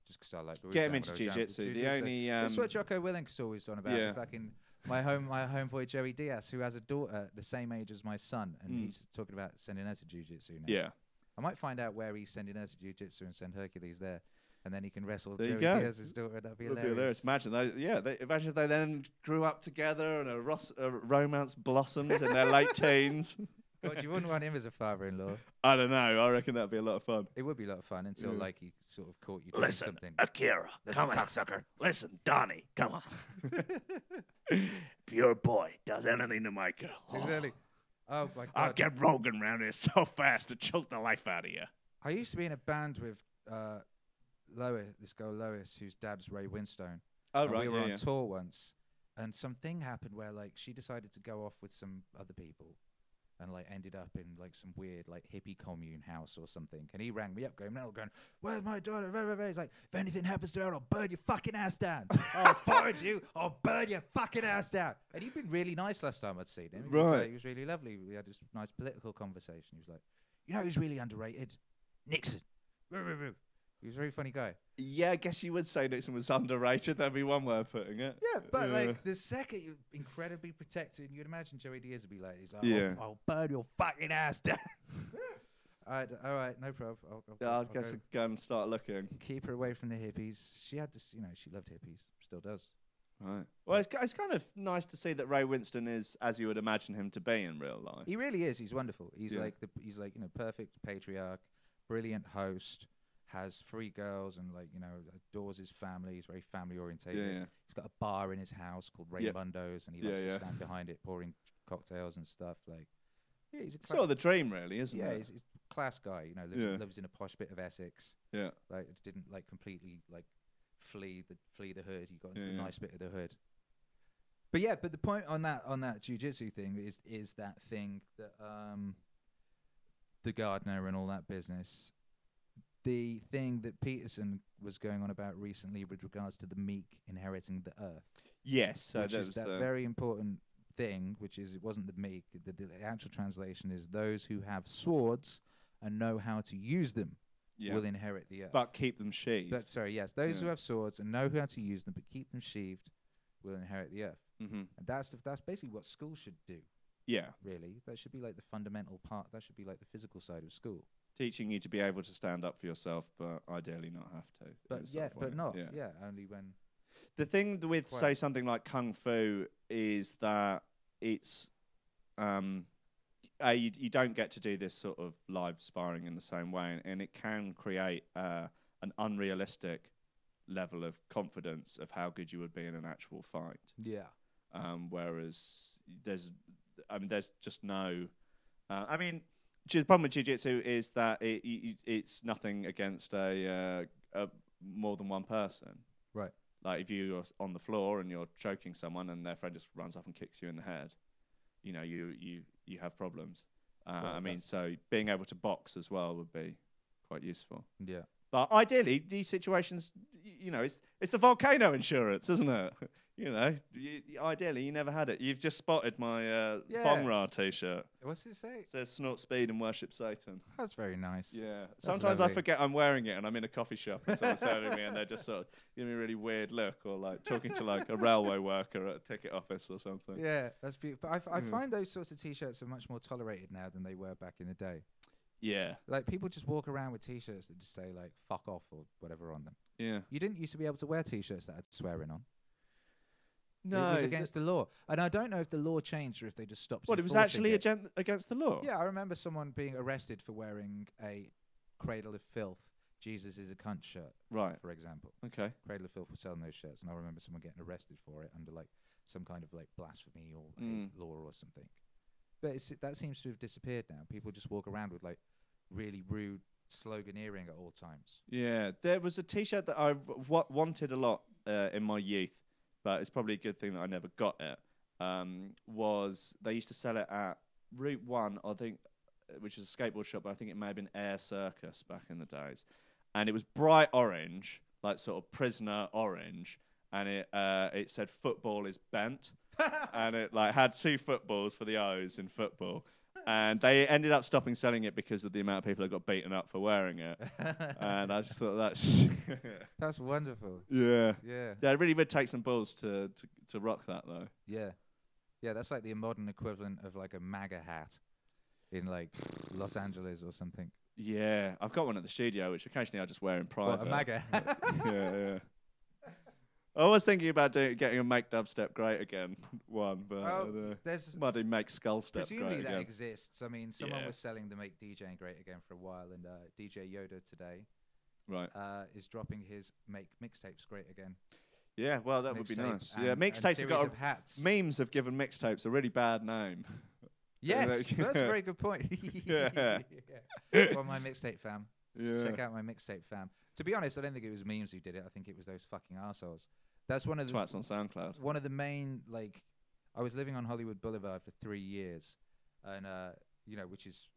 Just because I like get him into jiu-jitsu. The only that's what Jocko Willink's always on about. Yeah. Fucking my homeboy Joey Diaz, who has a daughter the same age as my son, and he's talking about sending her to jiu-jitsu now. Yeah. I might find out where he's sending her to jiu-jitsu and send Hercules there, and then he can wrestle Joey Diaz's daughter. That'd be hilarious. Imagine those. Yeah, imagine if they then grew up together and a romance blossoms in their late teens. God, you wouldn't want him as a father-in-law. I don't know. I reckon that'd be a lot of fun. It would be a lot of fun until like he sort of caught you doing something. Akira, come on, cocksucker. Listen, Donnie, come on. If your boy does anything to my girl, exactly. Oh my God! I'll get Rogan round here so fast to choke the life out of you. I used to be in a band with Lois, this girl Lois, whose dad's Ray Winstone. Oh, and right. We were on yeah. tour once, and something happened where like she decided to go off with some other people, and like ended up in like some weird like hippie commune house or something. And he rang me up going, "Where's my daughter?" He's like, "If anything happens to her, I'll burn your fucking ass down. I'll find you. I'll burn your fucking ass down." And he'd been really nice last time I'd seen him. He was really lovely. We had this nice political conversation. He was like, "You know who's really underrated? Nixon." He was a very funny guy. Yeah, I guess you would say Nixon was underrated. That'd be one way of putting it. Yeah, but like the second you're incredibly protected, you'd imagine Joey Diaz would be like, he's like, Yeah. I'll burn your fucking ass down. All right, no problem. I guess I'll go and start looking. Keep her away from the hippies. She had this, she loved hippies. Still does. Right. Well, it's kind of nice to see that Ray Winston is as you would imagine him to be in real life. He really is. He's wonderful. He's Yeah. like perfect patriarch, brilliant host. Has 3 girls and adores his family. He's very family orientated. Yeah. He's got a bar in his house called Raymundo's, and he likes to stand behind it, pouring cocktails and stuff. He's sort of the dream, really, isn't it? Yeah, he's a class guy. Lives in a posh bit of Essex. Yeah. Didn't completely flee the hood. He got into the nice bit of the hood. But the point on that jiu-jitsu thing is that thing that the gardener and all that business. The thing that Peterson was going on about recently with regards to the meek inheriting the earth. Yes, so which is that very important thing, which is it wasn't the meek. The actual translation is those who have swords and know how to use them will inherit the earth. But keep them sheathed. Those who have swords and know how to use them but keep them sheathed will inherit the earth. Mm-hmm. And that's basically what school should do. Yeah. Really, that should be like the fundamental part. That should be like the physical side of school. Teaching you to be able to stand up for yourself, but ideally not have to. Only when. The thing with, say, something like Kung Fu is that it's, you don't get to do this sort of live sparring in the same way, and it can create an unrealistic level of confidence of how good you would be in an actual fight. Yeah. Whereas there's just no, the problem with jiu-jitsu is that it's nothing against a more than one person. Right. Like if you're on the floor and you're choking someone and their friend just runs up and kicks you in the head, you have problems. So being able to box as well would be quite useful. Yeah. But ideally, these situations, it's the volcano insurance, isn't it? Ideally, you never had it. You've just spotted my Bong Ra T-shirt. What's it say? It says "Snort Speed and Worship Satan." That's very nice. Yeah. Sometimes I forget I'm wearing it, and I'm in a coffee shop, and someone's selling me, and they're just sort of giving me a really weird look, or like talking to like a railway worker at a ticket office or something. Yeah, that's beautiful. But I find those sorts of T-shirts are much more tolerated now than they were back in the day. Yeah. Like people just walk around with T-shirts that just say like "fuck off" or whatever on them. Yeah. You didn't used to be able to wear T-shirts that had swearing on. No, it was against the law, and I don't know if the law changed or if they just stopped. What, it was actually against the law? Yeah, I remember someone being arrested for wearing a Cradle of Filth, Jesus is a cunt shirt. Right. For example. Okay. Cradle of Filth was selling those shirts, and I remember someone getting arrested for it under like some kind of like blasphemy or law or something. But that seems to have disappeared now. People just walk around with like really rude sloganeering at all times. Yeah, there was a T-shirt that I wanted a lot in my youth, but it's probably a good thing that I never got it. Was they used to sell it at Route 1, I think, which is a skateboard shop, but I think it may have been Air Circus back in the days. And it was bright orange, like sort of prisoner orange, and it said "football is bent," and it like had 2 footballs for the O's in football. And they ended up stopping selling it because of the amount of people that got beaten up for wearing it. And I just thought that's that's wonderful. Yeah. Yeah. Yeah, it really would take some balls to rock that though. Yeah. Yeah, that's like the modern equivalent of like a MAGA hat in like Los Angeles or something. Yeah. I've got one at the studio which occasionally I just wear in private. What, a MAGA? Yeah. I was thinking about getting a Make Dubstep Great Again one, but there's Muddy Make Skull Step Great presumably that Again. exists. I mean, someone was selling the Make DJing Great Again for a while, and DJ Yoda today is dropping his Make Mixtapes Great Again. Yeah, well, that would be nice. Yeah, mixtapes have got memes have given mixtapes a really bad name. Yes, that's a very good point. Yeah. Well, my mixtape fam. Yeah. Check out my mixtape fam. To be honest, I don't think it was memes who did it. I think it was those fucking arseholes. That's one of the Twats on SoundCloud. One of the main, like, I was living on Hollywood Boulevard for 3 years, and which is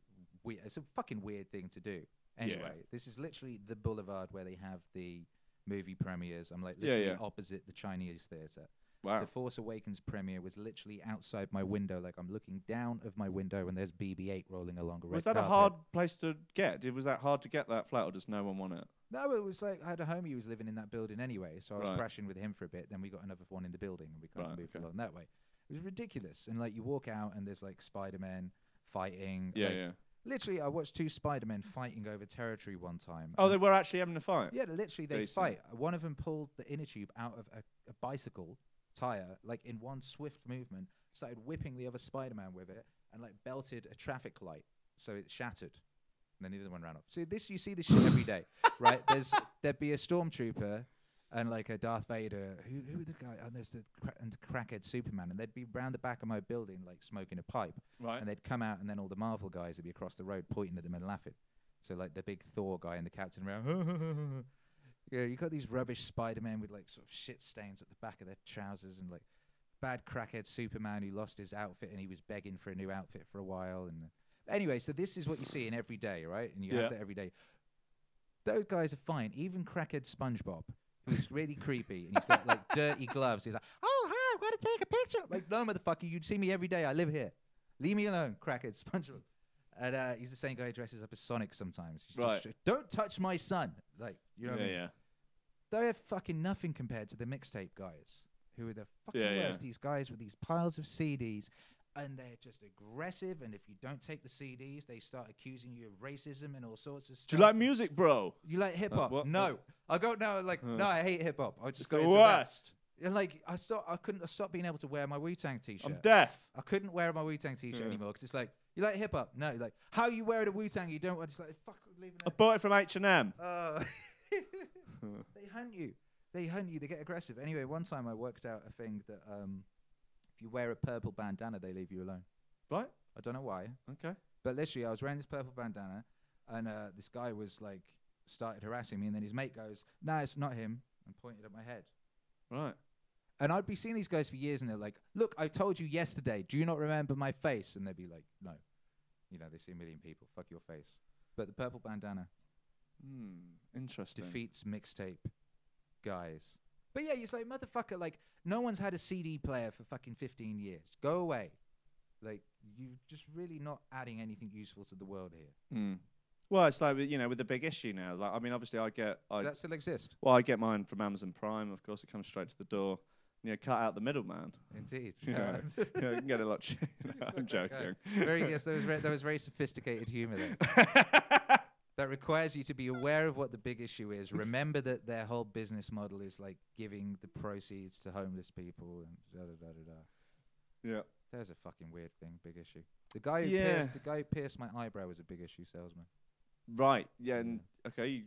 weird. It's a fucking weird thing to do. Anyway, this is literally the boulevard where they have the movie premieres. I'm like literally opposite the Chinese theater. Wow. The Force Awakens premiere was literally outside my window. Like, I'm looking down of my window and there's BB-8 rolling along a red Was that carpet. a hard place to get? Was that hard to get that flat, or does no one want it? No, it was like I had a homie who was living in that building anyway, so I was Right. crashing with him for a bit. Then we got another one in the building, and we kind of moved along that way. It was ridiculous. And like, you walk out and there's like Spider-Man fighting. Yeah, like, yeah. Literally, I watched 2 Spider-Men fighting over territory one time. Oh, they were actually having a fight? Yeah, literally they Decent. fight. One of them pulled the inner tube out of a bicycle tire, like in one swift movement, started whipping the other Spider-Man with it, and like belted a traffic light, so it shattered. And then the other one ran off. So you see this shit every day, right? There'd be a stormtrooper and like a Darth Vader. Who the guy? And there's the crackhead Superman, and they'd be round the back of my building like smoking a pipe. Right. And they'd come out, and then all the Marvel guys would be across the road pointing at them and laughing. So like the big Thor guy and the Captain around. Yeah, you got these rubbish Spider-Men with like sort of shit stains at the back of their trousers, and like bad crackhead Superman who lost his outfit and he was begging for a new outfit for a while. And anyway, so this is what you see in every day, right? And you have that every day. Those guys are fine. Even crackhead SpongeBob, who's really creepy, and he's got like dirty gloves. He's like, "Oh, hi, I've got to take a picture." Like, no, motherfucker, you'd see me every day. I live here. Leave me alone, crackhead SpongeBob. And he's the same guy who dresses up as Sonic sometimes. He's just, don't touch my son. Like, you know what I mean? Yeah. They're fucking nothing compared to the mixtape guys, who are the fucking worst. These guys with these piles of CDs, and they're just aggressive. And if you don't take the CDs, they start accusing you of racism and all sorts of stuff. Do you like music, bro? You like hip hop? No. I go now like, no, I hate hip hop. I just the worst. And like, I couldn't stop being able to wear my Wu-Tang t-shirt. I'm deaf. I couldn't wear my Wu-Tang t-shirt anymore because it's like, you like hip hop? No. Like, how you wearing a Wu-Tang? You don't want. It's like, fuck, leave it. I bought it from H&M. They hunt you. They get aggressive. Anyway, one time I worked out a thing that if you wear a purple bandana, they leave you alone. Right. I don't know why. Okay. But literally, I was wearing this purple bandana, and this guy was like, started harassing me, and then his mate goes, "No, it's not him," and pointed at my head. Right. And I'd be seeing these guys for years, and they're like, "Look, I told you yesterday. Do you not remember my face?" And they'd be like, "No." You know, they see a million people. Fuck your face. But the purple bandana interesting. defeats mixtape guys. But yeah, it's like, motherfucker, like, no one's had a CD player for fucking 15 years. Go away. Like, you just really not adding anything useful to the world here. Well, it's like, you know, with the big issue now. Like, I mean, obviously, Does that still exist? Well, I get mine from Amazon Prime. Of course, it comes straight to the door. You know, cut out the middleman. Indeed. You know, you can get a lot cheaper. No, I'm joking. Yes, there was very sophisticated humor there. That requires you to be aware of what the big issue is. Remember that their whole business model is like giving the proceeds to homeless people and Yeah. There's a fucking weird thing, big issue. The guy who pierced my eyebrow was a big issue salesman. Right. Yeah. And okay, you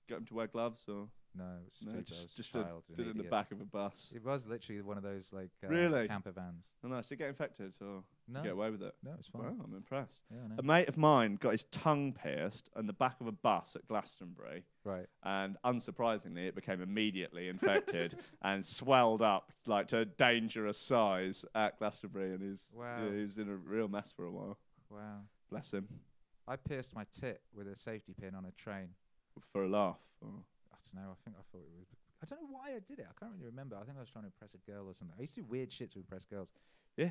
got him to wear gloves or? No, just did it in the back of a bus. It was literally one of those like camper vans. Oh, nice. Did he get infected or no. get away with it? No, it's fine. Wow, I'm impressed. Yeah, I know. A mate of mine got his tongue pierced in the back of a bus at Glastonbury. Right. And unsurprisingly, it became immediately infected and swelled up like to a dangerous size at Glastonbury. And he was in a real mess for a while. Wow. Bless him. I pierced my tit with a safety pin on a train. For a laugh. Or? I don't know. I thought it was. I don't know why I did it. I can't really remember. I think I was trying to impress a girl or something. I used to do weird shit to impress girls. Yeah.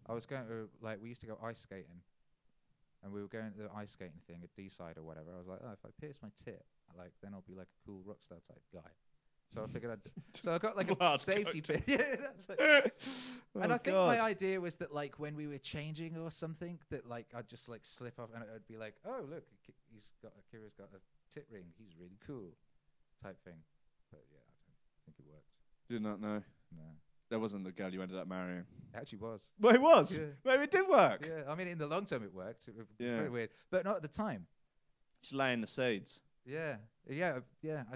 I was going to we used to go ice skating, and we were going to the ice skating thing at D-side or whatever. I was like, oh, if I pierce my tit, then I'll be like a cool rock star type guy. So I figured so I got like a safety pin. Yeah, and I think my idea was that like when we were changing or something, that like I'd just like slip off and I'd be like, oh look, Akira's got a tit ring. He's really cool, type thing. But yeah, I don't think it worked. Did not know. No. That wasn't the girl you ended up marrying. It actually was. Well, it was. Yeah. Maybe it did work. Yeah, I mean, in the long term, it worked. It was very weird, but not at the time. Just laying the seeds. Yeah. I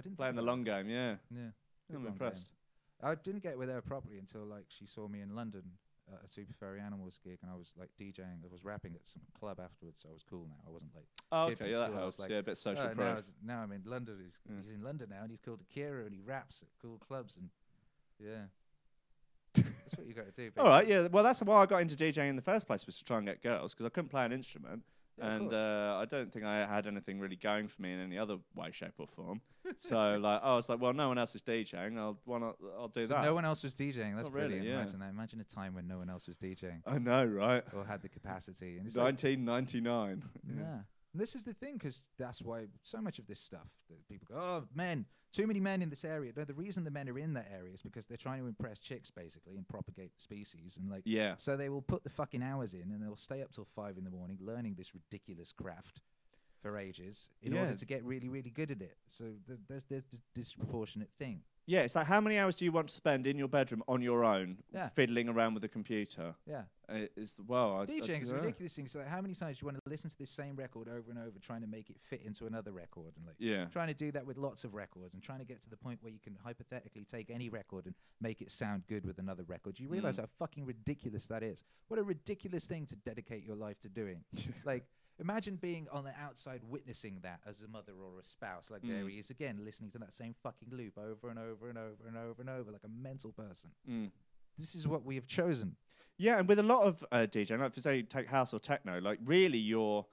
didn't Playing the long game. Yeah. Yeah. I'm impressed. I didn't get with her properly until like she saw me in London at a Super Furry Animals gig, and I was like DJing. I was rapping at some club afterwards, so I was cool now. I wasn't like. Oh, kid from okay, yeah, that school. I was helps. like, Yeah, a bit social proof. now I'm in London. He's in London now, and he's called Akira, and he raps at cool clubs, and yeah. That's what you got to do. Basically. All right, yeah. Well, that's why I got into DJing in the first place, was to try and get girls, because I couldn't play an instrument. Yeah, and I don't think I had anything really going for me in any other way, shape, or form. So, like, I was like, well, no one else is DJing. I'll do that. No one else was DJing. That's brilliant. Really, yeah. Imagine that. Imagine a time when no one else was DJing. I know, right? Or had the capacity. And it's 1999. Yeah. And this is the thing, because that's why so much of this stuff that people go, oh, men, too many men in this area. No, the reason the men are in that area is because they're trying to impress chicks, basically, and propagate the species. And so they will put the fucking hours in, and they'll stay up till 5 in the morning learning this ridiculous craft for ages in order to get really, really good at it. So there's this disproportionate thing. Yeah, it's like, how many hours do you want to spend in your bedroom on your own, fiddling around with a computer? Yeah. DJing is a ridiculous thing. So, like, how many times do you want to listen to this same record over and over, trying to make it fit into another record, and trying to do that with lots of records, and trying to get to the point where you can hypothetically take any record and make it sound good with another record? Do you realize how fucking ridiculous that is? What a ridiculous thing to dedicate your life to doing. Like, imagine being on the outside witnessing that as a mother or a spouse. Like, there he is again, listening to that same fucking loop over and over and over and over and over, like a mental person. This is what we have chosen. Yeah, and with a lot of DJing, like, for say, take house or techno, like, really your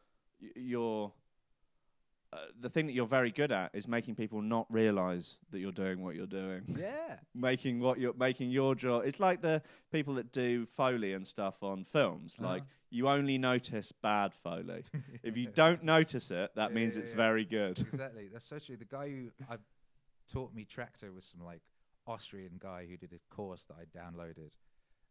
the thing that you're very good at is making people not realize that you're doing what you're doing. Yeah. making your job. It's like the people that do Foley and stuff on films. Like, you only notice bad Foley. If you don't notice it, that means it's very good. Exactly. That's so true. The guy who taught me Tractor was some like Austrian guy who did a course that I downloaded.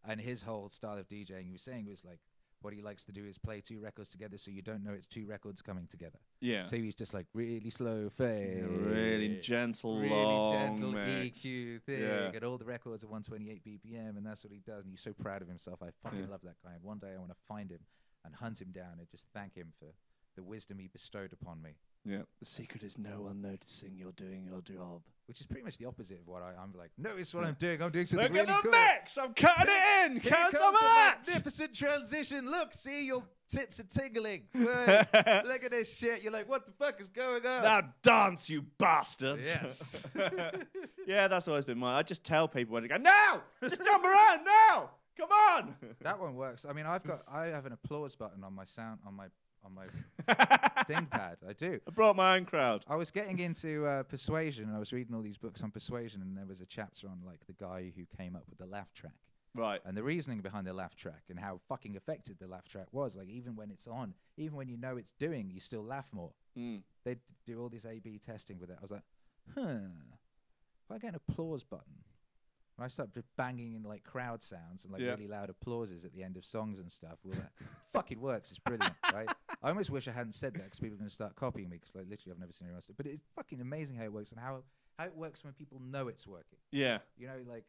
And his whole style of DJing, he was saying, was like, what he likes to do is play 2 records together so you don't know it's 2 records coming together. Yeah. So he's just like really slow fade. Really gentle, really long gentle mix. EQ thing. Get all the records at 128 BPM, and that's what he does. And he's so proud of himself. I fucking love that guy. And one day I want to find him and hunt him down and just thank him for the wisdom he bestowed upon me. Yeah. The secret is no one noticing you're doing your job. Which is pretty much the opposite of what I'm like, notice what I'm doing. I'm doing something really cool. Look at the mix! I'm cutting it in! Here Count comes some of a that! magnificent transition. Look, see, your tits are tingling. Look at this shit. You're like, what the fuck is going on? Now dance, you bastards! Yes. Yeah, that's always been mine. I just tell people when to go, now! Just jump around now! Come on! That one works. I mean, I have an applause button on my thing pad. I do. I brought my own crowd. I was getting into persuasion, and I was reading all these books on persuasion, and there was a chapter on like the guy who came up with the laugh track. Right. And the reasoning behind the laugh track and how fucking effective the laugh track was. Like, even when it's on, even when you know it's doing, you still laugh more. They do all this A/B testing with it. I was like, if I get an applause button, and I start just banging in like crowd sounds and like really loud applauses at the end of songs and stuff, well, that fucking works. It's brilliant, right? I almost wish I hadn't said that, because people are going to start copying me, because like literally I've never seen anyone else do it. But it's fucking amazing how it works, and how it works when people know it's working. Yeah. You know, like,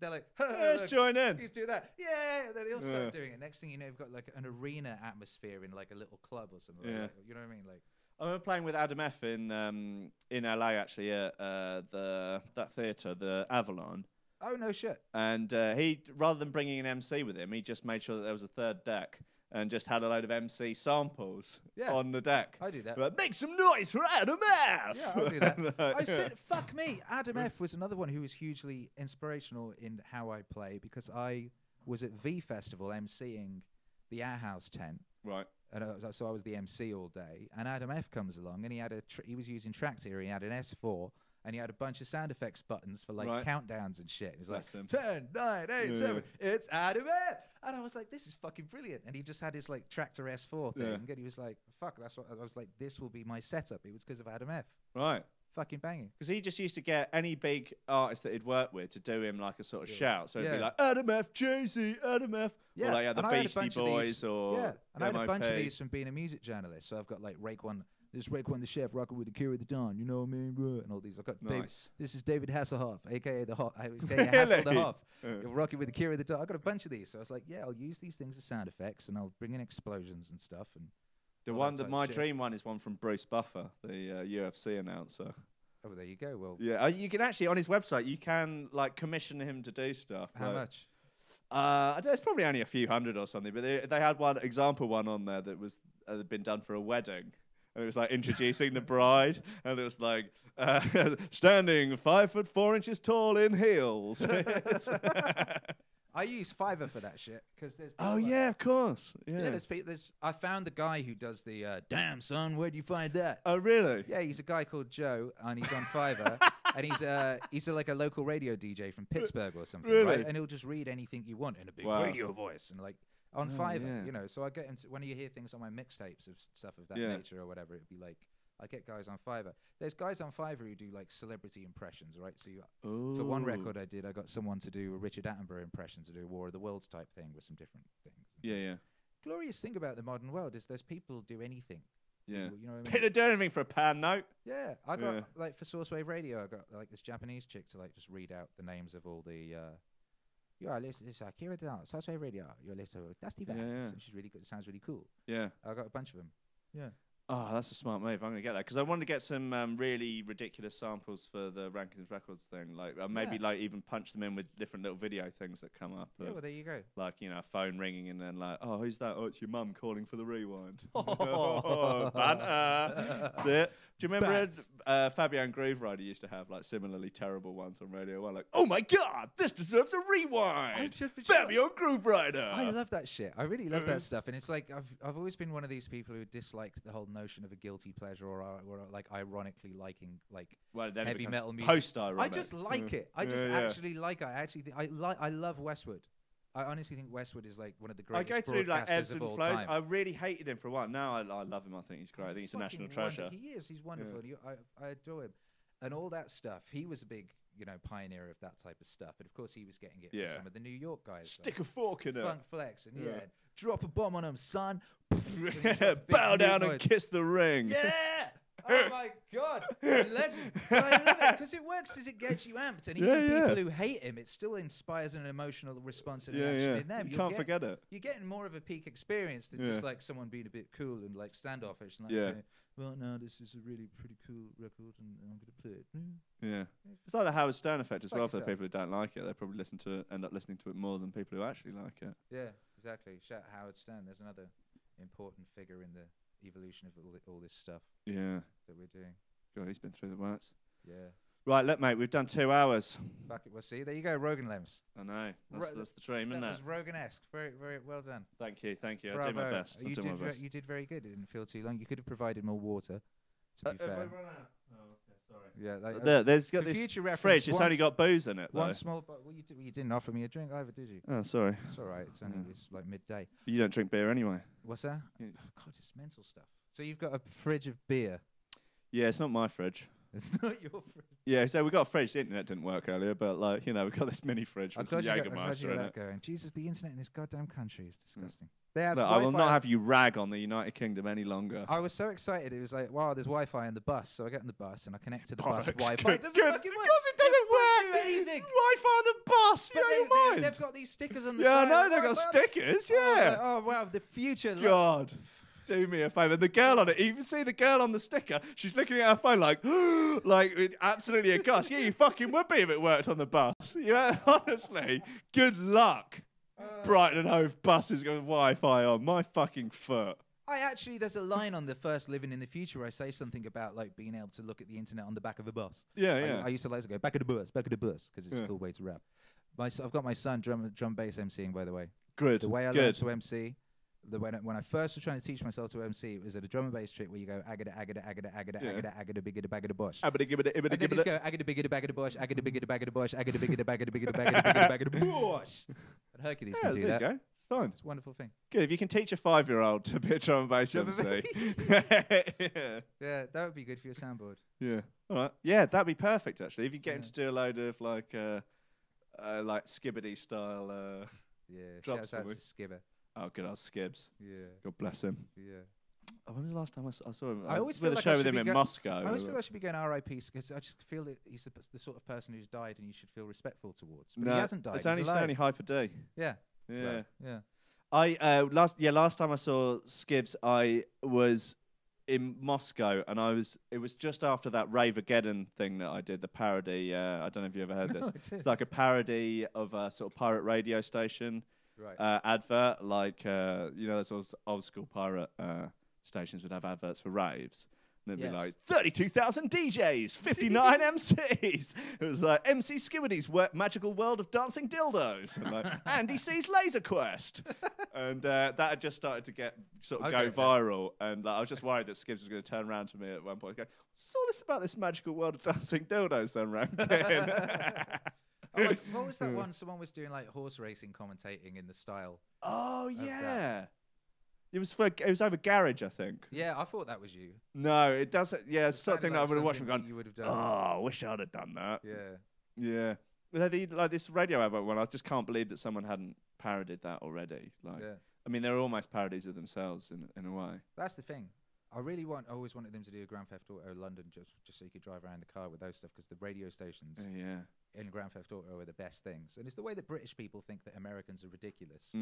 they're like, let's join in. He's doing that. Yeah. Then they all start doing it. Next thing you know, you've got like an arena atmosphere in like a little club or something. Like that. You know what I mean? Like, I remember playing with Adam F in LA, actually, at that theatre, the Avalon. Oh, no shit. And he, rather than bringing an MC with him, he just made sure that there was a third deck and just had a load of MC samples on the deck. I do that. Like, make some noise for Adam F! Yeah, I'll do that. I said, fuck me. Adam F was another one who was hugely inspirational in how I play, because I was at V Festival emceeing the Our House tent. Right. And so I was the MC all day. And Adam F comes along, and he had he was using Tractor. He had an S4. And he had a bunch of sound effects buttons for like countdowns and shit. He's like, 10, 9, 8, 7, it's Adam F. And I was like, this is fucking brilliant. And he just had his like Tractor S4 thing. And he was like, fuck, that's what I was like, this will be my setup. It was because of Adam F. Right. Fucking banging. Because he just used to get any big artist that he'd worked with to do him like a sort of shout. So it'd be like, Adam F, Jay-Z, Adam F. Or like the Beastie Boys or and I had a bunch of these from being a music journalist. So I've got like Raekwon. This is Raekwon the Chef rocking with Akira The Don, you know what I mean? And all these. I've got this is David Hasselhoff, a.k.a. Hassel the Hoff. Rocking with Akira The Don. I've got a bunch of these. So I was like, I'll use these things as sound effects, and I'll bring in explosions and stuff. And the one that my dream one is one from Bruce Buffer, the UFC announcer. Oh, there you go. Well, yeah, you can actually, on his website, you can like commission him to do stuff. How much? There's probably only a few hundred or something, but they had one on there that was had been done for a wedding. And it was like introducing the bride, and it was like standing 5'4" tall in heels. I use Fiverr for that shit because there's. Oh yeah, of course. Yeah, there's. I found the guy who does the. Damn son, where'd you find that? Oh really? Yeah, he's a guy called Joe, and he's on Fiverr, and he's like a local radio DJ from Pittsburgh or something. Really? Right? And he'll just read anything you want in a big radio voice, and like on Fiverr, you know. So I get him when you hear things on my mixtapes of stuff of that nature or whatever, it'd be like. I get guys on Fiverr. There's guys on Fiverr who do like celebrity impressions, right? So for one record I did, I got someone to do a Richard Attenborough impression, to do a War of the Worlds type thing with some different things. Yeah. Glorious thing about the modern world is there's people who do anything. Yeah. You know what I mean? People do anything for a pound note. Yeah. I got like for Sourcewave Radio, I got like this Japanese chick to like just read out the names of all the. You're listening to Akira The Don, Sourcewave Radio. You're listening to Dusty Vance, and she's really good. It sounds really cool. Yeah. I got a bunch of them. Yeah. Oh, that's a smart move. I'm going to get that because I wanted to get some really ridiculous samples for the Rankins Records thing. Like maybe like even punch them in with different little video things that come up. Yeah, well, there you go. Like, you know, a phone ringing and then like, oh, who's that? Oh, it's your mum calling for the rewind. Banter. That's it. Do you remember Fabio and Groove Rider used to have like similarly terrible ones on Radio 1? Like, oh my God, this deserves a rewind. Fabio and Groove Rider. I love that shit. I really love that stuff. And it's like I've always been one of these people who disliked the whole notion of a guilty pleasure or like ironically liking like heavy metal music. Post-ironic. I just like it. I just actually like it. I actually think I love Westwood. I honestly think Westwood is like one of the greatest. I go through like ebbs and flows. Time. I really hated him for a while. Now I love him. I think he's great. I think he's a national treasure. He is. He's wonderful. I adore him. And all that stuff. He was a big, pioneer of that type of stuff. But of course, he was getting it from some of the New York guys. Stick a fork in it. Funk Flex. And drop a bomb on him, son. Bow down and kiss the ring. Yeah. Oh my God, legend! But I love it because it works as it gets you amped, and even people who hate him, it still inspires an emotional response and reaction in them. You can't forget it. You're getting more of a peak experience than just like someone being a bit cool and like standoffish. And like, well, no, this is a really pretty cool record, and I'm gonna play it. Yeah, it's like the Howard Stern effect as well. For the people who don't like it, they probably end up listening to it more than people who actually like it. Yeah, exactly. Shout out Howard Stern. There's another important figure in the evolution of all this stuff that we're doing. God, he's been through the works. Yeah. Right, look, mate, we've done 2 hours. Fuck it, we'll see. There you go, Rogan Lems. I know. That's the dream, isn't it? That was Rogan-esque. Very, very well done. Thank you. Bravo. I did my best. You did very good. It didn't feel too long. You could have provided more water, to be fair. Have I run out? Oh, okay, sorry. Yeah, like, there's got this fridge. It's only got booze in it, though. One small bottle. Well, you didn't offer me a drink either, did you? Oh, sorry. It's all right. It's only it's like midday. You don't drink beer anyway. What's that? Oh, God, it's mental stuff. So you've got a fridge of beer. Yeah, it's not my fridge. It's not your fridge. Yeah, so we got a fridge. The internet didn't work earlier, but like we've got this mini fridge with some Jägermeister in it. Going. Jesus, the internet in this goddamn country is disgusting. They have Look, I will not have you rag on the United Kingdom any longer. I was so excited. It was like, wow, there's Wi-Fi on the bus. So I get on the bus and I connect to the bus Wi-Fi. It doesn't fucking work. Because it doesn't work. Anything. Wi-Fi on the bus. But they've got these stickers on the side. Yeah, I know they've got stickers. Yeah. Oh wow, the future. God. Do me a favour. The girl on it, you can see the girl on the sticker. She's looking at her phone like, like absolutely aghast. Yeah, you fucking would be if it worked on the bus. Yeah, honestly, good luck. Brighton and Hove buses got Wi-Fi on my fucking foot. There's a line on the first Living in the Future where I say something about like being able to look at the internet on the back of a bus. Yeah. I used to like to go back of the bus, because it's a cool way to rap. I've got my son drum bass MCing, by the way. Good. The way I learned to MC. When I first was trying to teach myself to MC, it was at a drum and bass trick where you go agada agada agada agada agada agada bigada bagada bush. And then you just go agada bigada bagada bush, agada bigada bagada bush, agada bigada bagada bigada bagada bagada bush. And Hercules can do that. There you go. It's fine. It's a wonderful thing. Good. If you can teach a 5-year-old to be a drum and bass MC. Yeah, that would be good for your soundboard. Yeah. All right. Yeah, that'd be perfect actually. If you get him to do a load of like skibbity style drops. Shout out to Skibber. Oh, good old Skibbs. Yeah. God bless him. Yeah. Oh, when was the last time I saw him? I always feel like a show with him in Moscow. I always feel I should be going R.I.P. because I just feel that he's the sort of person who's died and you should feel respectful towards. But he hasn't died. It's only Hyper D. Yeah. Yeah. Well, yeah. Last time I saw Skibbs, I was in Moscow, and it was just after that Raveageddon thing that I did, the parody. I don't know if you ever heard this. It's like a parody of a sort of pirate radio station advert, like those old school pirate stations would have adverts for raves. And it'd be like 32,000 DJs, 59 MCs. It was like MC Skibbity's magical world of dancing dildos, and like Andy C's Laser Quest, and that had just started to go viral. And I was just worried that Skibbs was going to turn around to me at one point and go, "Saw this about this magical world of dancing dildos then, Rankin." What was that one? Someone was doing like horse racing commentating in the style. Oh yeah. It was over Garage, I think. Yeah, I thought that was you. No, it doesn't. Yeah, it's something that I would have watched and gone, you would have done. "Oh, I wish I'd have done that." Yeah. Yeah. But like this radio advert one, I just can't believe that someone hadn't parodied that already. Like, I mean, they're almost parodies of themselves in a way. That's the thing. I always wanted them to do a Grand Theft Auto London just so you could drive around the car with those stuff, because the radio stations in Grand Theft Auto are the best things. And it's the way that British people think that Americans are ridiculous.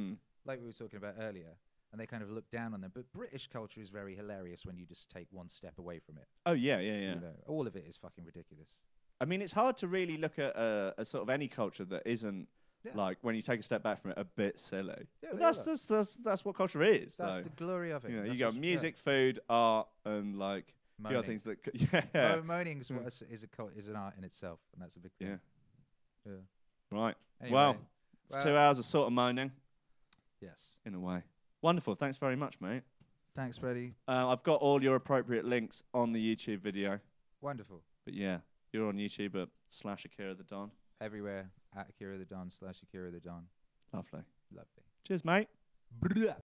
Like we were talking about earlier. And they kind of look down on them. But British culture is very hilarious when you just take one step away from it. Oh, yeah. You know, all of it is fucking ridiculous. I mean, it's hard to really look at a sort of any culture that isn't, like, when you take a step back from it, a bit silly. Yeah, but that's what culture is. That's the glory of it. You know, you got music, food, art, and, like, you got things that... Moaning is an art in itself, and that's a big thing. Yeah. Right. Anyway, well, it's 2 hours of sort of moaning. Yes. In a way. Wonderful. Thanks very much, mate. Thanks, Freddie. I've got all your appropriate links on the YouTube video. Wonderful. But yeah, you're on YouTube at /Akira The Don. Everywhere at Akira The Don /Akira The Don. Lovely. Lovely. Cheers, mate.